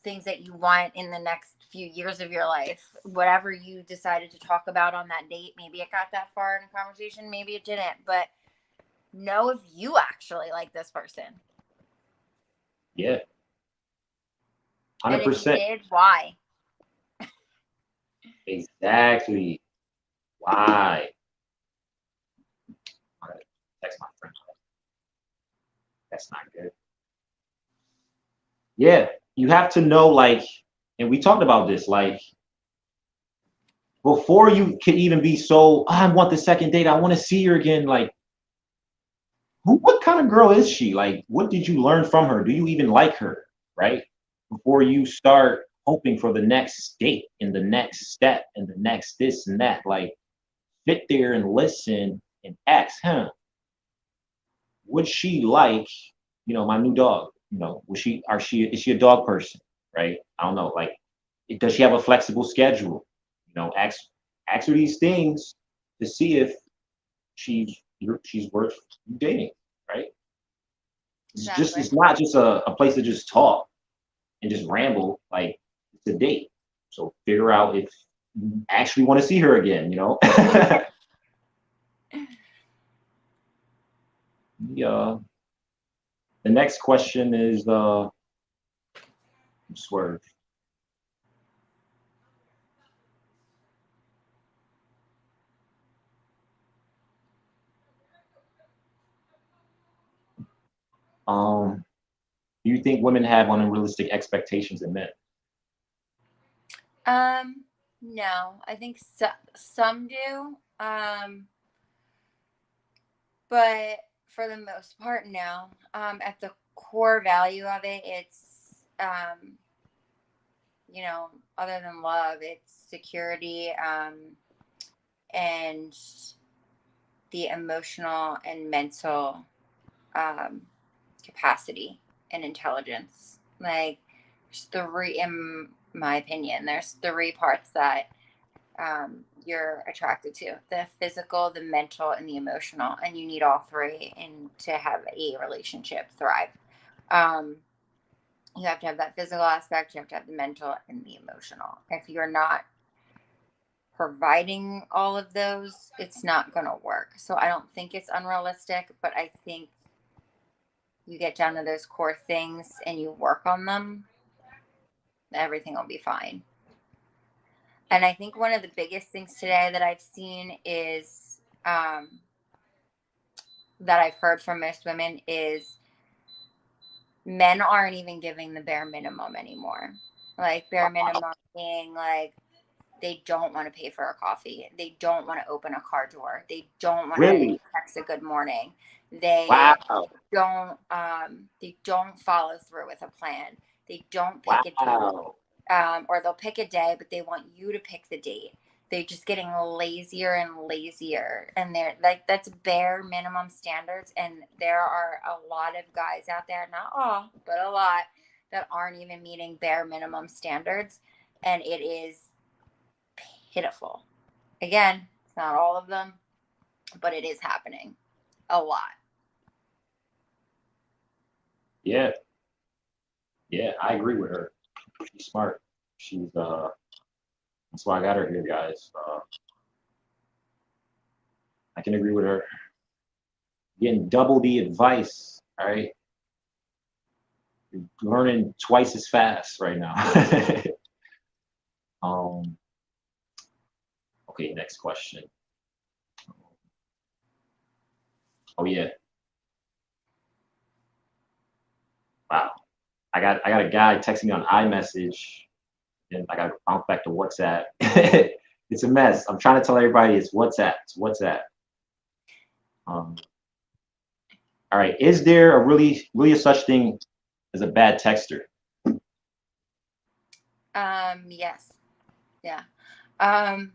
things that you want in the next few years of your life? Whatever you decided to talk about on that date, maybe it got that far in a conversation, maybe it didn't, but know if you actually like this person. Yeah. And if 100%. you did, why? Exactly. Why? I'm gonna text my friend. That's not good. Yeah, you have to know, like, and we talked about this, like, before you can even be so, I want the second date, I want to see her again. Like, what kind of girl is she? Like, what did you learn from her? Do you even like her? Right? Before you start hoping for the next date and the next step and the next this and that, like, sit there and listen and ask, would she like, my new dog? Is she a dog person? Right? I don't know. Like, does she have a flexible schedule? Ask her these things to see if she's worth dating, right? Exactly. It's not just a place to just talk and just ramble. Like, it's a date. So figure out if you actually want to see her again, Yeah. The next question is Swerve. Do you think women have unrealistic expectations in men? No, I think some do. But for the most part, no. At the core value of it, it's other than love, it's security, and the emotional and mental capacity and intelligence. Like, in my opinion, there's three parts that you're attracted to: the physical, the mental, and the emotional. And you need all three to have a relationship thrive. You have to have that physical aspect, you have to have the mental and the emotional. If you're not providing all of those, it's not going to work. So I don't think it's unrealistic, but I think you get down to those core things and you work on them, everything will be fine. And I think one of the biggest things today that I've seen is that I've heard from most women is men aren't even giving the bare minimum anymore. Like, bare minimum being like, they don't want to pay for a coffee. They don't want to open a car door. They don't want Really? to text a good morning. They Wow. don't follow through with a plan. They don't pick a date. Wow. or they'll pick a day, but they want you to pick the date. They're just getting lazier and lazier, and they're like, that's bare minimum standards. And there are a lot of guys out there, not all, but a lot, that aren't even meeting bare minimum standards, and it is pitiful. Again, it's not all of them, but it is happening a lot. Yeah. Yeah, I agree with her. She's smart. She's that's why I got her here, guys. I can agree with her. Getting double the advice, all right? You're learning twice as fast right now. Okay, next question. Oh yeah. Wow. I got a guy texting me on iMessage, and I got to bounce back to WhatsApp. It's a mess. I'm trying to tell everybody it's WhatsApp. It's WhatsApp. All right. Is there a really a such thing as a bad texter? Yes. Yeah. I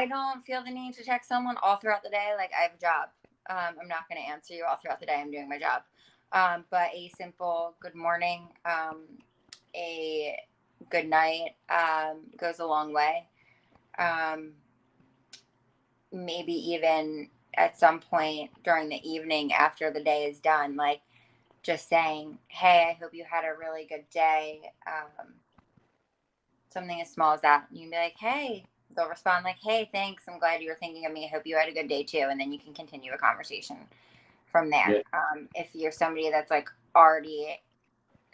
don't feel the need to text someone all throughout the day. Like, I have a job. I'm not going to answer you all throughout the day. I'm doing my job. But a simple good morning, a good night, goes a long way. Maybe even at some point during the evening after the day is done, like just saying, hey, I hope you had a really good day. Something as small as that. You can be like, hey, they'll respond like, hey, thanks. I'm glad you were thinking of me. I hope you had a good day too. And then you can continue a conversation from there. Yeah. If you're somebody that's like already a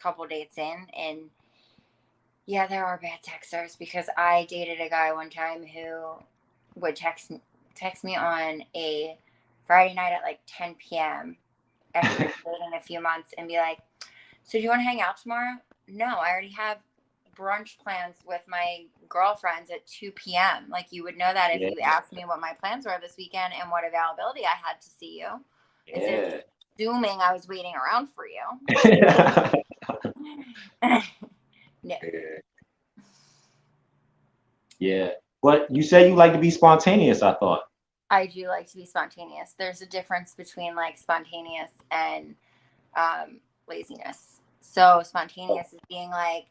couple dates in, and yeah, there are bad texters, because I dated a guy one time who would text me on a Friday night at like 10 p.m. after been dating a few months and be like, so do you want to hang out tomorrow? No, I already have brunch plans with my girlfriends at 2 p.m. Like, you would know that if you asked me what my plans were this weekend and what availability I had to see you. Instead of just assuming I was waiting around for you. No. Yeah. But you said you like to be spontaneous, I thought. I do like to be spontaneous. There's a difference between like spontaneous and laziness. So spontaneous is being like,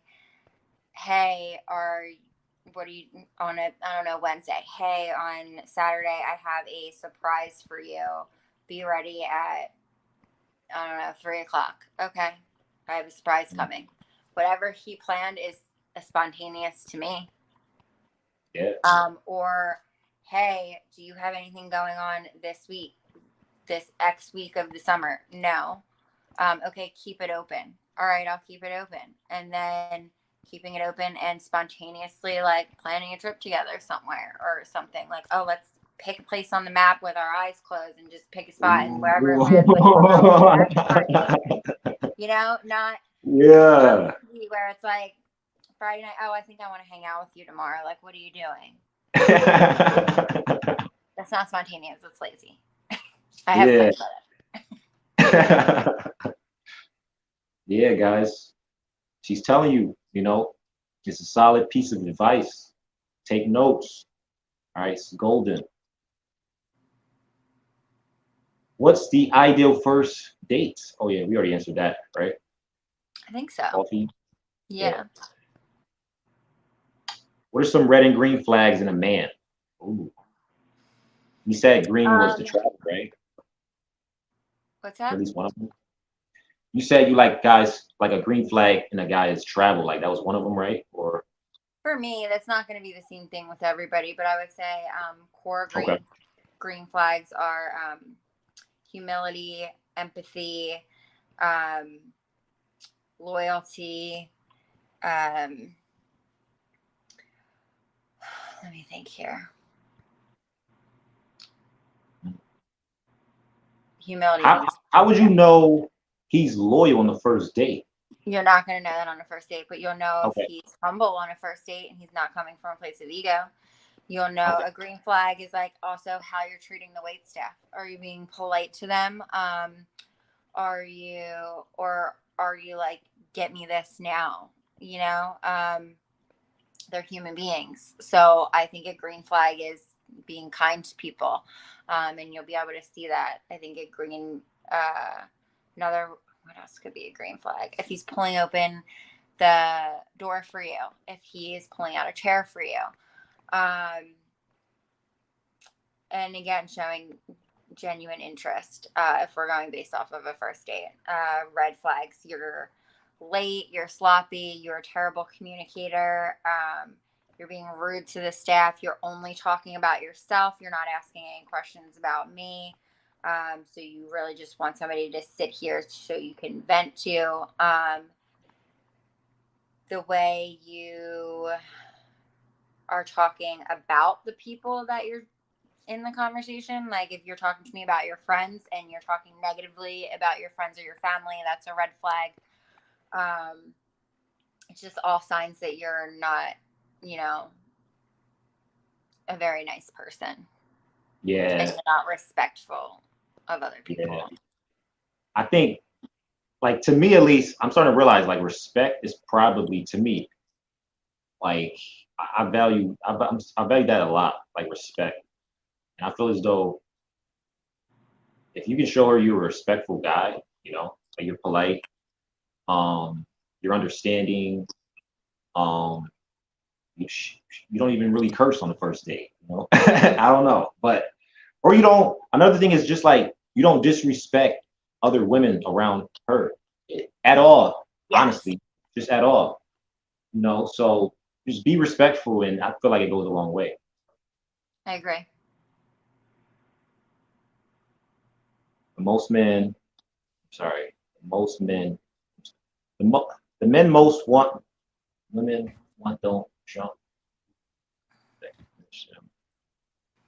hey, what are you on a, I don't know, Wednesday? Hey, on Saturday, I have a surprise for you. Be ready at, I don't know, 3:00. Okay. I have a surprise coming. Whatever he planned is spontaneous to me. Yeah. Or, hey, do you have anything going on this week, this X week of the summer? No. Okay, keep it open. All right, I'll keep it open. And then keeping it open and spontaneously like planning a trip together somewhere or something. Like, oh, let's pick a place on the map with our eyes closed and just pick a spot and wherever it lands. Like, you know, not yeah. Where it's like Friday night, oh, I think I want to hang out with you tomorrow. Like, what are you doing? That's not spontaneous. It's lazy. I have plans about it. Yeah, guys. She's telling you, you know, it's a solid piece of advice. Take notes. All right, it's golden. What's the ideal first date? Oh yeah, we already answered that, right? I think so. Coffee. Yeah. What are some red and green flags in a man? Ooh. You said green was the travel, right? What's that? At least one of them. You said you like guys, like a green flag in a guy is travel. Like that was one of them, right? Or for me, that's not going to be the same thing with everybody, but I would say core green flags are humility, empathy, loyalty. Let me think here. Humility. How would you know he's loyal on the first date? You're not going to know that on a first date, but you'll know if he's humble on a first date and he's not coming from a place of ego. You'll know a green flag is like also how you're treating the wait staff. Are you being polite to them? Are you like, get me this now? you know, they're human beings. So I think a green flag is being kind to people. And you'll be able to see that. I think a green, what else could be a green flag? If he's pulling open the door for you, if he is pulling out a chair for you. And again, showing genuine interest, if we're going based off of a first date. Red flags, you're late, you're sloppy, you're a terrible communicator, you're being rude to the staff, you're only talking about yourself, you're not asking any questions about me. So you really just want somebody to sit here so you can vent to. The way you are talking about the people that you're in the conversation, like if you're talking to me about your friends and you're talking negatively about your friends or your family, that's a red flag. It's just all signs that you're not, you know, a very nice person. Yeah. And you're not respectful of other people. Yeah. I think, like, to me at least, I'm starting to realize, like, respect is probably, to me, like, I value that a lot, like respect. And I feel as though if you can show her you're a respectful guy, you know, like you're polite, you're understanding, you don't even really curse on the first date, you know. I don't know, but or you don't. Another thing is just like you don't disrespect other women around her at all. Yes. Honestly, just at all. You know, so just be respectful, and I feel like it goes a long way. I agree. Most men, the men most want, women want don't jump.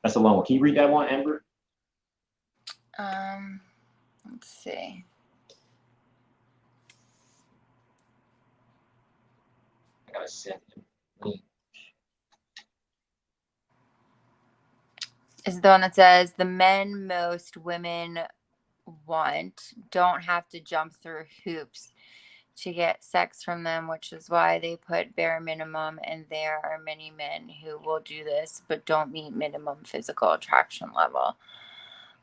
That's a long one. Can you read that one, Amber? Let's see. I gotta send him. Is the one that says the men most women want don't have to jump through hoops to get sex from them, which is why they put bare minimum, and there are many men who will do this but don't meet minimum physical attraction level.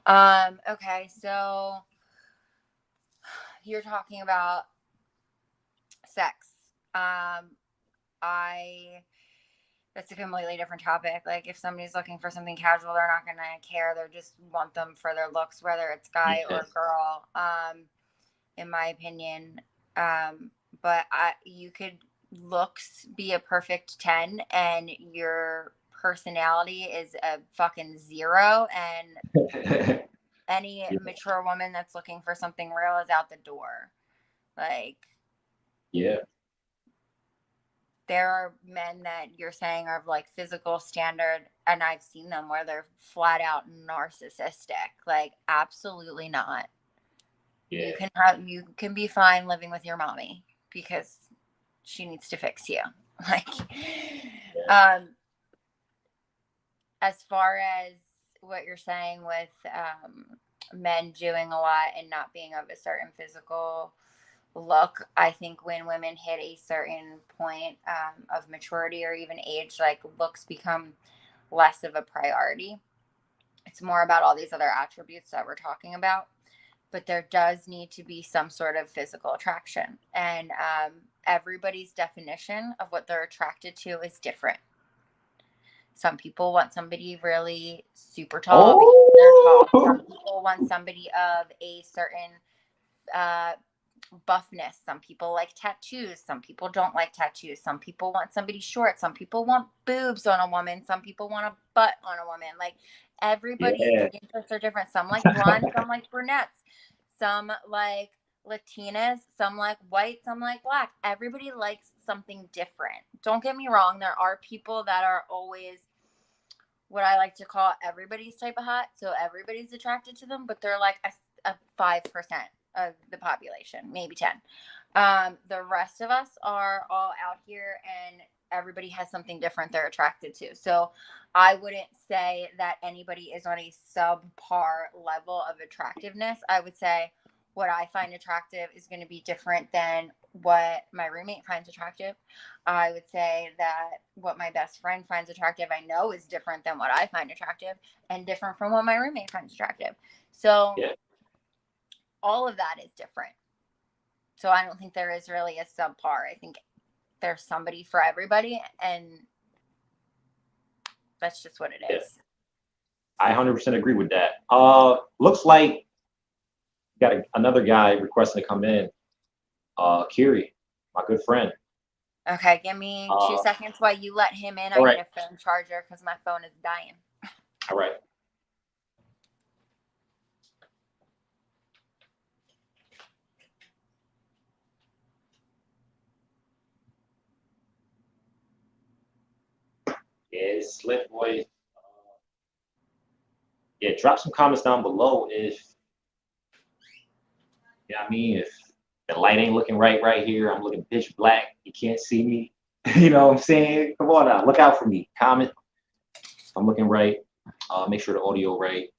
Okay, so you're talking about sex. That's a completely different topic. Like if somebody's looking for something casual, they're not gonna care. They just want them for their looks, whether it's guy or girl. In my opinion. But you could looks be a perfect 10 and your personality is a fucking 0, and any mature woman that's looking for something real is out the door. Like, yeah. There are men that you're saying are of like physical standard, and I've seen them where they're flat out narcissistic. Like, absolutely not. Yeah. You can be fine living with your mommy because she needs to fix you. Like, as far as what you're saying with men doing a lot and not being of a certain physical look, I think when women hit a certain point of maturity or even age, like looks become less of a priority. It's more about all these other attributes that we're talking about. But there does need to be some sort of physical attraction. And everybody's definition of what they're attracted to is different. Some people want somebody really super tall because they're tall. Some people want somebody of a certain buffness. Some people like tattoos. Some people don't like tattoos. Some people want somebody short. Some people want boobs on a woman. Some people want a butt on a woman. Like, everybody's interests are different. Some like blonde, some like brunettes. Some like Latinas, some like white, some like black. Everybody likes something different. Don't get me wrong. There are people that are always what I like to call everybody's type of hot. So everybody's attracted to them, but they're like a 5% of the population, maybe 10. The rest of us are all out here, and everybody has something different they're attracted to. So I wouldn't say that anybody is on a subpar level of attractiveness. I would say what I find attractive is going to be different than what my roommate finds attractive. I would say that what my best friend finds attractive, I know is different than what I find attractive and different from what my roommate finds attractive. So Yeah. all of that is different. So I don't think there is really a subpar. I think there's somebody for everybody, and that's just what it is. I 100% agree with that. Looks like got another guy requesting to come in. Kiri, my good friend. Okay, give me 2 seconds while you let him in. I all right. need a phone charger because my phone is dying. All right. Yeah, Slit Boy. Yeah, drop some comments down below if, you know what I mean, if the light ain't looking right here. I'm looking pitch black. You can't see me. You know what I'm saying? Come on now, look out for me. Comment. I'm looking right. Make sure the audio right.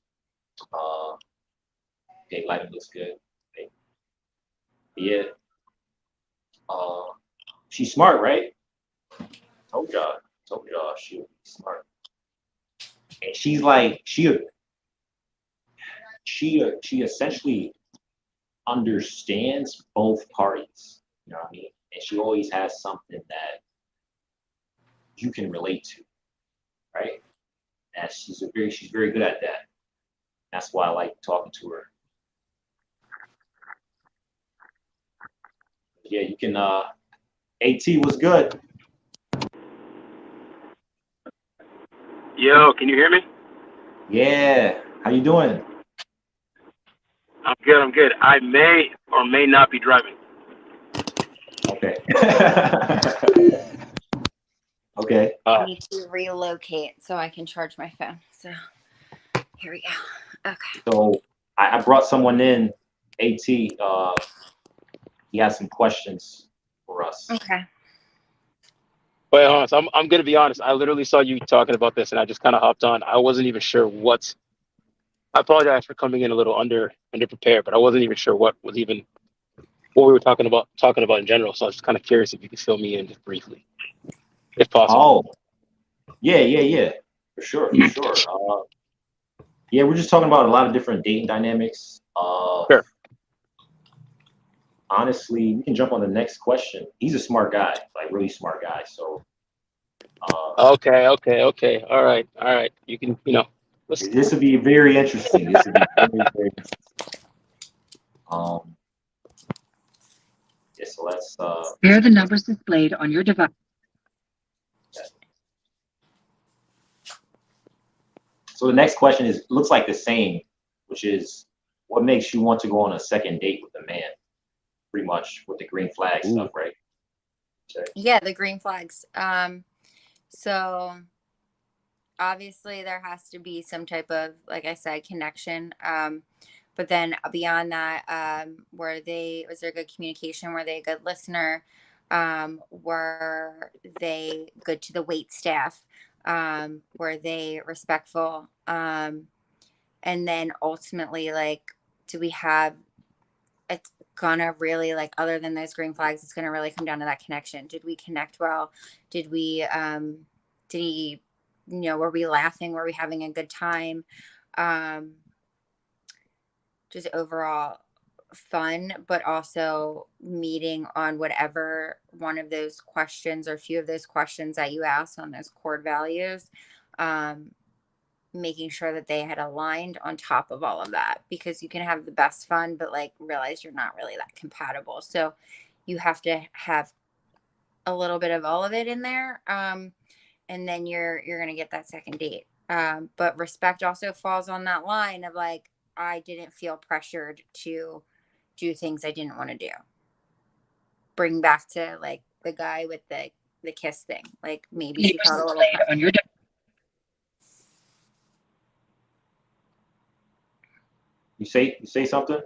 Okay, lighting looks good. Okay. Yeah. She's smart, right? Told y'all she's smart. And she's like, she essentially understands both parties. You know what I mean? And she always has something that you can relate to, right? And she's very good at that. That's why I like talking to her. Yeah, you can. AT was good. Yo, can you hear me? Yeah, how you doing? I'm good. I may or may not be driving. Okay. Okay. I need to relocate so I can charge my phone. So here we go. Okay. So I brought someone in, AT. He has some questions for us. Okay. Wait, hold on. So I'm gonna be honest. I literally saw you talking about this, and I just kind of hopped on. I wasn't even sure what. I apologize for coming in a little underprepared, but I wasn't even sure what we were talking about in general. So I was just kind of curious if you could fill me in just briefly, if possible. Oh, yeah. For sure. Yeah, we're just talking about a lot of different dating dynamics. Sure. Honestly, we can jump on the next question. He's a smart guy, like really smart guy. So. Okay. All right. You can, This would be very interesting. This would be very interesting. Yeah, so let's. Here are the numbers displayed on your device. So the next question looks like the same, which is, what makes you want to go on a second date with a man? Pretty much with the green flag stuff, right? Okay. Yeah, the green flags. So obviously there has to be some type of, like I said, connection. But then beyond that, was there good communication? Were they a good listener? Were they good to the wait staff? Were they respectful? And then ultimately, like, do we have, it's gonna really, like, other than those green flags, it's gonna really come down to that connection. Did we connect well? Did we, were we laughing? Were we having a good time? Just overall fun, but also meeting on whatever one of those questions or a few of those questions that you asked on those core values, making sure that they had aligned on top of all of that, because you can have the best fun, but like realize you're not really that compatible. So you have to have a little bit of all of it in there. And then you're going to get that second date. But respect also falls on that line of, like, I didn't feel pressured to do things I didn't want to do. Bring back to, like, the guy with the kiss thing. Like, maybe she felt a little on your device. You say something?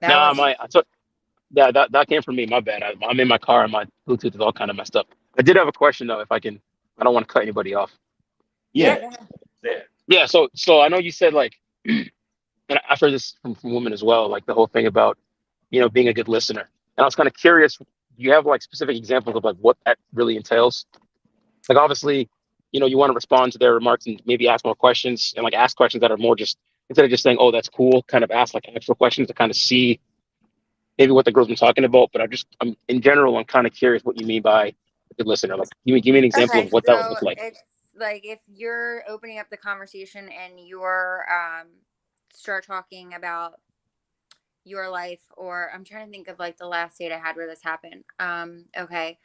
That came from me. My bad. I'm in my car and my Bluetooth is all kind of messed up. I did have a question though, if I can. I don't want to cut anybody off. Yeah. Yeah. So I know you said, like, and I've heard this from women as well, like the whole thing about, being a good listener. And I was kind of curious, do you have like specific examples of like what that really entails? Like obviously, you want to respond to their remarks and maybe ask more questions and like ask questions that are more just instead of just saying, "Oh, that's cool," kind of ask like actual questions to kind of see maybe what the girl's been talking about. But I'm in general, I'm kind of curious what you mean by a good listener. Like, give me an example of Okay, what that would so look like. it's like if you're opening up the conversation and you're start talking about your life, or I'm trying to think of like the last date I had where this happened. Okay.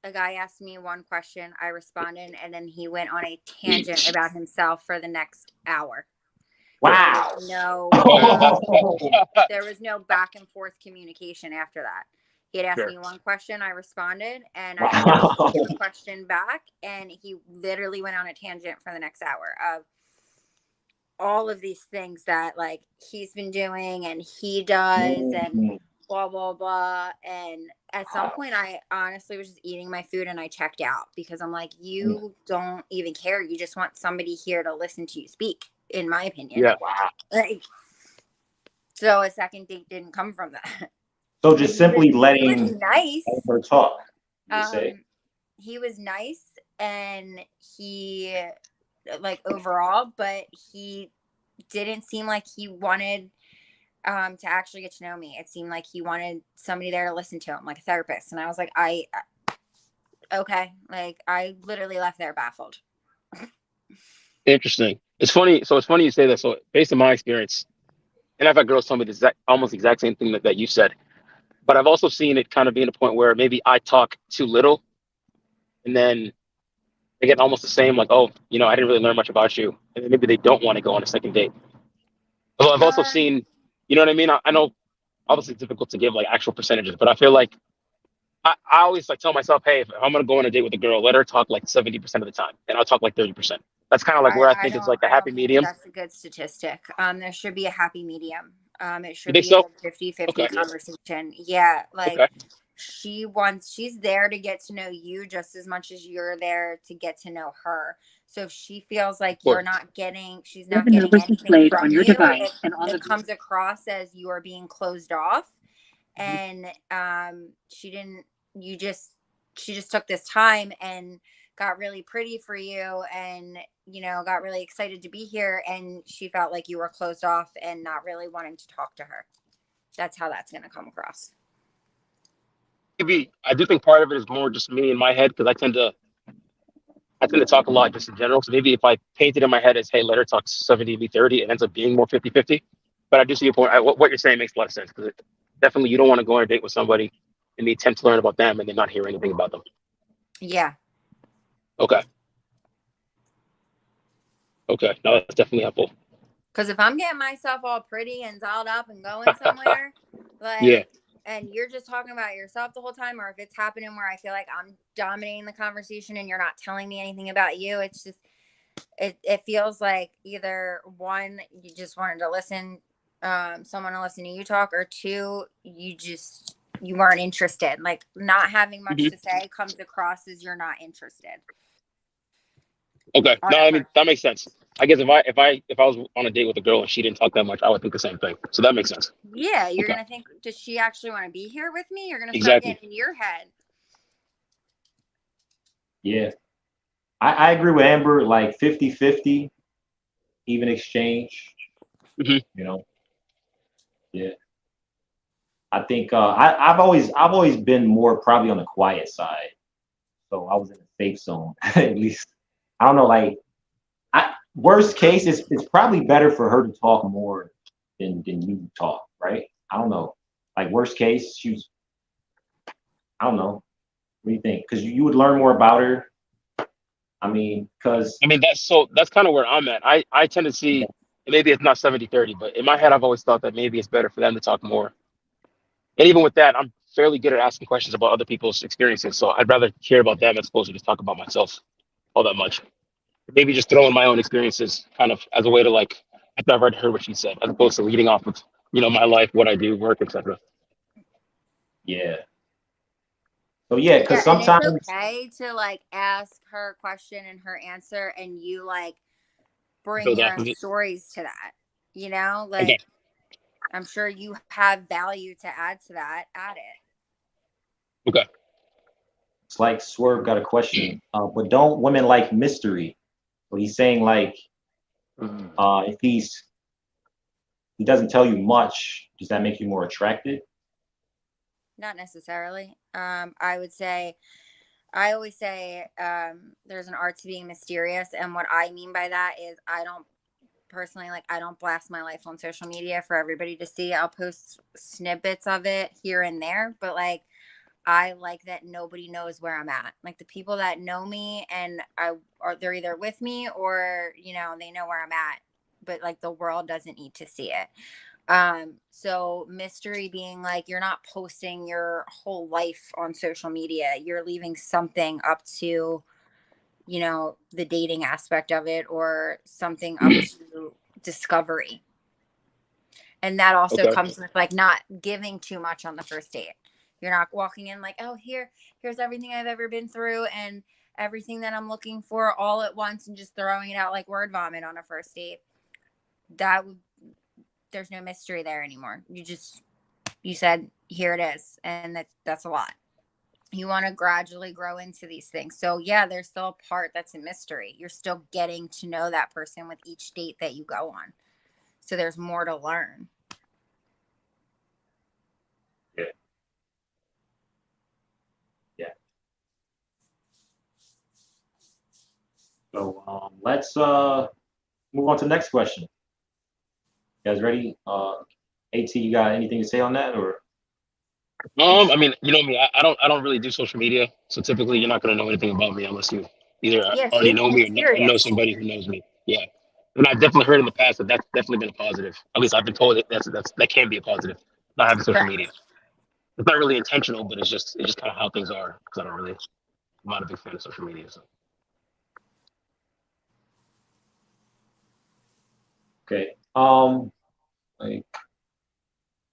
A guy asked me one question, I responded, and then he went on a tangent about himself for the next hour. Wow. There was no back and forth communication after that. He had asked Sure. me one question, I responded, and Wow. I asked him a question back, and he literally went on a tangent for the next hour of all of these things that like he's been doing and he does and blah blah blah. And at some point I honestly was just eating my food and I checked out because I'm like, you don't even care, you just want somebody here to listen to you speak, in my opinion. Yeah. Like, so a second date didn't come from that. So just simply He was letting nice. her talk. You say. He was nice and he like overall, but he didn't seem like he wanted to actually get to know me. It seemed like he wanted somebody there to listen to him, like a therapist. And I was like, okay, like I literally left there baffled. Interesting. It's funny. So it's funny you say that. So based on my experience, and I've had girls tell me the almost exact same thing that you said. But I've also seen it kind of being a point where maybe I talk too little, and then they get almost the same, like, oh, I didn't really learn much about you, and then maybe they don't want to go on a second date. Although I've also seen, you know what I mean? I know obviously it's difficult to give like actual percentages, but I feel like I always like tell myself, hey, if I'm gonna go on a date with a girl, let her talk like 70% of the time, and I'll talk like 30%. That's kind of like where I think it's like the I don't happy think medium. that's a good statistic. There should be a happy medium. It You should think be so? a 50-50 Okay. conversation. Yeah, like Okay. she's there to get to know you just as much as you're there to get to know her. So if she feels like Course. she's Here are not the getting numbers anything displayed from on your you, device and on the it comes across as you are being closed off. Mhm. And she just took this time and got really pretty for you and got really excited to be here, and she felt like you were closed off and not really wanting to talk to her. That's how that's going to come across. Maybe I do think part of it is more just me in my head because I tend to talk a lot just in general. So maybe if I paint it in my head as, hey, let her talk 70-30, it ends up being more 50-50. But I do see your point. What you're saying makes a lot of sense because definitely you don't want to go on a date with somebody and they attempt to learn about them and then not hear anything about them. Yeah. Okay. Okay. No, that's definitely helpful. Because if I'm getting myself all pretty and dolled up and going somewhere, like, yeah. And you're just talking about yourself the whole time, or if it's happening where I feel like I'm dominating the conversation and you're not telling me anything about you, it's just, it feels like either one, you just wanted to listen, someone to listen to you talk, or two, you weren't interested. Like not having much to say comes across as you're not interested. Okay. No, I mean, that makes sense. I guess if I was on a date with a girl and she didn't talk that much, I would think the same thing. So that makes sense. Yeah, you're Okay. gonna think, does she actually want to be here with me? You're gonna start Exactly. getting in your head. Yeah. I agree with Amber, like 50-50, even exchange. Mhm. Yeah. I think I've always been more probably on the quiet side. So I was in a safe zone at least. I don't know, like worst case it's probably better for her to talk more than you talk, right? I don't know. Like worst case, I don't know. What do you think? Because you would learn more about her. I mean, that's kind of where I'm at. I tend to see, maybe it's not 70-30, but in my head, I've always thought that maybe it's better for them to talk more. And even with that, I'm fairly good at asking questions about other people's experiences. So I'd rather hear about them as opposed to just talk about myself all that much. Maybe just throw in my own experiences kind of as a way to like, after I've already heard what she said, as opposed to leading off with, my life, what I do, work, etc. yeah. So yeah, because and sometimes it's okay to like ask her a question and her answer, and you like bring build your off own of it. stories to that. You know, Okay. like I'm sure you have value to add to that. Add it. Okay. It's like Swerve got a question, but don't women like mystery? So he's saying like, if he doesn't tell you much, does that make you more attracted? Not necessarily. I always say there's an art to being mysterious. And what I mean by that is I don't blast my life on social media for everybody to see. I'll post snippets of it here and there, but like I like that nobody knows where I'm at. Like the people that know me and they're either with me or, you know, they know where I'm at, but like the world doesn't need to see it. So mystery being like you're not posting your whole life on social media. You're leaving something up to, you know, the dating aspect of it or something up to discovery. And that also Okay. comes with like not giving too much on the first date. You're not walking in like, oh, here's everything I've ever been through and everything that I'm looking for all at once and just throwing it out like word vomit on a first date. There's no mystery there anymore. You said, here it is. And that's a lot. You want to gradually grow into these things. So yeah, there's still a part that's a mystery. You're still getting to know that person with each date that you go on. So there's more to learn. Yeah. So let's move on to the next question. You guys ready? AT, you got anything to say on that, or? I mean, you know me, I don't really do social media, so typically you're not gonna know anything about me unless you either Yeah, already see, know me or know mysterious. somebody who knows me. Yeah, and I've definitely heard in the past that that's definitely been a positive. At least I've been told that can be a positive. Not having social Correct. media. It's not really intentional, but it's just kind of how things are. Because I'm not a big fan of social media. So. Okay. Like,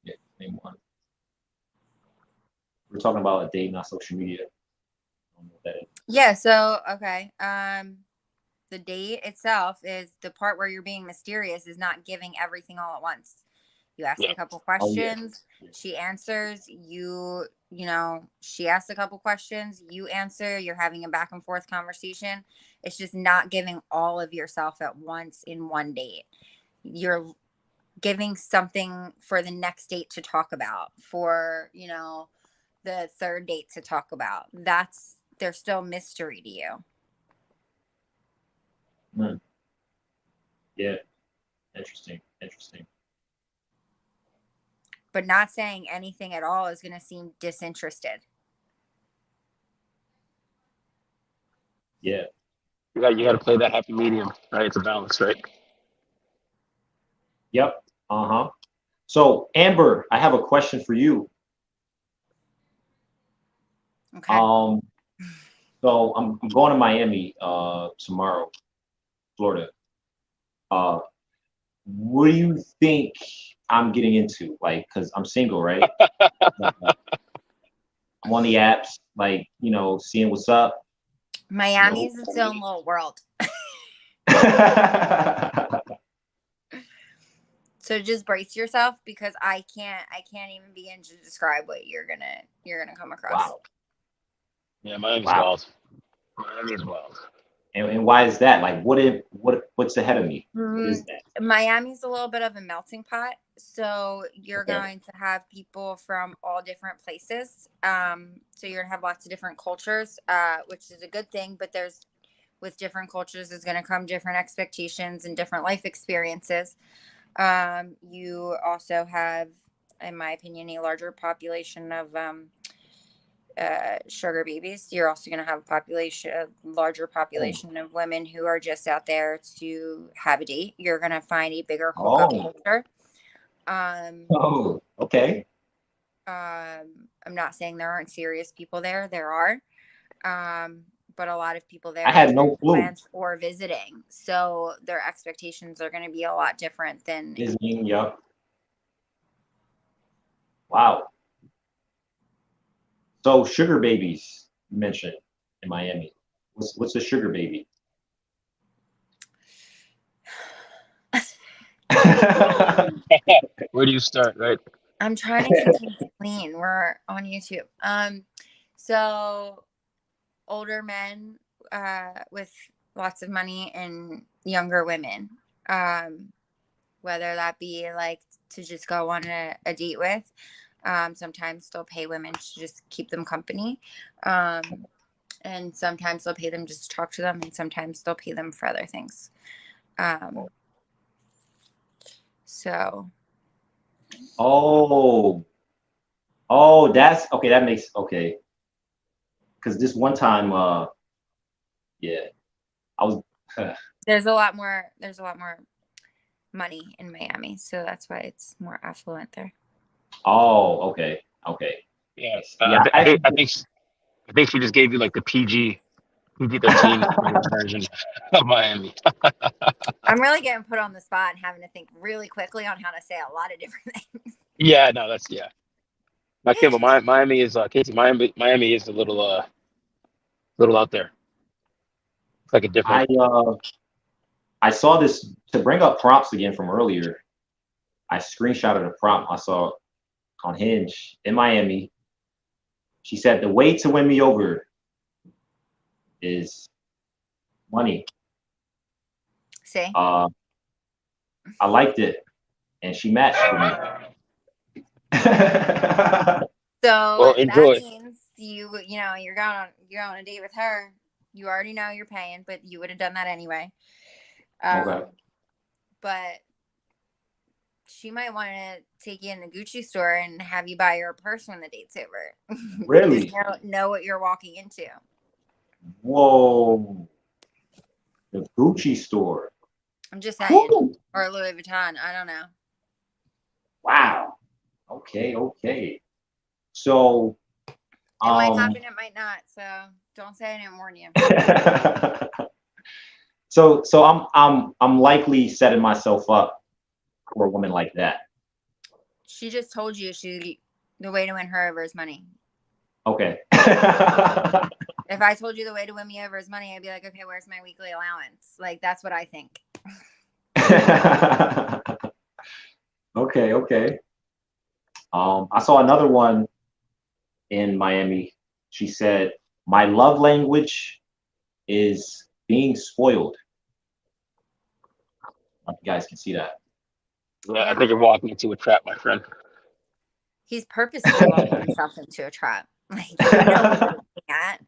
yeah, name one. We're talking about a date, not social media. I don't know what that is. Yeah, so okay. The date itself is the part where you're being mysterious is not giving everything all at once. You ask Yeah. a couple Oh, yeah. questions, she answers, she asks a couple questions, you answer, you're having a back and forth conversation. It's just not giving all of yourself at once in one date. You're giving something for the next date to talk about, for, you know, the third date to talk about. There's still mystery to you. Yeah. Interesting. But not saying anything at all is going to seem disinterested. Yeah. You got to play that happy medium, right? It's a balance, right? Yep. Uh-huh. So Amber, I have a question for you. Okay. So I'm going to Miami tomorrow, Florida. What do you think I'm getting into? Like, because I'm single, right? I'm on the apps, like, you know, seeing what's up. Miami's its own little world. So just brace yourself because I can't even begin to describe what you're gonna come across. Wow. Yeah, Miami's wild. Miami's wild. And why is that? Like, what's ahead of me? What is that? Miami's a little bit of a melting pot, so you're going to have people from all different places. So you're gonna have lots of different cultures, which is a good thing. But with different cultures, is going to come different expectations and different life experiences. You also have, in my opinion, a larger population of sugar babies. You're also going to have a larger population of women who are just out there to have a date. You're going to find a bigger hookup culture. Okay. I'm not saying there aren't serious people there. There are. But a lot of people there I had no clue. plans for visiting. So their expectations are going to be a lot different than visiting. Yep. Wow. So sugar babies you mentioned in Miami. What's a sugar baby? Where do you start, right? I'm trying to keep things clean. We're on YouTube. So older men with lots of money and younger women. Whether that be like to just go on a date with. Sometimes they'll pay women to just keep them company. And sometimes they'll pay them just to talk to them, and sometimes they'll pay them for other things. So. Oh, that's okay. That makes okay. Because this one time, yeah, I was. There's a lot more money in Miami, so that's why it's more affluent there. Oh, okay. Yes. Yeah, I think she just gave you like the PG-13 version of Miami. I'm really getting put on the spot and having to think really quickly on how to say a lot of different things. Yeah, no, that's yeah. Not kidding, but Miami is Casey. Miami is a little out there. It's like a different. I saw this to bring up prompts again from earlier. I screenshotted a prompt I saw on Hinge in Miami. She said the way to win me over is money. See? I liked it, and she matched with me. So Well, enjoy. that means you're going on a date with her. You already know you're paying, but you would have done that anyway. Okay. But she might want to take you in the Gucci store and have you buy her a purse when the date's over. Really? Just know what you're walking into. Whoa. The Gucci store. I'm just saying. Woo. Or Louis Vuitton. I don't know. Wow. Okay. So it might happen, it might not. So don't say I didn't warn you. so I'm likely setting myself up for a woman like that. She just told you the way to win her over is money. Okay. If I told you the way to win me over is money, I'd be like, okay, where's my weekly allowance? Like, that's what I think. Okay. I saw another one in Miami. She said, my love language is being spoiled. You guys can see that. Yeah, I think you're walking into a trap, my friend. He's purposely walking himself into a trap. Like, you know what you're looking at.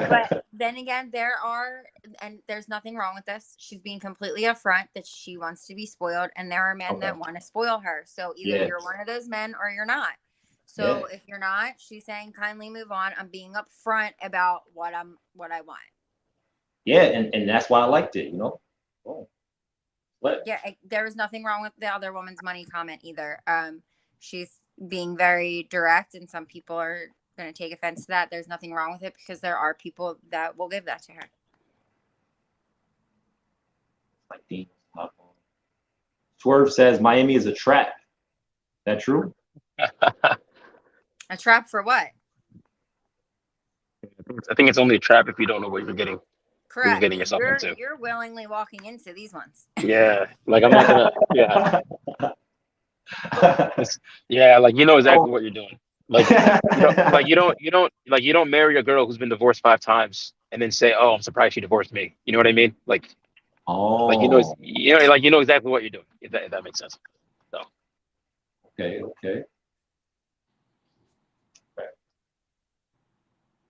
But then again, there's nothing wrong with this. She's being completely upfront that she wants to be spoiled, and there are men that want to spoil her. So either you're one of those men or you're not. So if you're not, she's saying kindly move on. I'm being upfront about what I want. Yeah, and that's why I liked it, Oh. What? Yeah, there was nothing wrong with the other woman's money comment either. She's being very direct, and some people are going to take offense to that. There's nothing wrong with it because there are people that will give that to her. Like Swerve says Miami is a trap. Is that true? A trap for what? I think it's only a trap if you don't know what you're getting. Correct. You're getting yourself into. You're willingly walking into these ones. Yeah, like I'm not gonna. Yeah. Yeah, like you know exactly what you're doing. Like you don't marry a girl who's been divorced 5 times and then say, "Oh, I'm surprised she divorced me." You know what I mean? Like you know exactly what you're doing. If that makes sense. So. Okay.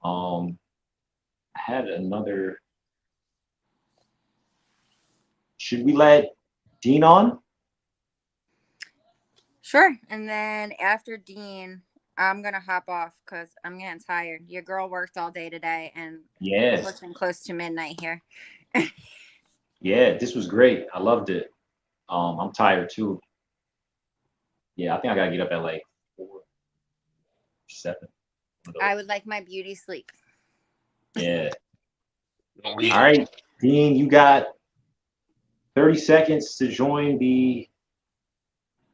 I had another. Should we let Dean on? Sure. And then after Dean, I'm gonna hop off because I'm getting tired. Your girl worked all day today, and we're pushing close to midnight here. Yeah, this was great. I loved it. I'm tired too. Yeah, I think I gotta get up at like 4, 7. I would like my beauty sleep. Yeah. All right, Dean, you got 30 seconds to join the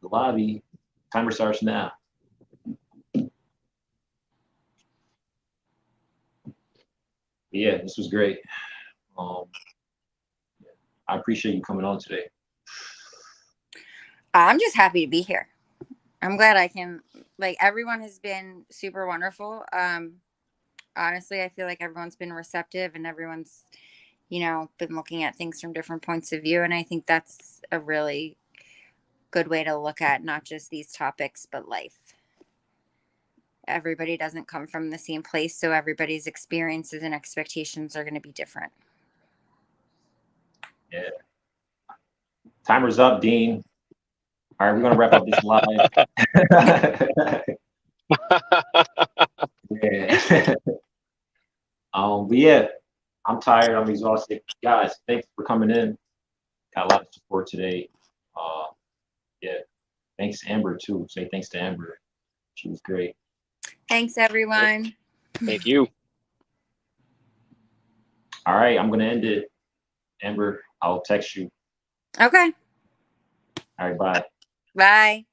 lobby. Timer starts now. Yeah, this was great. I appreciate you coming on today. I'm just happy to be here. I'm glad I can, like, everyone has been super wonderful. Honestly, I feel like everyone's been receptive and everyone's, been looking at things from different points of view. And I think that's a really good way to look at not just these topics, but life. Everybody doesn't come from the same place, so everybody's experiences and expectations are going to be different. Yeah. Timer's up, Dean. All right, we're gonna wrap up this live. Yeah. But yeah, I'm tired. I'm exhausted, guys. Thanks for coming in. Got a lot of support today. Yeah, thanks Amber too. Say thanks to Amber. She was great. Thanks, everyone. Thank you. All right, I'm gonna end it. Amber, I'll text you. Okay. All right, bye. Bye.